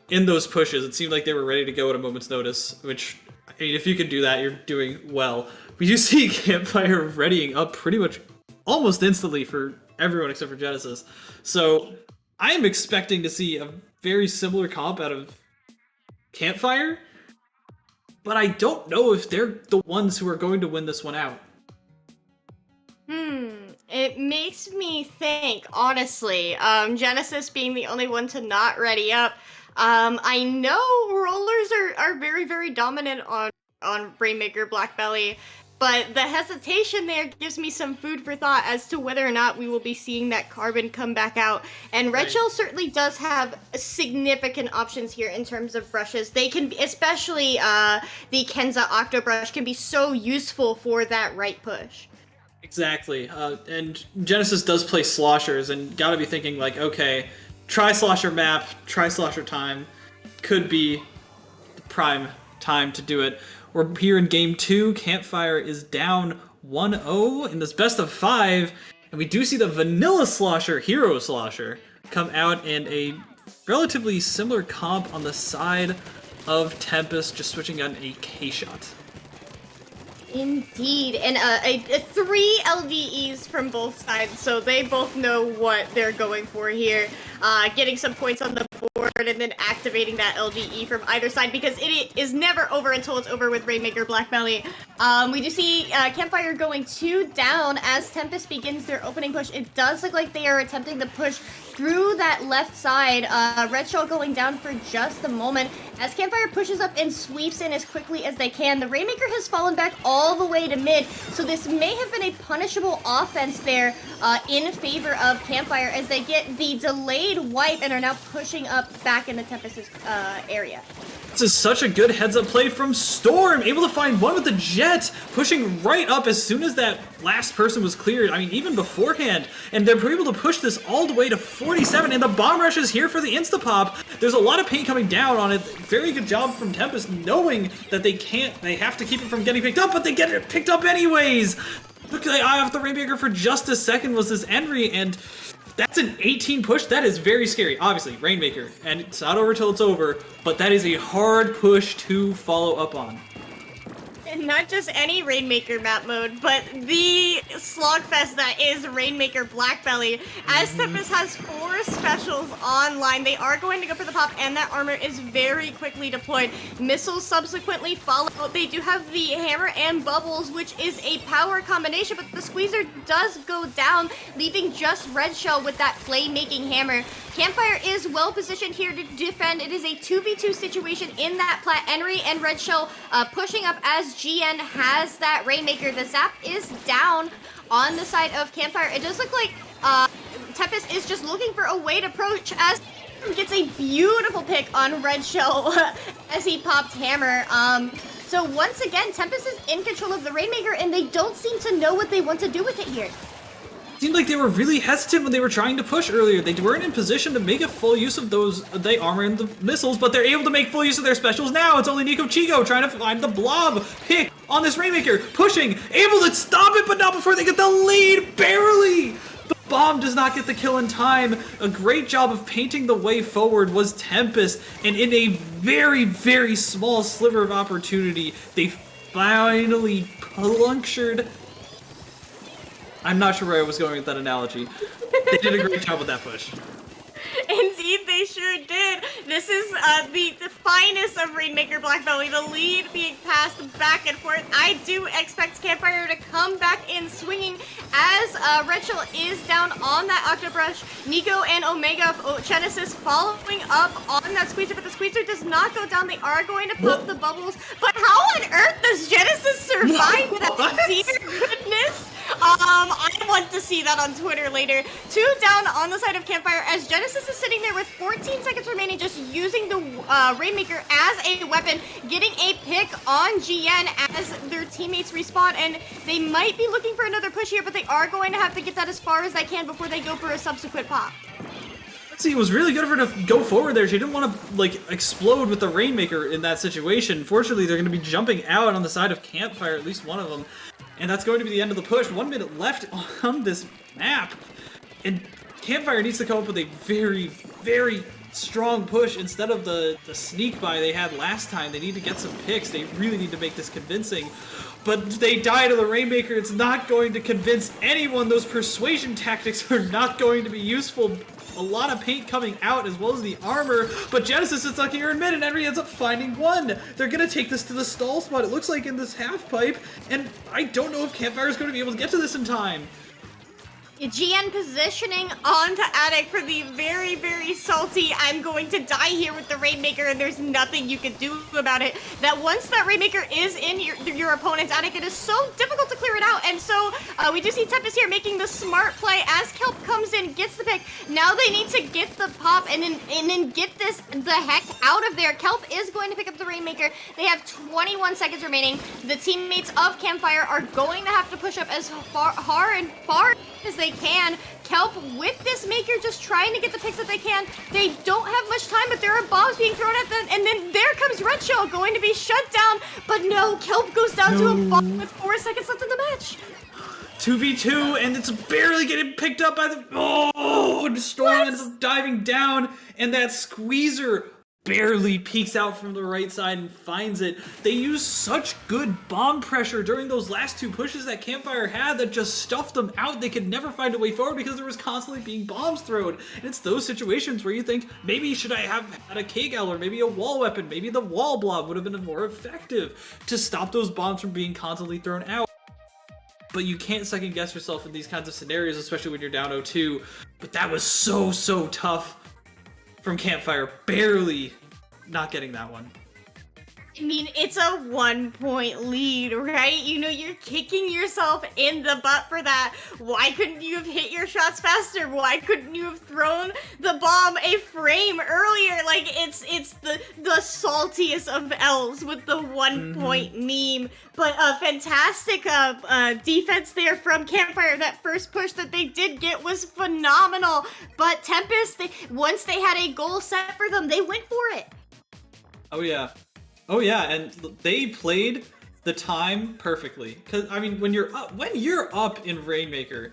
in those pushes. It seemed like they were ready to go at a moment's notice, which, I mean, if you can do that, you're doing well. But you see Campfire readying up pretty much almost instantly for everyone except for Genesis. So I am expecting to see a very similar comp out of Campfire, but I don't know if they're the ones who are going to win this one out. It makes me think, honestly, Genesis being the only one to not ready up. I know rollers are very, very dominant on Rainmaker Black Belly, but the hesitation there gives me some food for thought as to whether or not we will be seeing that carbon come back out. And Red Shell certainly does have significant options here in terms of brushes. They can be, especially the Kenza Octo brush can be so useful for that right push. Exactly. And Genesis does play sloshers, and gotta be thinking like, okay, try slosher map, try slosher time, could be the prime time to do it. We're here in game 2. Campfire is down 1-0 in this best of 5, and we do see the vanilla slosher, hero slosher, come out in a relatively similar comp on the side of Tempest, just switching on a K-shot. Indeed, and 3 LDEs from both sides, so they both know what they're going for here. Getting some points on the board and then activating that LDE from either side, because it is never over until it's over with Rainmaker Black Belly. We do see Campfire going 2 down as Tempest begins their opening push. It does look like they are attempting to push through that left side. Red Shell going down for just a moment as Campfire pushes up and sweeps in as quickly as they can. The Rainmaker has fallen back all the way to mid, so this may have been a punishable offense there in favor of Campfire as they get the delayed wipe and are now pushing up back in the Tempest's area. This is such a good heads-up play from Storm, able to find one with the Jet, pushing right up as soon as that last person was cleared. I mean, even beforehand, and they're able to push this all the way to 47, and the bomb rush is here for the insta-pop. There's a lot of paint coming down on it. Very good job from Tempest, knowing that they have to keep it from getting picked up, but they get it picked up anyways. Look, the eye off the Rainmaker for just a second was this Henry, and that's an 18 push. That is very scary. Obviously, Rainmaker, and it's not over till it's over, but that is a hard push to follow up on. And not just any Rainmaker map mode, but the slogfest that is Rainmaker Black Belly. As Tempest has 4 specials online, they are going to go for the pop, and that armor is very quickly deployed. Missiles subsequently follow. They do have the hammer and bubbles, which is a power combination, but the squeezer does go down, leaving just Red Shell with that playmaking hammer. Campfire is well positioned here to defend. It is a 2v2 situation in that plat. Henry and Red Shell pushing up as GN has that Rainmaker. The zap is down on the side of Campfire. It does look like Tempest is just looking for a way to approach as gets a beautiful pick on Red Shell as he popped hammer. So once again, Tempest is in control of the Rainmaker, and they don't seem to know what they want to do with it here. Seemed like they were really hesitant when they were trying to push earlier. They weren't in position to make a full use of the armor and the missiles, but they're able to make full use of their specials now. It's only Nico Chico trying to find the blob pick on this Rainmaker, pushing, able to stop it, but not before they get the lead, barely. The bomb does not get the kill in time. A great job of painting the way forward was Tempest, and in a very, very small sliver of opportunity, they finally punctured. I'm not sure where I was going with that analogy. They did a great job with that push. Indeed, they sure did. This is the finest of Rainmaker Black Belly, the lead being passed back and forth. I do expect Campfire to come back in swinging as Red Shell is down on that Octobrush. Nico and Omega Genesis following up on that squeezer, but the squeezer does not go down. They are going to pop the bubbles, but how on earth does Genesis survive that? Dear goodness. I want to see that on Twitter later. 2 down on the side of Campfire as Genesis is sitting there with 14 seconds remaining, just using the Rainmaker as a weapon, getting a pick on GN as their teammates respawn, and they might be looking for another push here, but they are going to have to get that as far as they can before they go for a subsequent pop. See, it was really good of her to go forward there. She didn't want to, like, explode with the Rainmaker in that situation. Fortunately, they're going to be jumping out on the side of Campfire, at least one of them. And that's going to be the end of the push. 1 minute left on this map. And Campfire needs to come up with a very, very strong push instead of the sneak by they had last time. They need to get some picks. They really need to make this convincing. But they die to the Rainmaker. It's not going to convince anyone. Those persuasion tactics are not going to be useful. A lot of paint coming out as well as the armor, but Genesis is stuck here in mid, and Henry ends up finding one. They're gonna take this to the stall spot, it looks like, in this half pipe, and I don't know if Campfire is going to be able to get to this in time. GN positioning onto Attic for the very, very salty, I'm going to die here with the Rainmaker and there's nothing you can do about it. That once that Rainmaker is in your opponent's Attic, it is so difficult to clear it out. And so we do see Tempest here making the smart play as Kelp comes in, gets the pick. Now they need to get the pop and then get this the heck out of there. Kelp is going to pick up the Rainmaker. They have 21 seconds remaining. The teammates of Campfire are going to have to push up as far as they can. Kelp with this Maker just trying to get the picks that they can. They don't have much time, but there are bombs being thrown at them, and then there comes Red Shell going to be shut down, but no, Kelp goes down to a bomb with 4 seconds left in the match. 2v2, and it's barely getting picked up by the... Oh, and Storm ends up diving down, and that squeezer barely peeks out from the right side and finds it. They used such good bomb pressure during those last 2 pushes that Campfire had that just stuffed them out. They could never find a way forward because there was constantly being bombs thrown. And it's those situations where you think, maybe should I have had a K-Gal or maybe a wall weapon, maybe the wall blob would have been more effective to stop those bombs from being constantly thrown out. But you can't second guess yourself in these kinds of scenarios, especially when you're down 0-2. But that was so tough from Campfire, barely not getting that one. I mean, it's a 1-point lead, right? You know, you're kicking yourself in the butt for that. Why couldn't you have hit your shots faster? Why couldn't you have thrown the bomb a frame earlier? Like, it's the saltiest of L's with the 1-point meme. But a fantastic defense there from Campfire. That first push that they did get was phenomenal. But Tempest, once they had a goal set for them, they went for it. Oh yeah. Oh yeah, and they played the time perfectly. Cause I mean, when you're up in Rainmaker,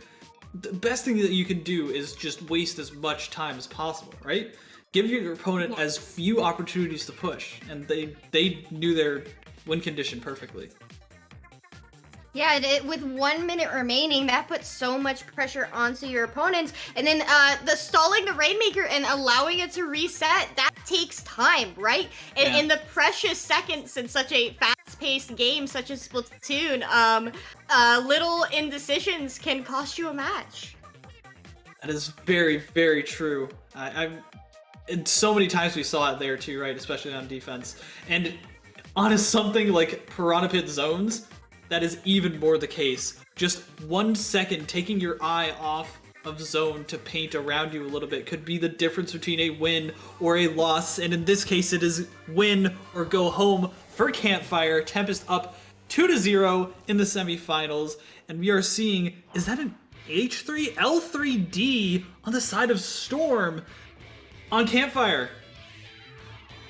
the best thing that you can do is just waste as much time as possible, right? Give your opponent as few opportunities to push, and they knew their win condition perfectly. Yeah, with 1 minute remaining, that puts so much pressure onto your opponents. And then the stalling the Rainmaker and allowing it to reset, that takes time, right? And in the precious seconds in such a fast-paced game such as Splatoon, little indecisions can cost you a match. That is very, very true. And so many times we saw it there too, right? Especially on defense. And on something like Piranha Pit zones, that is even more the case. Just 1 second taking your eye off of zone to paint around you a little bit could be the difference between a win or a loss. And in this case, it is win or go home for Campfire. Tempest up 2-0 in the semifinals. And we are seeing, is that an H3? L3D on the side of Storm on Campfire.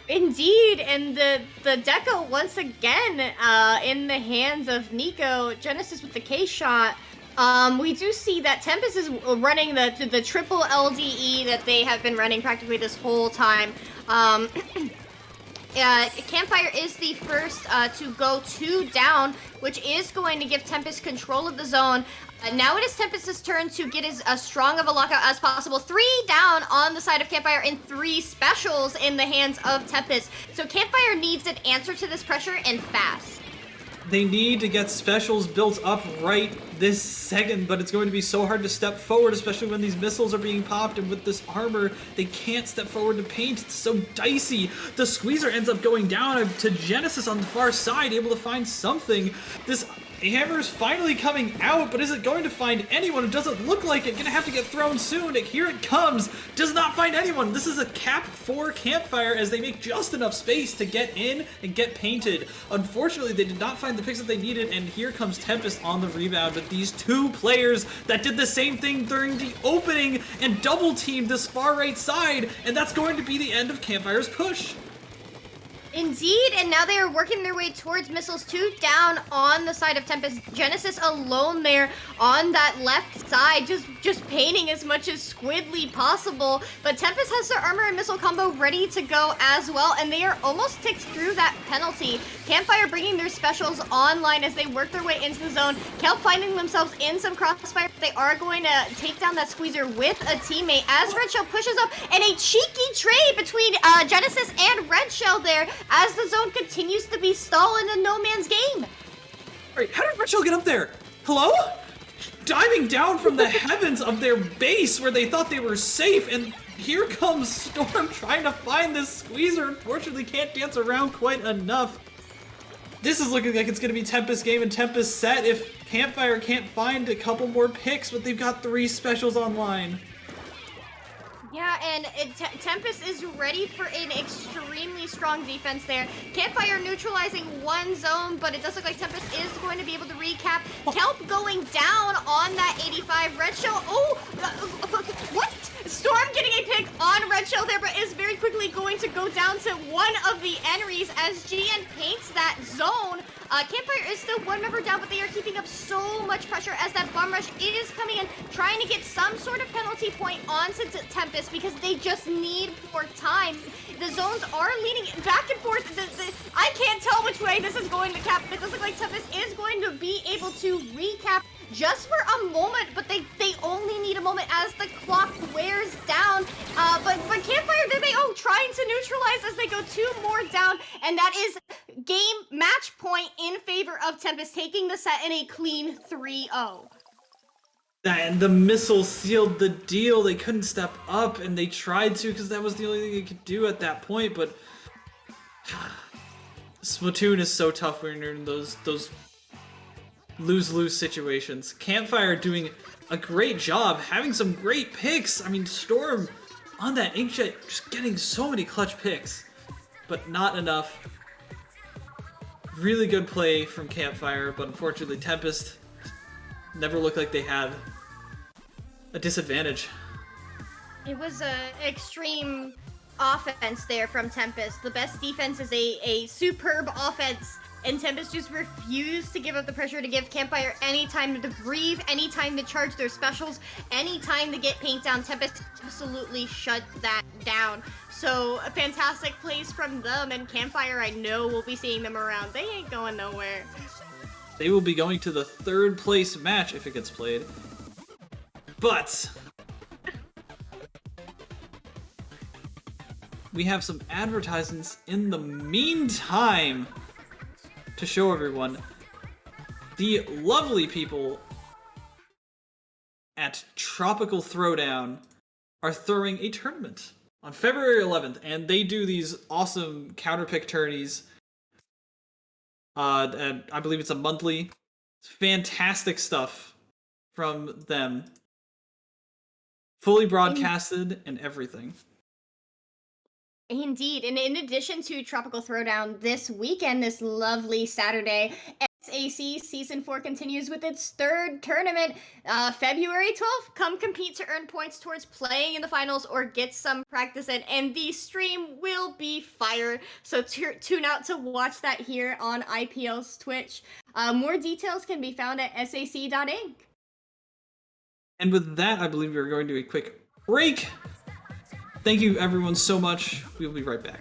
Indeed, and the deco once again in the hands of Nico. Genesis with the K-shot. We do see that Tempest is running the triple LDE that they have been running practically this whole time. Campfire is the first to go 2 down, which is going to give Tempest control of the zone. Now it is Tempest's turn to get as strong of a lockout as possible. 3 down on the side of Campfire and 3 specials in the hands of Tempest. So Campfire needs an answer to this pressure and fast. They need to get specials built up right this second, but it's going to be so hard to step forward, especially when these missiles are being popped, and with this armor, they can't step forward to paint. It's so dicey. The squeezer ends up going down to Genesis on the far side, able to find something. This hammer is finally coming out, but is it going to find anyone? It doesn't look like it. Gonna have to get thrown soon. Here it comes. Does not find anyone. This is a cap for Campfire as they make just enough space to get in and get painted. Unfortunately, they did not find the picks that they needed, and here comes Tempest on the rebound with these 2 players that did the same thing during the opening and double teamed this far right side, and that's going to be the end of Campfire's push. Indeed, and now they are working their way towards missiles. 2 down on the side of Tempest. Genesis alone there on that left side, just painting as much as squidly possible. But Tempest has their armor and missile combo ready to go as well, and they are almost ticked through that penalty. Campfire bringing their specials online as they work their way into the zone. Kelp finding themselves in some crossfire. They are going to take down that squeezer with a teammate as Red Shell pushes up, and a cheeky trade between Genesis and Red Shell there, as the zone continues to be stalled in a no man's game. Alright, how did Red Shell get up there? Hello? Diving down from the heavens of their base where they thought they were safe, and here comes Storm trying to find this squeezer. Unfortunately, can't dance around quite enough. This is looking like it's going to be Tempest game and Tempest set if Campfire can't find a couple more picks, but they've got 3 specials online. Yeah, and Tempest is ready for an extremely strong defense there. Campfire neutralizing 1 zone, but it does look like Tempest is going to be able to recap. Kelp going down on that 85. Red Shell, what? Storm getting a pick on Red Shell there, but is very quickly going to go down to one of the Enries as GN paints that zone. Campfire is still 1 member down, but they are keeping up so much pressure as that bomb rush is coming in, trying to get some sort of penalty point onto Tempest because they just need more time. The zones are leading back and forth. I can't tell which way this is going to cap. It does look like Tempest is going to be able to recap just for a moment, but they only need a moment as the clock wears down. But Campfire, there they go, trying to neutralize as they go 2 more down, and that is game match point in favor of Tempest, taking the set in a clean 3-0. And the missile sealed the deal. They couldn't step up, and they tried to because that was the only thing they could do at that point, but Splatoon is so tough when you're in those lose-lose situations. Campfire doing a great job, having some great picks. I mean, Storm on that Inkjet just getting so many clutch picks, but not enough. Really good play from Campfire, but unfortunately Tempest never looked like they had a disadvantage. It was an extreme offense there from Tempest. The best defense is a superb offense, and Tempest just refused to give up the pressure, to give Campfire any time to breathe, any time to charge their specials, any time to get paint down. Tempest absolutely shut that down. So a fantastic plays from them, and Campfire, I know we'll be seeing them around. They ain't going nowhere. They will be going to the 3rd place match if it gets played. But we have some advertisements in the meantime to show everyone. The lovely people at Tropical Throwdown are throwing a tournament on February 11th, and they do these awesome counterpick tourneys. And I believe it's a monthly. Fantastic stuff from them. Fully broadcasted and everything. Indeed, and in addition to Tropical Throwdown this weekend, this lovely Saturday, SAC Season 4 continues with its 3rd tournament, February 12th. Come compete to earn points towards playing in the finals or get some practice in, and the stream will be fire, so tune out to watch that here on IPL's Twitch. More details can be found at sac.inc. And with that, I believe we're going to a quick break. Thank you everyone so much. We will be right back.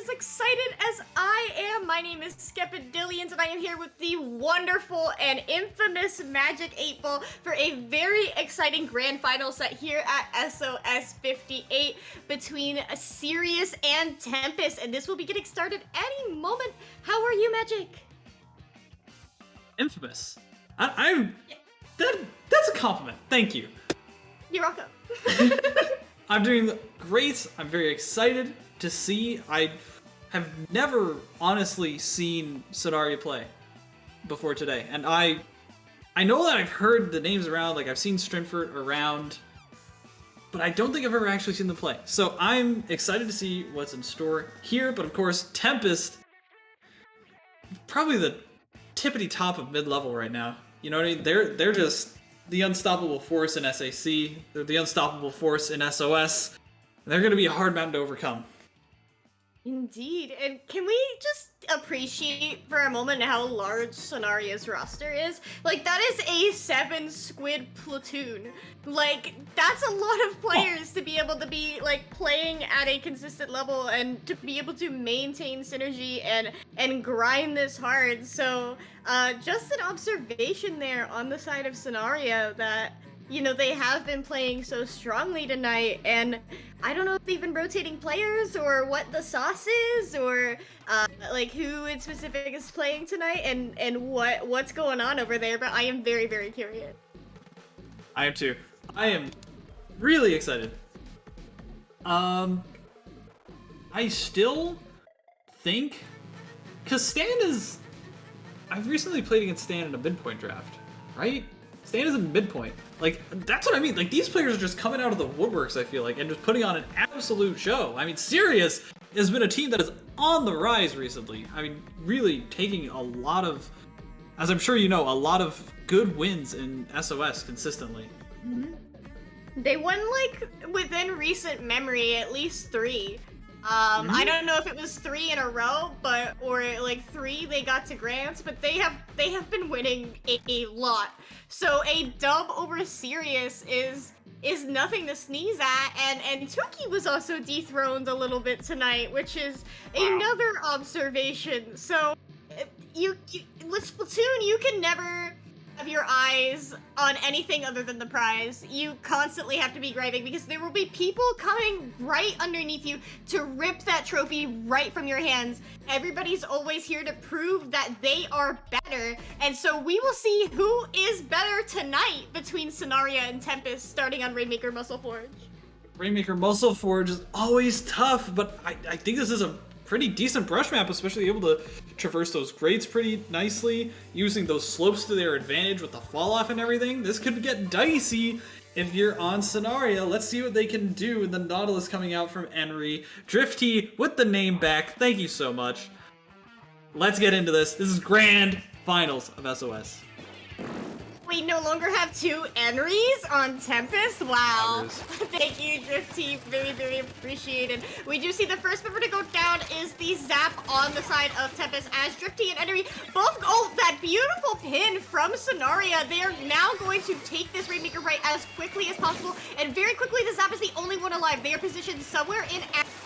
as excited as I am. My name is Skepidillions, and I am here with the wonderful and infamous Magic 8 Ball for a very exciting grand final set here at SOS 58 between Sirius and Tempest, and this will be getting started any moment. How are you, Magic? Infamous. That's a compliment. Thank you. You're welcome. I'm doing great. I'm very excited to see. I have never honestly seen Sonaria play before today, and I know that I've heard the names around, like I've seen Strinford around, but I don't think I've ever actually seen them play. So I'm excited to see what's in store here, but of course, Tempest, probably the tippity top of mid-level right now. You know what I mean? They're just the unstoppable force in SAC. They're the unstoppable force in SOS. They're going to be a hard mountain to overcome. Indeed, and can we just appreciate for a moment how large Sonaria's roster is? Like, that is a 7-squid platoon. Like, that's a lot of players to be able to be, like, playing at a consistent level and to be able to maintain synergy and grind this hard. So, just an observation there on the side of Sonaria that, you know, they have been playing so strongly tonight, and I don't know if they've been rotating players or what the sauce is, or like who in specific is playing tonight, and what's going on over there. But I am very, very curious. I am too. I am really excited. I still think, because Stan is. I've recently played against Stan in a midpoint draft, right? Stan is in midpoint. Like, that's what I mean. Like, these players are just coming out of the woodworks, I feel like, and just putting on an absolute show. I mean, Sirius has been a team that is on the rise recently. I mean, really taking a lot of, as I'm sure you know, a lot of good wins in SOS consistently. Mm-hmm. They won, like, within recent memory, at least 3. I don't know if it was 3 in a row, or like 3 they got to Grants, but they have been winning a lot. So a dub over Sirius is nothing to sneeze at, and Tuki was also dethroned a little bit tonight, which is another observation. So with Splatoon, you can never have your eyes on anything other than the prize. You constantly have to be grinding because there will be people coming right underneath you to rip that trophy right from your hands. Everybody's always here to prove that they are better, and so we will see who is better tonight between Sonaria and Tempest, starting on Rainmaker Muscle Forge. Rainmaker Muscle Forge is always tough, but I think this is a pretty decent brush map, especially able to traverse those grades pretty nicely, using those slopes to their advantage with the fall off and everything. This could get dicey if you're on Sonaria. Let's see what they can do. The Nautilus coming out from Enry. Drifty with the name back. Thank you so much. Let's get into this. This is grand finals of SOS. We no longer have 2 Enrys on Tempest. Wow. Others. Thank you, Drifty. Very, very appreciated. We do see the first member to go down is the Zap on the side of Tempest, as Drifty and Enry both. Oh, that beautiful pin from Sonaria. They are now going to take this Rainmaker right as quickly as possible, and very quickly the Zap is the only one alive. They are positioned somewhere in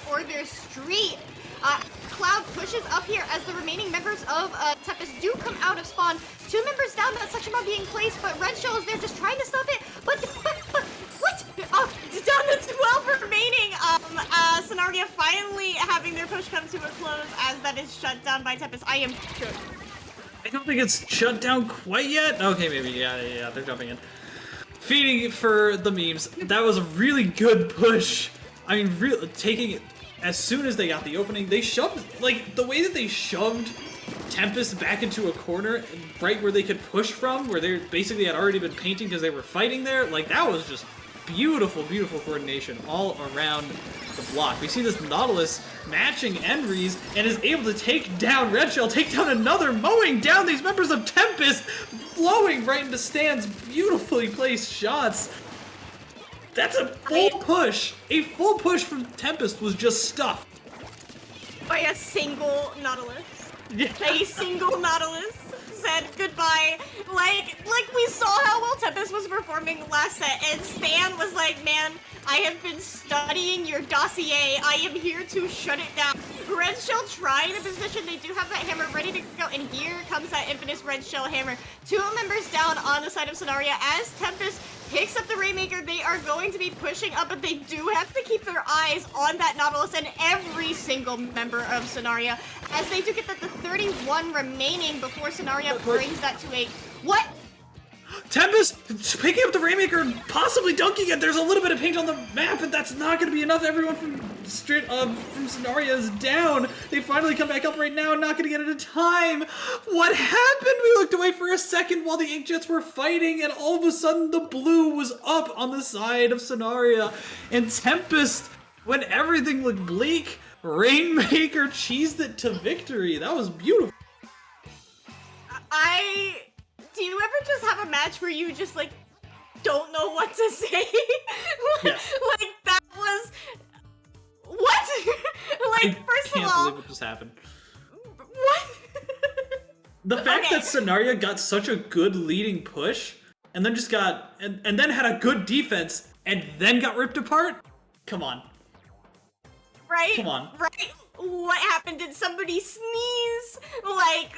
or their street. Cloud pushes up here as the remaining members of Tempest do come out of spawn. 2 members down, that section bomb being placed, but Red Shell is there just trying to stop it. But what? Down to 12 remaining. Sonaria finally having their push come to a close as that is shut down by Tempest. I am sure. I don't think it's shut down quite yet. Okay, maybe. Yeah, they're jumping in. Feeding for the memes. That was a really good push. I mean, really taking it. As soon as they got the opening, they shoved, like, the way that they shoved Tempest back into a corner, right where they could push from, where they basically had already been painting because they were fighting there, like, that was just beautiful, beautiful coordination all around the block. We see this Nautilus matching Enry's and is able to take down Red Shell, take down another, mowing down these members of Tempest, flowing right into Stan's beautifully placed shots. That's a full push! A full push from Tempest was just stuffed. By a single Nautilus. Yeah. A single Nautilus said goodbye. Like we saw how well Tempest was performing last set, and Stan was like, man, I have been studying your dossier. I am here to shut it down. Red Shell trying to position. They do have that hammer ready to go, and here comes that infamous Red Shell hammer. 2 members down on the side of Sonaria as Tempest picks up the Rainmaker. They are going to be pushing up, but they do have to keep their eyes on that Nautilus and every single member of Sonaria, as they do get the 31 remaining before Sonaria brings that to a... What? Tempest picking up the Rainmaker and possibly dunking it. There's a little bit of paint on the map, and that's not going to be enough. Everyone from Sonaria is down. They finally come back up right now, not going to get it in time. What happened? We looked away for a second while the Inkjets were fighting, and all of a sudden the blue was up on the side of Sonaria. And Tempest, when everything looked bleak, Rainmaker cheesed it to victory. That was beautiful. Do you ever just have a match where you just, like, don't know what to say? Yes. Like, that was... What? Like, first of I can't all... believe what just happened. What? The fact Okay. that Sonaria got such a good leading push, and then just got... And then had a good defense, and then got ripped apart? Come on. Right? Come on. Right? What happened? Did somebody sneeze? Like,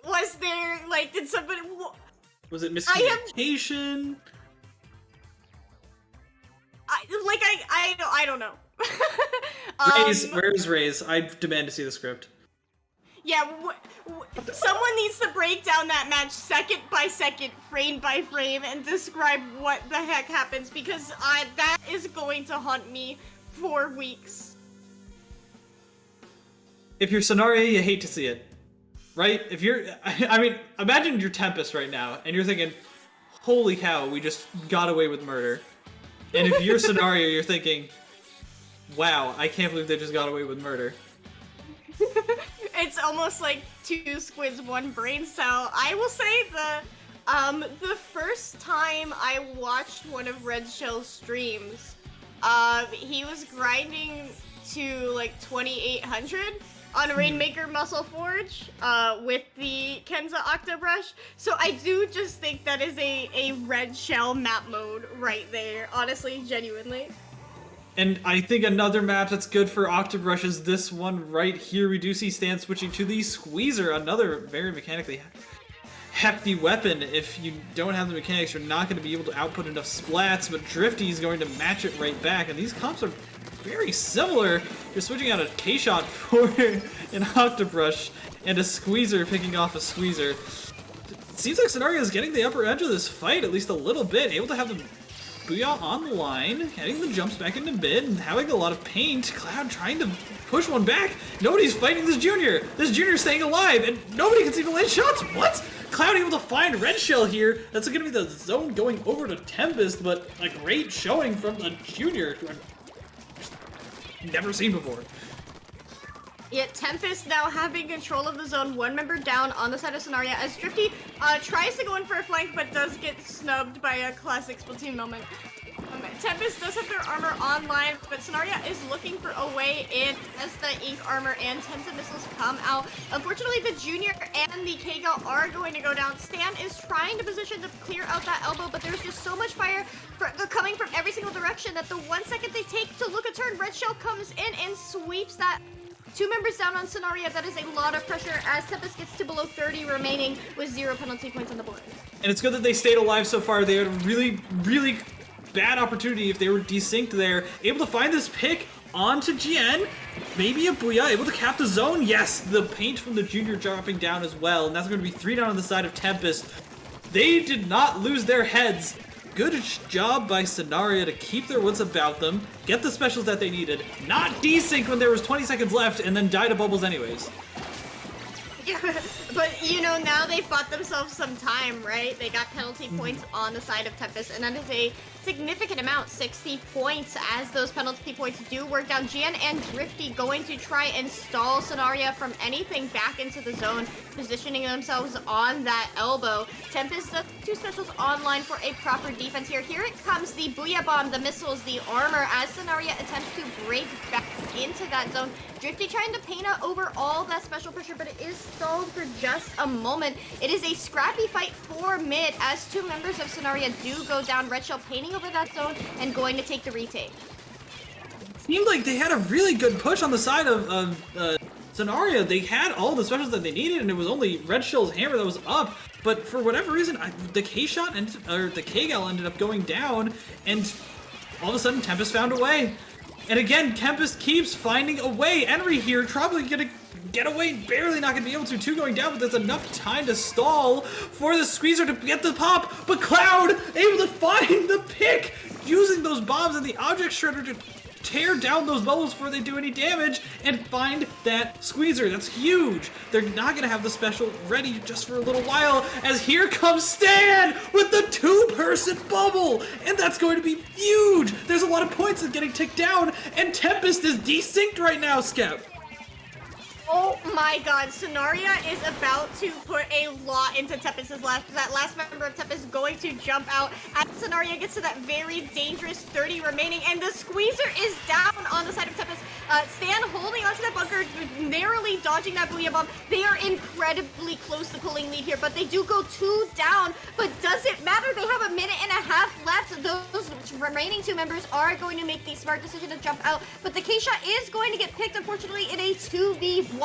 was there, like, did somebody... Was it miscommunication? I don't know. Where's Raze? I demand to see the script. Yeah, someone needs to break down that match second by second, frame by frame, and describe what the heck happens, because that is going to haunt me for weeks. If you're Sonaria, you hate to see it. Right? If you're... I mean, imagine you're Tempest right now, and you're thinking, holy cow, we just got away with murder. And if you're Sonaria, you're thinking, wow, I can't believe they just got away with murder. It's almost like 2 squids, 1 brain cell. I will say the first time I watched one of Red Shell's streams, he was grinding to like 2800 on Rainmaker Muscle Forge with the Kenza Octobrush. So I do just think that is a Red Shell map mode right there, honestly, genuinely. And I think another map that's good for Octobrush is this one right here. We do see Stan switching to the Squeezer, another very mechanically hefty weapon. If you don't have the mechanics, you're not going to be able to output enough splats, but Drifty is going to match it right back, and these comps are very similar. You're switching out a K-Shot for an Octobrush and a Squeezer picking off a Squeezer. It seems like Sonaria is getting the upper edge of this fight, at least a little bit, able to have the Booyah on the line, getting the jumps back into mid, and having a lot of paint. Cloud trying to push one back. Nobody's fighting this Junior. This Junior's staying alive, and nobody can seem to land shots. What? Cloud able to find Red Shell here. That's going to be the zone going over to Tempest, but a great showing from the Junior, who I've never seen before. Yeah, Tempest now having control of the zone, 1 member down on the side of Sonaria as Drifty tries to go in for a flank but does get snubbed by a classic Splatoon moment. Tempest does have their armor online, but Sonaria is looking for a way in as the Ink armor and Tensa missiles come out. Unfortunately, the Junior and the K-Gal are going to go down. Stan is trying to position to clear out that elbow, but there's just so much fire coming from every single direction that the 1 second they take to look a turn, Red Shell comes in and sweeps that. 2 members down on Sonaria. That is a lot of pressure as Tempest gets to below 30 remaining with 0 penalty points on the board. And it's good that they stayed alive so far. They had a really, really bad opportunity if they were desynced there. Able to find this pick onto Jien. Maybe a Booyah. Able to cap the zone. Yes, the paint from the Junior dropping down as well. And that's going to be 3 down on the side of Tempest. They did not lose their heads. Good job by Sonaria to keep their wits about them, get the specials that they needed, not desync when there was 20 seconds left, and then die to bubbles anyways. Yeah, but you know, now they've bought themselves some time, right? They got penalty points on the side of Tempest, and that is a significant amount, 60 points, as those penalty points do work down. Gian and Drifty going to try and stall Sonaria from anything back into the zone, positioning themselves on that elbow. Tempest does 2 specials online for a proper defense here. Here it comes, the Booyah Bomb, the missiles, the armor, as Sonaria attempts to break back into that zone. Drifty trying to paint out over all that special pressure, but it is stalled for just a moment. It is a scrappy fight for mid as 2 members of Sonaria do go down. Red Shell painting over that zone and going to take the retake. seemed like they had a really good push on the side of Sonaria. They had all the specials that they needed, and it was only Red Shell's hammer that was up. But for whatever reason, the K-shot or the K-Gal ended up going down, and all of a sudden Tempest found a way. And again, Tempest keeps finding a way. Henry here probably gonna get away, barely not gonna be able to. Two going down, but there's enough time to stall for the Squeezer to get the pop. But Cloud able to find the pick, using those bombs and the object shredder to tear down those bubbles before they do any damage and find that Squeezer. That's huge. They're not gonna have the special ready just for a little while, as here comes Stan with the 2-person bubble, and that's going to be huge. There's a lot of points that's getting ticked down, and Tempest is desynced right now, Skep. Oh my god, Sonaria is about to put a lot into Tempest's last. That last member of Tempest is going to jump out as Sonaria gets to that very dangerous 30 remaining, and the Squeezer is down on the side of Tempest. Stan holding onto that bunker, narrowly dodging that Booyah Bomb. They are incredibly close to pulling lead here, but they do go 2 down. But does it matter? They have a minute and a half left. Those remaining 2 members are going to make the smart decision to jump out, but the K-shot is going to get picked, unfortunately, in a 2v1.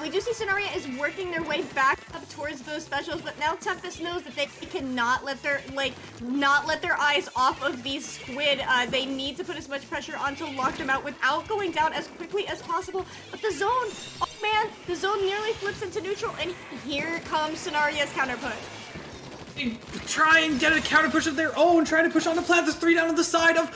We do see Sonaria is working their way back up towards those specials, but now Tempest knows that they cannot let their eyes off of these squid. They need to put as much pressure on to lock them out without going down as quickly as possible. But the zone, oh man, the zone nearly flips into neutral, and here comes Sonaria's counter push. Try and get a counter push of their own, trying to push on the plant. There's 3 down on the side of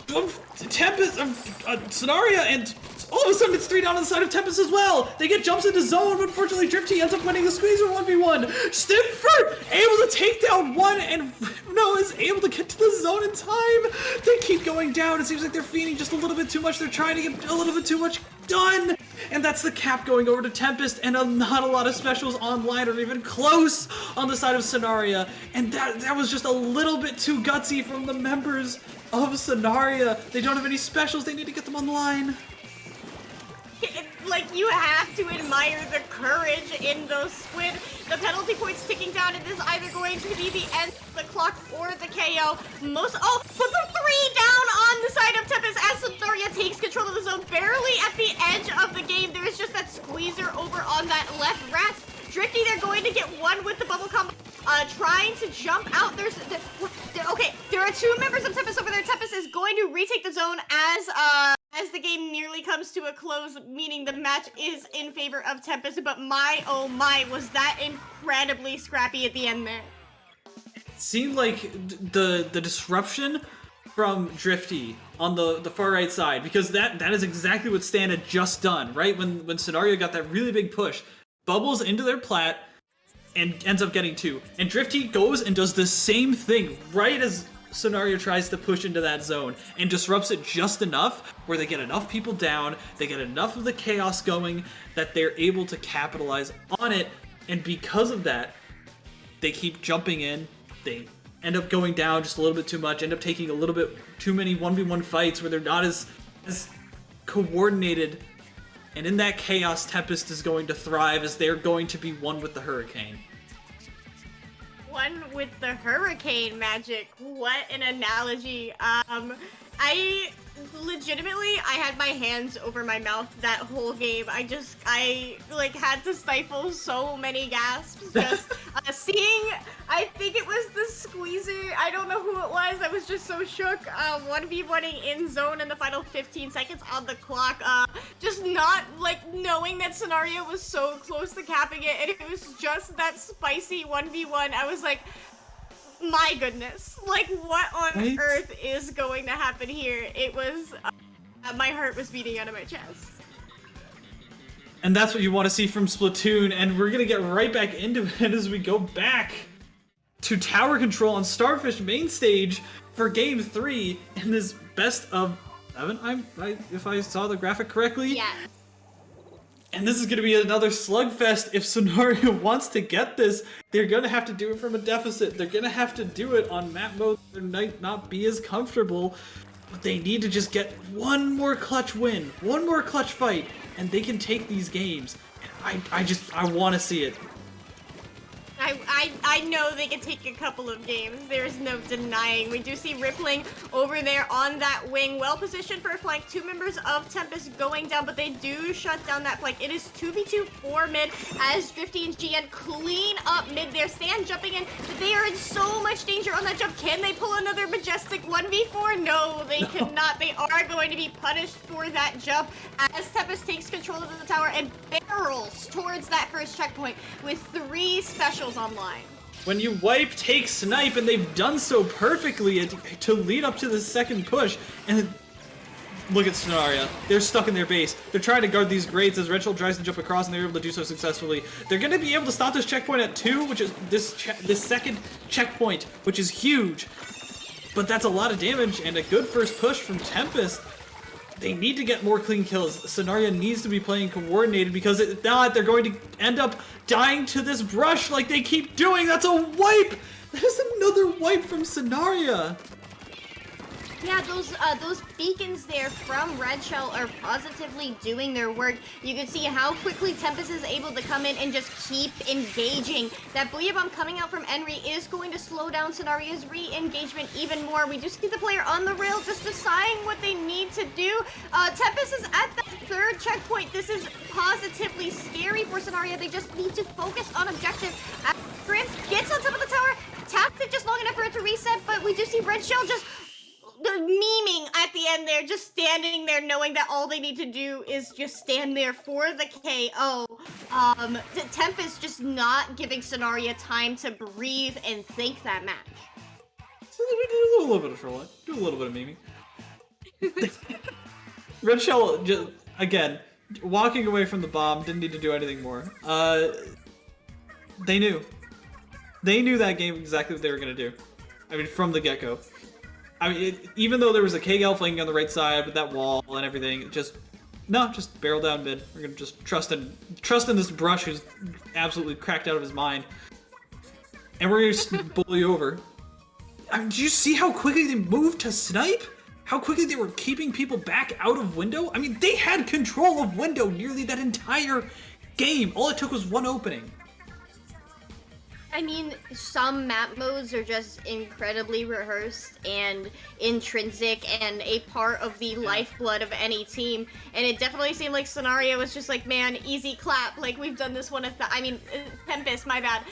Tempest, Sonaria, and all of a sudden it's 3 down on the side of Tempest as well. They get jumps into zone, but unfortunately Drifty ends up winning the Squeezer 1v1. Stiffer able to take down 1, and no is able to get to the zone in time. They keep going down. It seems like they're feeding just a little bit too much. They're trying to get a little bit too much done. And that's the cap going over to Tempest, and not a lot of specials online or even close on the side of Sonaria. And that was just a little bit too gutsy from the members of Sonaria. They don't have any specials. They need to get them online. Like, you have to admire the courage in those squid. The penalty points ticking down, and this is either going to be the end of the clock or the KO. Put the 3 down on the side of Tempest as Sonaria takes control of the zone. Barely at the edge of the game, there is just that Squeezer over on that left rat. Drifty, they're going to get 1 with the bubble combo. Trying to jump out. Okay, there are 2 members of Tempest over there. Tempest is going to retake the zone as the game nearly comes to a close, meaning the match is in favor of Tempest. But my, oh my, was that incredibly scrappy at the end there. It seemed like the disruption from Drifty on the far right side, because that is exactly what Stan had just done, right? When Sonaria got that really big push, bubbles into their plat, and ends up getting 2. And Drifty goes and does the same thing right as Sonaria tries to push into that zone and disrupts it just enough where they get enough people down, they get enough of the chaos going that they're able to capitalize on it. And because of that, they keep jumping in, they end up going down just a little bit too much, end up taking a little bit too many 1v1 fights where they're not as coordinated. And in that chaos, Tempest is going to thrive, as they're going to be one with the Hurricane. One with the Hurricane magic. What an analogy. I legitimately, I had my hands over my mouth that whole game. I had to stifle so many gasps. Just seeing, I think it was the Squeezer. I don't know who it was. I was just so shook. 1v1ing in zone in the final 15 seconds on the clock. Just not, knowing that Sonaria was so close to capping it, and it was just that spicy 1v1. I was like, my goodness, what on earth is going to happen here? It was, my heart was beating out of my chest. And that's what you want to see from Splatoon, and we're gonna get right back into it as we go back to tower control on Starfish main stage for Game 3 in this best of 7, if I saw the graphic correctly. Yeah. And this is going to be another slugfest. If Sonaria wants to get this, they're going to have to do it from a deficit. They're going to have to do it on map mode that might not be as comfortable. But they need to just get one more clutch win, one more clutch fight, and they can take these games. I want to see it. I know they can take a couple of games. There's no denying. We do see Rippling over there on that wing, well positioned for a flank. 2 members of Tempest going down, but they do shut down that flank. It is 2v2 for mid as Drifty and GN clean up mid there. Stan jumping in, but they are in so much danger on that jump. Can they pull another majestic 1v4? No, they cannot. They are going to be punished for that jump as Tempest takes control of the tower and barrels towards that first checkpoint with 3 specials online. When you wipe, take, snipe, and they've done so perfectly to lead up to the second push, and look at Sonaria. They're stuck in their base. They're trying to guard these grades as Red Shell tries to jump across, and they're able to do so successfully. They're going to be able to stop this checkpoint at 2, which is this second checkpoint, which is huge. But that's a lot of damage, and a good first push from Tempest. They need to get more clean kills. Sonaria needs to be playing coordinated, because if not, they're going to end up dying to this brush like they keep doing. That's a wipe! That is another wipe from Sonaria. Yeah, those beacons there from Red Shell are positively doing their work. You can see how quickly Tempest is able to come in and just keep engaging. That Booyah Bomb coming out from Enri is going to slow down Sonaria's re-engagement even more. We do see the player on the rail just deciding what they need to do. Tempest is at that 3rd checkpoint. This is positively scary for Sonaria. They just need to focus on objective. Gramps gets on top of the tower, taps it just long enough for it to reset, but we do see Red Shell just memeing at the end there, just standing there knowing that all they need to do is just stand there for the KO. The Tempest just not giving Sonaria time to breathe and think that match. So we do a little bit of trolling, do a little bit of memeing. Red Shell, just, again, walking away from the bomb, didn't need to do anything more. They knew. They knew that game exactly what they were going to do. I mean, from the get-go. I mean, even though there was a KGL flanking on the right side with that wall and everything, just barrel down mid. We're gonna just trust in this brush who's absolutely cracked out of his mind, and we're gonna just bully over. I mean, did you see how quickly they moved to snipe? How quickly they were keeping people back out of window? I mean, they had control of window nearly that entire game. All it took was one opening. I mean, some map modes are just incredibly rehearsed and intrinsic and a part of the lifeblood of any team. And it definitely seemed like Sonaria was just like, man, easy clap. Like, we've done this one Tempest, my bad.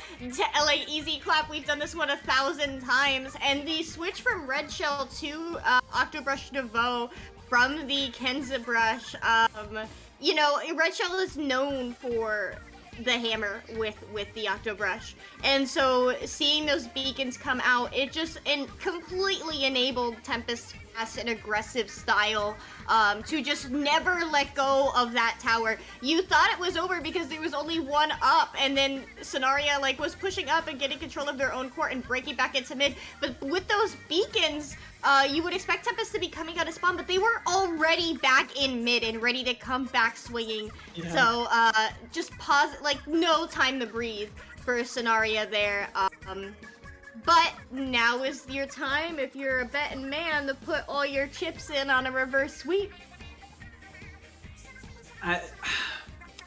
Like, easy clap, we've done this one 1,000 times. And the switch from Red Shell to Octobrush Devoe from the Kenza brush, you know, Red Shell is known for the hammer with the Octobrush, and so seeing those beacons come out, it just completely enabled Tempest's fast and aggressive style to just never let go of that tower. You thought it was over because there was only one up, and then Sonaria like was pushing up and getting control of their own court and breaking back into mid, but with those beacons, you would expect Tempest to be coming out of spawn, but they were already back in mid and ready to come back swinging. Yeah. So, just pause, like, no time to breathe for Sonaria there. But now is your time, if you're a betting man, to put all your chips in on a reverse sweep.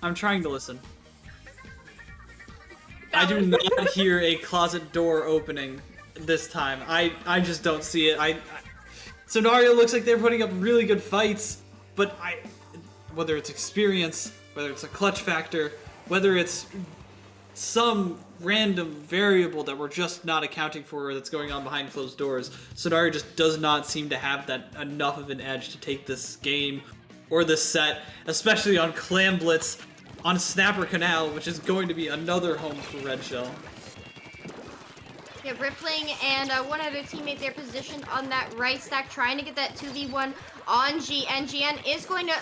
I'm trying to listen. I do not hear a closet door opening this time. I just don't see it. Sonaria looks like they're putting up really good fights, but whether it's experience, whether it's a clutch factor, whether it's some random variable that we're just not accounting for that's going on behind closed doors, Sonaria just does not seem to have that enough of an edge to take this game or this set, especially on Clam Blitz on Snapper Canal, which is going to be another home for Red Shell. Yeah, Rippling and one other teammate there positioned on that right stack, trying to get that 2v1 on GN. GN is going to,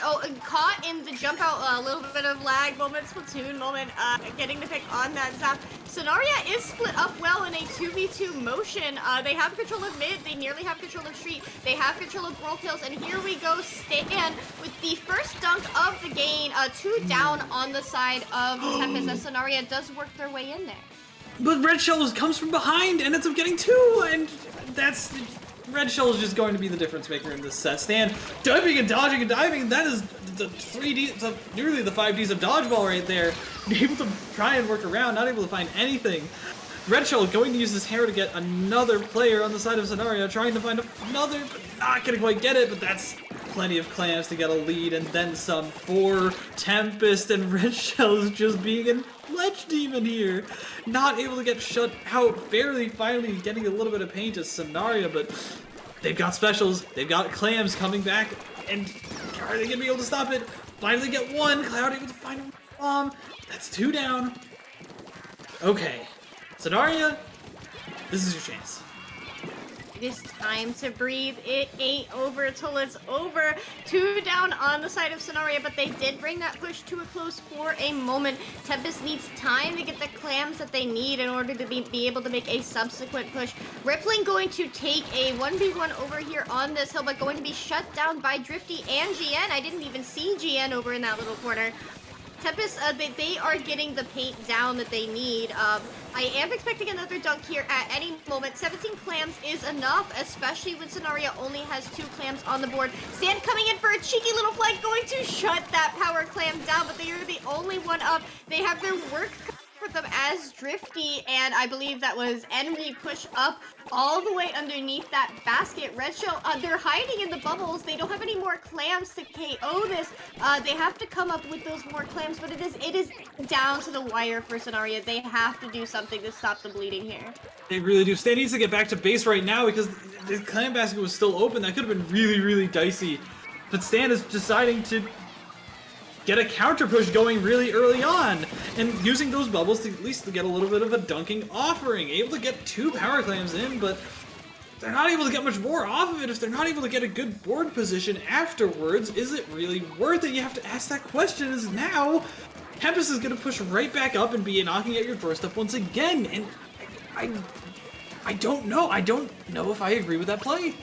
caught in the jump out, a little bit of lag moment, Splatoon moment, getting the pick on that zap. Sonaria is split up well in a 2v2 motion. They have control of mid, they nearly have control of street, they have control of Brawl Tails, and here we go, Stan with the first dunk of the game, 2 down on the side of Tempest, as Sonaria does work their way in there. But Red Shell comes from behind and ends up getting 2, and Red Shell is just going to be the difference maker in this set. Stan diving and dodging and diving, and that is the 3D, nearly the 5Ds of dodgeball right there. Able to try and work around, not able to find anything. Red Shell going to use his hammer to get another player on the side of Sonaria, trying to find another, but not gonna quite get it, but that's plenty of clams to get a lead, and then some for Tempest, and Red Shell is just being a ledge demon here. Not able to get shut out, barely finally getting a little bit of pain to Sonaria, but they've got specials, they've got clams coming back, and are they gonna be able to stop it? Finally get one, Cloud able to find a bomb, that's 2 down. Okay, Sonaria, this is your chance. It is time to breathe. It ain't over till it's over. 2 down on the side of Sonaria, but they did bring that push to a close for a moment. Tempest needs time to get the clams that they need in order to be able to make a subsequent push. Rippling going to take a 1v1 over here on this hill, but going to be shut down by Drifty and GN. I didn't even see GN over in that little corner. Tempest, they are getting the paint down that they need. I am expecting another dunk here at any moment. 17 clams is enough, especially when Sonaria only has 2 clams on the board. Sand coming in for a cheeky little flank, going to shut that power clam down, but they are the only one up. They have their work for them as Drifty, and I believe that was Envy push up all the way underneath that basket. Red Shell, they're hiding in the bubbles. They don't have any more clams to KO this. They have to come up with those more clams, but it is down to the wire for Sonaria. They have to do something to stop the bleeding here. They really do. Stan needs to get back to base right now because the clam basket was still open. That could have been really, really dicey. But Stan is deciding to get a counter push going really early on, and using those bubbles to at least get a little bit of a dunking offering. Able to get 2 power clams in, but they're not able to get much more off of it if they're not able to get a good board position afterwards. Is it really worth it? You have to ask that question, is now Tempest is going to push right back up and be knocking at your doorstep once again, and I don't know. I don't know if I agree with that play.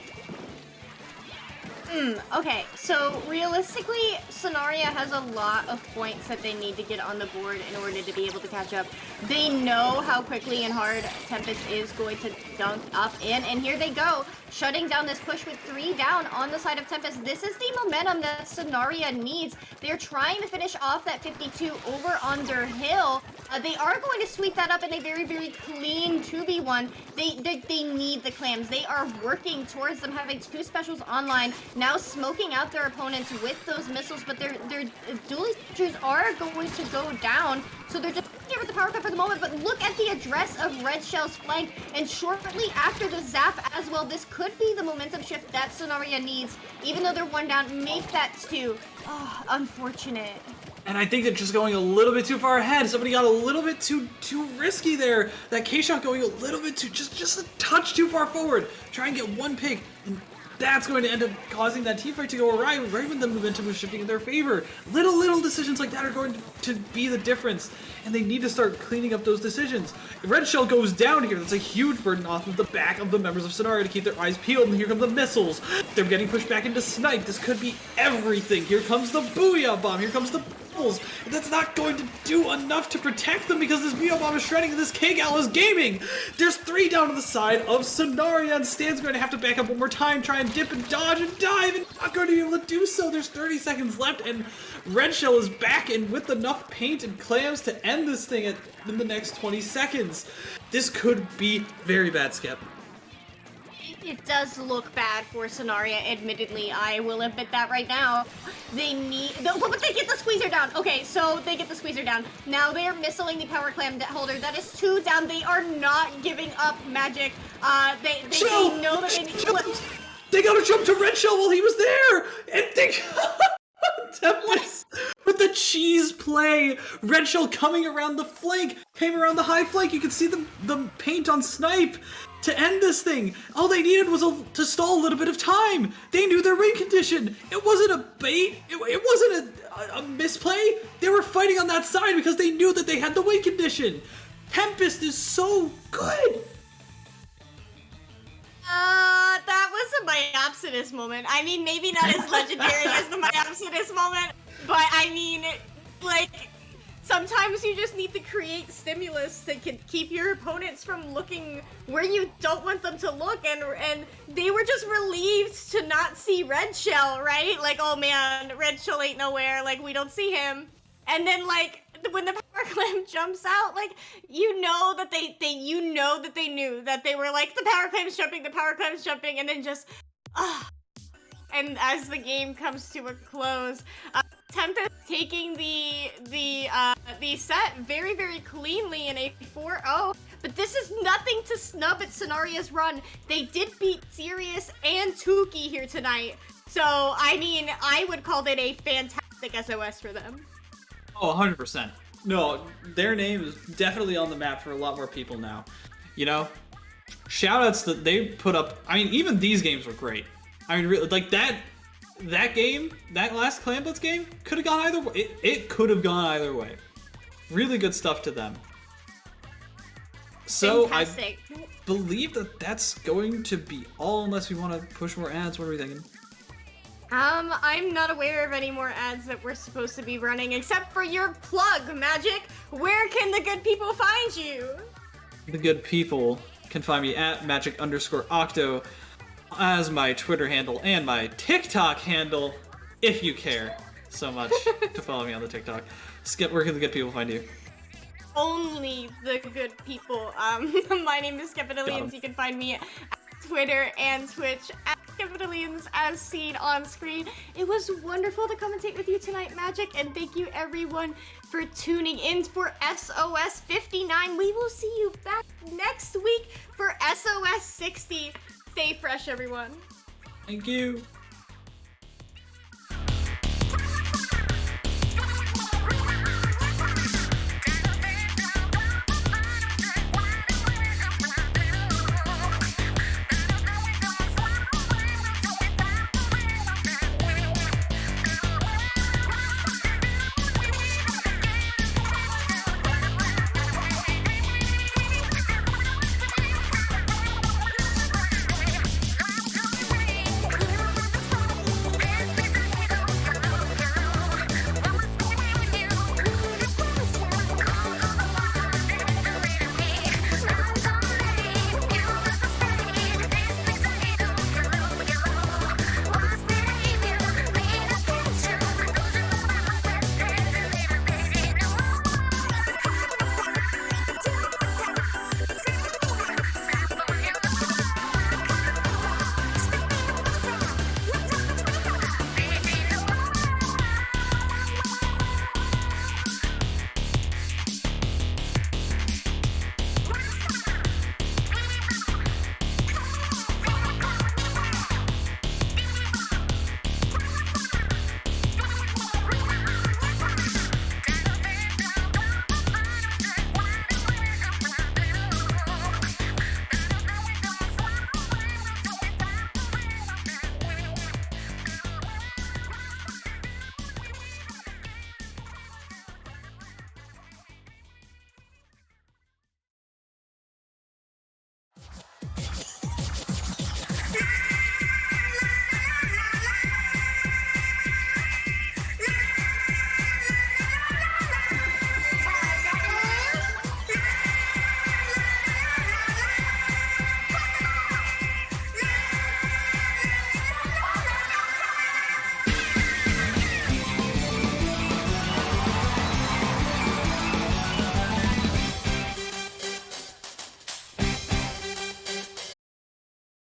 Okay, so realistically, Sonaria has a lot of points that they need to get on the board in order to be able to catch up. They know how quickly and hard Tempest is going to dunk up in, and here they go, shutting down this push with 3 down on the side of Tempest. This is the momentum that Sonaria needs. They're trying to finish off that 52 over on their hill. They are going to sweep that up in a very, very clean 2v1. They need the clams. They are working towards them, having 2 specials online, now smoking out their opponents with those missiles, but their dual features are going to go down, so they're just here with the power cut for the moment. But look at the address of Red Shell's flank, and shortly after the zap as well, this could be the momentum shift that Sonaria needs. Even though they're 1 down, make that 2. Oh, unfortunate. And I think they're just going a little bit too far ahead. Somebody got a little bit too risky there. That K-shot going a little bit too, just a touch too far forward. Try and get 1 pick, and that's going to end up causing that team fight to go awry right when the momentum is shifting in their favor. Little decisions like that are going to be the difference, and they need to start cleaning up those decisions. Red Shell goes down here. That's a huge burden off of the back of the members of Sonaria to keep their eyes peeled, and here come the missiles. They're getting pushed back into Snipe. This could be everything. Here comes the Booyah Bomb. Here comes the bubbles. That's not going to do enough to protect them because this Booyah Bomb is shredding and this K-Gal is gaming. There's 3 down to the side of Sonaria, and Stan's going to have to back up one more time, try and dip and dodge and dive, and not going to be able to do so. There's 30 seconds left, and Red Shell is back and with enough paint and clams to end this thing in the next 20 seconds. This could be very bad, Skip. It does look bad for Sonaria, admittedly. I will admit that right now. They need... But they get the squeezer down. Okay, so they get the squeezer down. Now they are missiling the power clam holder. That is 2 down. They are not giving up magic. They know that they need... They got to jump to Red Shell while he was there! And they... Tempest with the cheese play. Red Shell coming around the flank, came around the high flank. You can see the paint on Snipe to end this thing. All they needed was to stall a little bit of time. They knew their win condition. It wasn't a bait. It wasn't a misplay. They were fighting on that side because they knew that they had the win condition. Tempest is so good. That was a Myopsidus moment. I mean, maybe not as legendary as the Myopsidus moment, but I mean, like, sometimes you just need to create stimulus that can keep your opponents from looking where you don't want them to look, and they were just relieved to not see Red Shell, right? Like, oh man, Red Shell ain't nowhere, like, we don't see him. And then, like, when the Power Clam jumps out, like, you know that they knew that they were like, the Power Clam's jumping, and then just, and as the game comes to a close, Tempest taking the set very, very cleanly in a 4-0. But this is nothing to snub at Sonaria's run. They did beat Sirius and Tuki here tonight. So, I mean, I would call it a fantastic SOS for them. Oh, 100%. No, their name is definitely on the map for a lot more people now. You know? Shoutouts that they put up. I mean, even these games were great. I mean, really, like that game, that last Clan Blitz game, could have gone either way. It could have gone either way. Really good stuff to them. So fantastic. I believe that that's going to be all, unless we want to push more ads. What are we thinking? I'm not aware of any more ads that we're supposed to be running, except for your plug, Magic. Where can the good people find you? The good people can find me at magic_octo as my Twitter handle and my TikTok handle, if you care so much to follow me on the TikTok. Skip, where can the good people find you? Only the good people. My name is Skepidalians. You can find me at Twitter and Twitch at Skepidalians as seen on screen. It was wonderful to commentate with you tonight, Magic, and thank you everyone for tuning in for SOS 59. We will see you back next week for SOS 60. Stay fresh, everyone. Thank you.